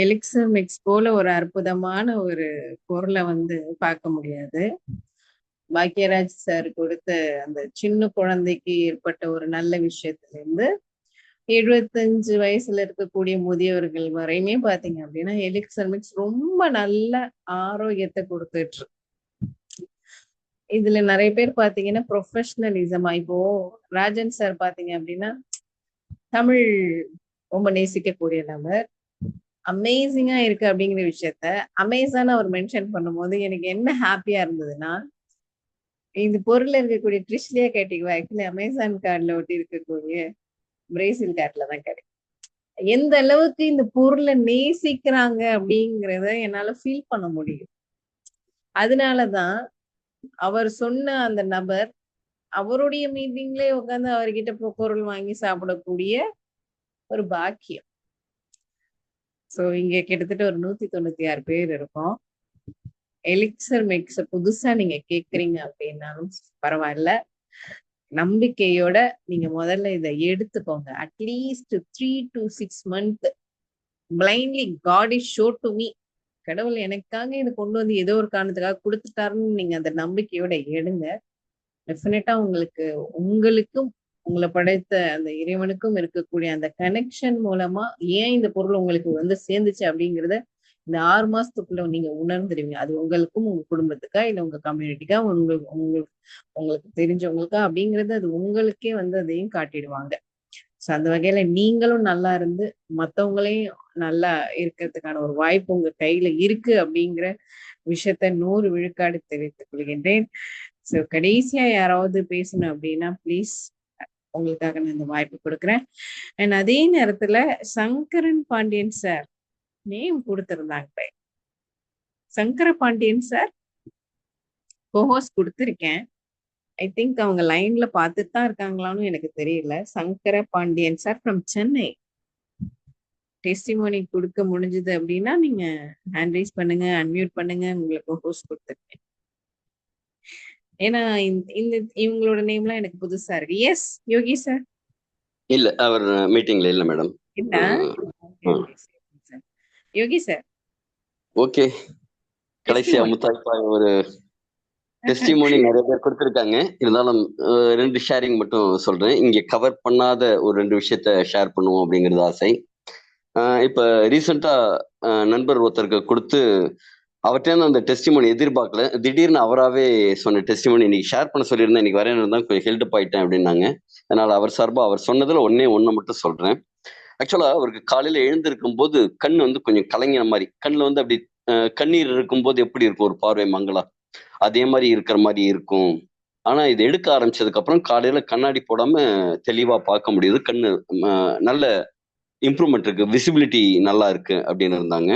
elixir mix போல ஒரு அற்புதமான ஒரு பொருளை வந்து பார்க்க முடியாது. பாக்யராஜ் சார் கொடுத்த அந்த சின்ன குழந்தைக்கு ஏற்பட்ட ஒரு நல்ல விஷயத்துல இருந்து 75 வயசுல இருக்கக்கூடிய முதியவர்கள் வரையுமே பாத்தீங்க அப்படின்னா எலிக்சர் மிக்ஸ் ரொம்ப நல்ல ஆரோக்கியத்தை கொடுத்துட்டு இருக்கு. இதுல நிறைய பேர் பாத்தீங்கன்னா ப்ரொஃபஷனலிசமா, இப்போ ராஜன் சார் பாத்தீங்க அப்படின்னா தமிழ் ரொம்ப நேசிக்கக்கூடிய நபர், அமேசிங்கா இருக்கு அப்படிங்கிற விஷயத்த அமேசான் அவர் மென்ஷன் பண்ணும்போது எனக்கு என்ன ஹாப்பியா இருந்ததுன்னா, இந்த பொருள்ல இருக்கக்கூடிய ட்ரிஷ்லியா கேட்டிக்குவா ஆக்சுவலி அமேசான் கார்டுல ஒட்டி இருக்கக்கூடிய பிரேசில் கார்ட்ல தான் கிடைக்கும். எந்த அளவுக்கு இந்த பொருளை நேசிக்கிறாங்க அப்படிங்கிறத என்னால ஃபீல் பண்ண முடியும். அதனாலதான் அவர் சொன்ன அந்த நபர் அவருடைய மீட்டிங்லயே உட்காந்து அவர்கிட்ட பொருள் வாங்கி சாப்பிடக்கூடிய ஒரு பாக்கியம். சோ இங்க கிட்டத்தட்ட ஒரு 196 பேர் இருக்கும். எலிக்சர் மிக்ஸ் புதுசா நீங்க கேக்குறீங்க அப்படின்னாலும் பரவாயில்ல, நம்பிக்கையோட நீங்க முதல்ல இதை எடுத்துக்கோங்க. At least 3 to 6 months blindly God is show to me, கடவுள் எனக்காக இதை கொண்டு வந்து ஏதோ ஒரு காரணத்துக்காக கொடுத்துட்டாருன்னு நீங்க அந்த நம்பிக்கையோட எடுங்க. டெஃபினட்டா உங்களுக்கும் உங்களை படைத்த அந்த இறைவனுக்கும் இருக்கக்கூடிய அந்த கனெக்ஷன் மூலமா ஏன் இந்த பொருள் உங்களுக்கு வந்து சேர்ந்துச்சு அப்படிங்கிறத இந்த 6 மாசத்துக்குள்ள நீங்க உணர்ந்துடுவீங்க. அது உங்களுக்கும் உங்க குடும்பத்துக்கா இல்ல உங்க கம்யூனிட்டிக்கா உங்களுக்கு தெரிஞ்சவங்களுக்கா அப்படிங்கறது அது உங்களுக்கே வந்து அதையும் காட்டிடுவாங்க. ஸோ அந்த வகையில நீங்களும் நல்லா இருந்து மற்றவங்களையும் நல்லா இருக்கிறதுக்கான ஒரு வாய்ப்பு உங்க கையில இருக்கு அப்படிங்கிற விஷயத்த 100 விழுக்காடு தெரிவித்துக் கொள்கின்றேன். ஸோ கடைசியா யாராவது பேசணும் அப்படின்னா ப்ளீஸ், உங்களுக்காக நான் இந்த வாய்ப்பு கொடுக்குறேன். அண்ட் அதே நேரத்துல சங்கரன் பாண்டியன் சார் நேம் கொடுத்திருந்தாங்க. சங்கர பாண்டியன் சார் கோஹோஸ்ட் கொடுத்துருக்கேன். ஐ திங்க் அவங்க லைன்ல பார்த்துட்டு தான் இருக்காங்களான்னு எனக்கு தெரியல. Sankara Pandian sir from Chennai testimony கொடுக்க முடிஞ்சது அப்படின்னா நீங்க ஹேண்ட் ரைஸ் பண்ணுங்க, அன்மியூட் பண்ணுங்க. உங்களுக்கு ஹோஸ்ட் கொடுத்துருக்கேன். ஏன்னா இந்த இவங்களோட நேம்லாம் எனக்கு புதுசா இருக்கு. எஸ் யோகி சார். இல்ல, அவர் மீட்டிங்ல இல்ல மேடம். இல்ல யோகி சார். ஓகே, கடைசியா முத்தாய்ப்பா ஒரு டெஸ்டிமோனி நிறைய பேர் கொடுத்துருக்காங்க. இருந்தாலும் 2 ஷேரிங் மட்டும் சொல்றேன். இங்க கவர் பண்ணாத ஒரு 2 விஷயத்த ஷேர் பண்ணுவோம் அப்படிங்கிறது ஆசை. இப்ப ரீசெண்டா நண்பர் ஒருத்தருக்கு கொடுத்து அவர்கிட்ட அந்த டெஸ்டிமோனி எதிர்பார்க்கல, திடீர்னு அவராகவே சொன்ன டெஸ்டிமோனி இன்னைக்கு ஷேர் பண்ண சொல்லியிருந்தேன், இன்னைக்கு வரேன்னு தான் கொஞ்சம் ஹெல்ப் ஆயிட்டேன் அப்படின்னாங்க. அதனால அவர் சார்பா அவர் சொன்னதுல ஒண்ணு மட்டும் சொல்றேன். ஆக்சுவலா அவருக்கு காலையில எழுந்திருக்கும் போது கண் வந்து கொஞ்சம் கலங்கின மாதிரி, கண்ணுல வந்து அப்படி கண்ணீர் இருக்கும்போது எப்படி இருக்கும் ஒரு பார்வை மங்களா, அதே மாதிரி இருக்கிற மாதிரி இருக்கும். ஆனா இது எடுக்க ஆரம்பிச்சதுக்கு அப்புறம் காலையில கண்ணாடி போடாம தெளிவா பார்க்க முடியுது, கண்ணு நல்ல இம்ப்ரூவ்மெண்ட் இருக்கு, விசிபிலிட்டி நல்லா இருக்கு அப்படின்னு இருந்தாங்க.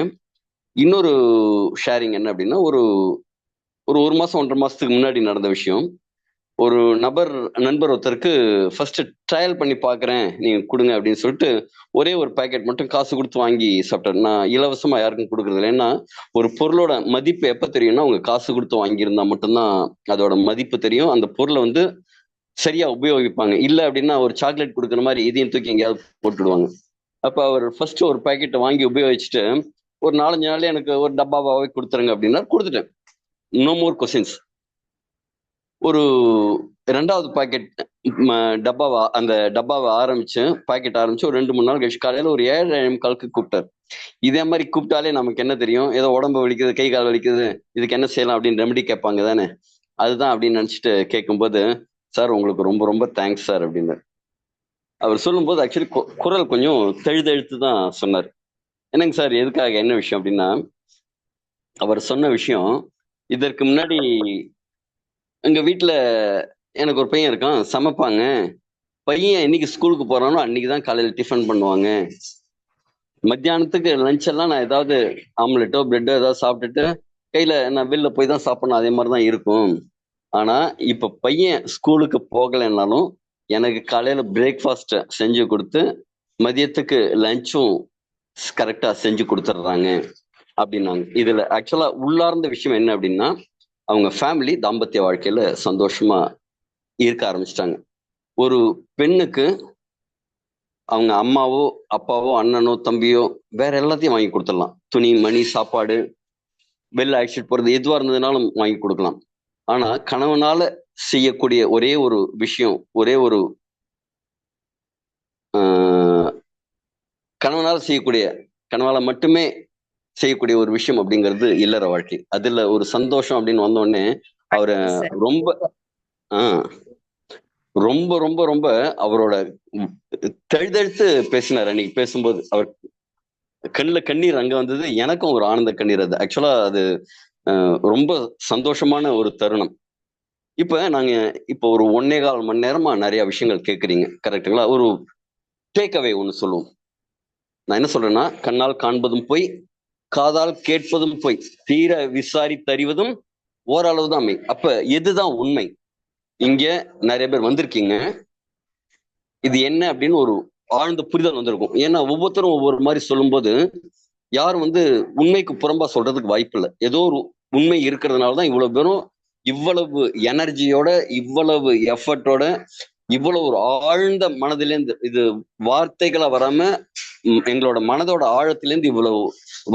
இன்னொரு ஷேரிங் என்ன அப்படின்னா, ஒரு 1 மாசம் 1.5 மாசத்துக்கு முன்னாடி நடந்த விஷயம். ஒரு நண்பர் ஒருத்தருக்கு ஃபர்ஸ்ட் ட்ரையல் பண்ணி பாக்குறேன், நீங்க கொடுங்க அப்படின்னு சொல்லிட்டு ஒரே ஒரு பேக்கெட் மட்டும் காசு கொடுத்து வாங்கி சாப்பிட்டாரு. நான் இலவசமா யாருக்கும் கொடுக்கறது இல்லை. ஏன்னா ஒரு பொருளோட மதிப்பு எப்ப தெரியும்னா, அவங்க காசு கொடுத்து வாங்கியிருந்தா மட்டும்தான் அதோட மதிப்பு தெரியும். அந்த பொருளை வந்து சரியா உபயோகிப்பாங்க. இல்லை அப்படின்னா ஒரு சாக்லேட் கொடுக்குற மாதிரி இதையும் தூக்கி எங்கேயாவது போட்டுடுவாங்க. அப்ப அவர் ஃபர்ஸ்ட் ஒரு பேக்கெட்டை வாங்கி உபயோகிச்சுட்டு ஒரு 4-5 நாள்ல எனக்கு ஒரு டப்பாவாவே கொடுத்துருங்க அப்படின்னா கொடுத்துட்டேன். No more questions. ஒரு 2வது பாக்கெட் அந்த டப்பாவை ஆரம்பிச்சு ஒரு 2-3 நாள் கழிச்சு காலையில ஒரு 7:45 கூப்பிட்டாரு. இதே மாதிரி கூப்பிட்டாலே நமக்கு என்ன தெரியும், ஏதோ உடம்பு வலிக்குது, கை கால் வலிக்குது, இதுக்கு என்ன செய்யலாம் அப்படின்னு ரெமெடி கேட்பாங்க தானே. அதுதான் அப்படின்னு நினைச்சிட்டு கேட்கும்போது, சார் உங்களுக்கு ரொம்ப ரொம்ப தேங்க்ஸ் சார் அப்படின்னு அவர் சொல்லும்போது ஆக்சுவலி குரல் கொஞ்சம் தழுதழுத்து தான் சொன்னார். என்னங்க சார் எதுக்காக, என்ன விஷயம் அப்படின்னா, அவர் சொன்ன விஷயம், இதற்கு முன்னாடி எங்க வீட்டுல எனக்கு ஒரு பையன் இருக்கான், சமைப்பாங்க. பையன் என்னைக்கு ஸ்கூலுக்கு போறானோ அன்னைக்குதான் காலையில டிஃபன் பண்ணுவாங்க. மத்தியானத்துக்கு லஞ்ச் எல்லாம் நான் ஏதாவது ஆம்லெட்டோ பிரெட்டோ ஏதாவது சாப்பிட்டுட்டு கையில நான் வெளில போய் தான் சாப்பிடணும், அதே மாதிரிதான் இருக்கும். ஆனா இப்ப பையன் ஸ்கூலுக்கு போகலைன்னாலும் எனக்கு காலையில பிரேக்ஃபாஸ்ட் செஞ்சு கொடுத்து மதியத்துக்கு லஞ்சும் கரெக்டா செஞ்சு கொடுத்துட்றாங்க அப்படின்னாங்க. இதுல ஆக்சுவலா உள்ளார்ந்த விஷயம் என்ன அப்படின்னா, அவங்க ஃபேமிலி தாம்பத்திய வாழ்க்கையில சந்தோஷமா இருக்க ஆரம்பிச்சிட்டாங்க. ஒரு பெண்ணுக்கு அவங்க அம்மாவோ அப்பாவோ அண்ணனோ தம்பியோ வேற எல்லாத்தையும் வாங்கி கொடுத்துடலாம். துணி, மணி, சாப்பாடு, வெளில அழைச்சிட்டு போறது எதுவா இருந்ததுனாலும் வாங்கி கொடுக்கலாம். ஆனா கணவனால செய்யக்கூடிய ஒரே ஒரு விஷயம், ஒரே ஒரு கணவனால மட்டுமே செய்யக்கூடிய ஒரு விஷயம் அப்படிங்கிறது இல்லற வாழ்க்கை. அதுல ஒரு சந்தோஷம் அப்படின்னு வந்த உடனே அவரை ரொம்ப ரொம்ப ரொம்ப ரொம்ப அவரோட தழுதழுத்து பேசினார். அன்னைக்கு பேசும்போது அவர் கண்ணில் கண்ணீர் அங்க வந்தது. எனக்கும் ஒரு ஆனந்த கண்ணீர். அது ஆக்சுவலா அது ரொம்ப சந்தோஷமான ஒரு தருணம். இப்போ ஒரு 1.25 மணி நேரமா நிறைய விஷயங்கள் கேட்குறீங்க, கரெக்டுங்களா? ஒரு டேக் அவே ஒன்று சொல்லுவோம். நான் என்ன சொல்றேன்னா, கண்ணால் காண்பதும் போய், காதால் கேட்பதும் போய், தீர விசாரித்தறிவதும் ஓரளவு தான் மெய். அப்ப எதுதான் உண்மை? இங்க நிறைய பேர் வந்திருக்கீங்க, இது என்ன அப்படின்னு ஒரு ஆழ்ந்த புரிதல் வந்திருக்கும். ஏன்னா ஒவ்வொருத்தரும் ஒவ்வொரு மாதிரி சொல்லும்போது யாரும் உண்மைக்கு புறம்பா சொல்றதுக்கு வாய்ப்பு இல்லை. ஏதோ ஒரு உண்மை இருக்கிறதுனாலதான் இவ்வளவு பேரும் இவ்வளவு எனர்ஜியோட, இவ்வளவு எஃபர்ட்டோட, இவ்வளவு ஒரு ஆழ்ந்த மனதிலேருந்து, இது வார்த்தைகளா வராம எங்களோட மனதோட ஆழத்திலேருந்து இவ்வளவு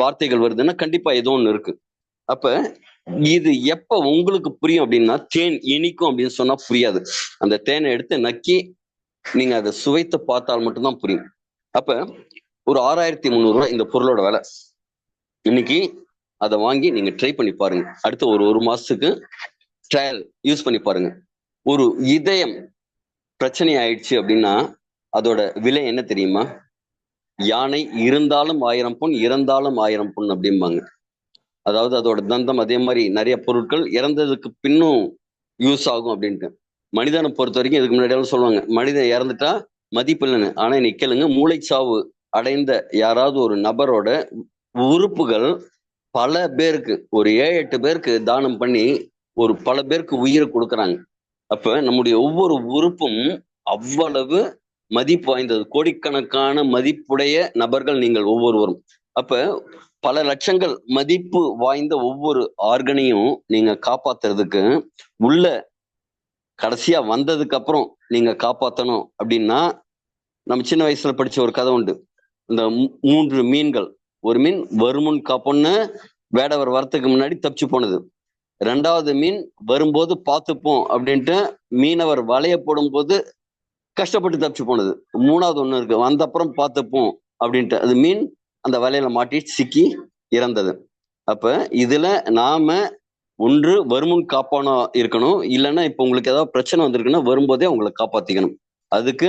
வார்த்தைகள் வருதுன்னா கண்டிப்பா ஏதோ ஒண்ணு இருக்கு. அப்ப இது எப்ப உங்களுக்கு புரியும் அப்படின்னா, தேன் இனிக்கும் அப்படின்னு சொன்னா புரியாது. அந்த தேனை எடுத்து நக்கி நீங்க அதை சுவைத்து பார்த்தால் மட்டும்தான் புரியும். அப்ப ஒரு 6,300 இந்த பொருளோட விலை. இன்னைக்கு அதை வாங்கி நீங்க ட்ரை பண்ணி பாருங்க. அடுத்த ஒரு மாசத்துக்கு ட்ரையல் யூஸ் பண்ணி பாருங்க. ஒரு இதயம் பிரச்சனை ஆயிடுச்சு அப்படின்னா அதோட விலை என்ன தெரியுமா? யானை இருந்தாலும் 1000 பொன், இறந்தாலும் 1000 பொன் அப்படிம்பாங்க. அதாவது அதோட தந்தம். அதே மாதிரி நிறைய பொருட்கள் இறந்ததுக்கு பின்னும் யூஸ் ஆகும் அப்படின்ட்டு. மனிதனை பொறுத்த வரைக்கும் இதுக்கு முன்னாடியாவது சொல்லுவாங்க, மனிதன் இறந்துட்டா மதிப்பு இல்லைன்னு. ஆனா இன்னைக்கு கேளுங்க, மூளைச்சாவு அடைந்த யாராவது ஒரு நபரோட உறுப்புகள் பல பேருக்கு, ஒரு 7-8 பேருக்கு தானம் பண்ணி ஒரு பல பேருக்கு உயிரை கொடுக்குறாங்க. அப்ப நம்முடைய ஒவ்வொரு உறுப்பும் அவ்வளவு மதிப்பு வாய்ந்தது. கோடிக்கணக்கான மதிப்புடைய நபர்கள் நீங்கள் ஒவ்வொருவரும். அப்ப பல லட்சங்கள் மதிப்பு வாய்ந்த ஒவ்வொரு ஆர்கனையும் நீங்க காப்பாத்துறதுக்கு, உள்ள கடைசியா வந்ததுக்கு அப்புறம் நீங்க காப்பாத்தணும் அப்படின்னா, நம்ம சின்ன வயசுல படிச்ச ஒரு கதை உண்டு. இந்த 3 மீன்கள். ஒரு மீன் வருமுன் காப்போன்னு வேடவர் வரத்துக்கு முன்னாடி தப்பிச்சு போனது. 2வது மீன் வரும்போது பார்த்துப்போம் அப்படின்ட்டு மீனவர் வலைய போடும் போது கஷ்டப்பட்டு தப்பிச்சு போனது. 3வது ஒண்ணு இருக்கு, வந்த அப்புறம் பார்த்துப்போம் அப்படின்ட்டு அது மீன் அந்த வலையில மாட்டி சிக்கி இறந்தது. அப்ப இதுல நாம ஒன்று வருமுன் காப்பானா இருக்கணும், இல்லைன்னா இப்ப உங்களுக்கு ஏதாவது பிரச்சனை வந்திருக்குன்னா வரும்போதே உங்களை காப்பாத்திக்கணும். அதுக்கு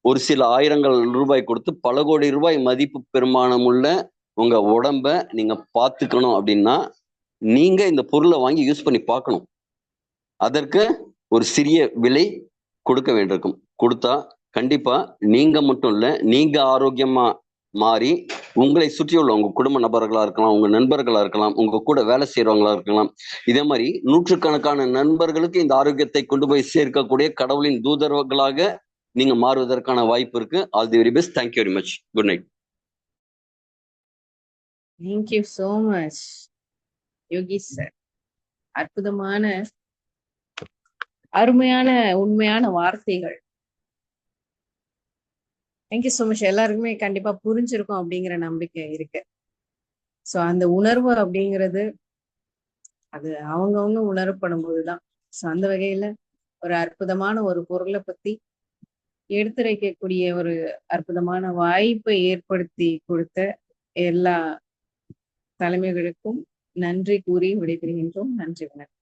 ஒரு சில ஆயிரங்கள் ரூபாய் கொடுத்து பல கோடி ரூபாய் மதிப்பு பெருமானம் உள்ள உங்க உடம்ப நீங்க பார்த்துக்கணும் அப்படின்னா நீங்க இந்த பொருளை வாங்கி யூஸ் பண்ணி பார்க்கணும். அதற்கு ஒரு சிறிய விலை கொடுக்க வேண்டியிருக்கும். கொடுத்தா கண்டிப்பா நீங்க மட்டும் இல்ல, நீங்க ஆரோக்கியமா மாறி உங்களை சுற்றியுள்ள உங்க குடும்ப நபர்களா இருக்கலாம், உங்க நண்பர்களா இருக்கலாம், உங்க கூட வேலை செய்யறவங்களா இருக்கலாம், இதே மாதிரி நூற்றுக்கணக்கான நண்பர்களுக்கு இந்த ஆரோக்கியத்தை கொண்டு போய் சேர்க்கக்கூடிய கடவுளின் தூதர்களாக நீங்க மாறுவதற்கான வாய்ப்பு இருக்கு. All the very best. Thank you very much. Good night. Thank you so much Yogi sir. அற்புதமான, அருமையான, உண்மையான வார்த்தைகள். Thank you so much. எல்லாருக்குமே கண்டிப்பா புரிஞ்சிருக்கும் அப்படிங்கிற நம்பிக்கை இருக்கு. ஸோ அந்த உணர்வு அப்படிங்கிறது அது அவங்கவுங்க உணரப்படும் போதுதான். ஸோ அந்த வகையில ஒரு அற்புதமான ஒரு பொருளை பத்தி எடுத்துரைக்கக்கூடிய ஒரு அற்புதமான வாய்ப்பை ஏற்படுத்தி கொடுத்த எல்லா தலைமைகளுக்கும் நன்றி கூறி விடைபெறுகின்றோம். நன்றி, வணக்கம்.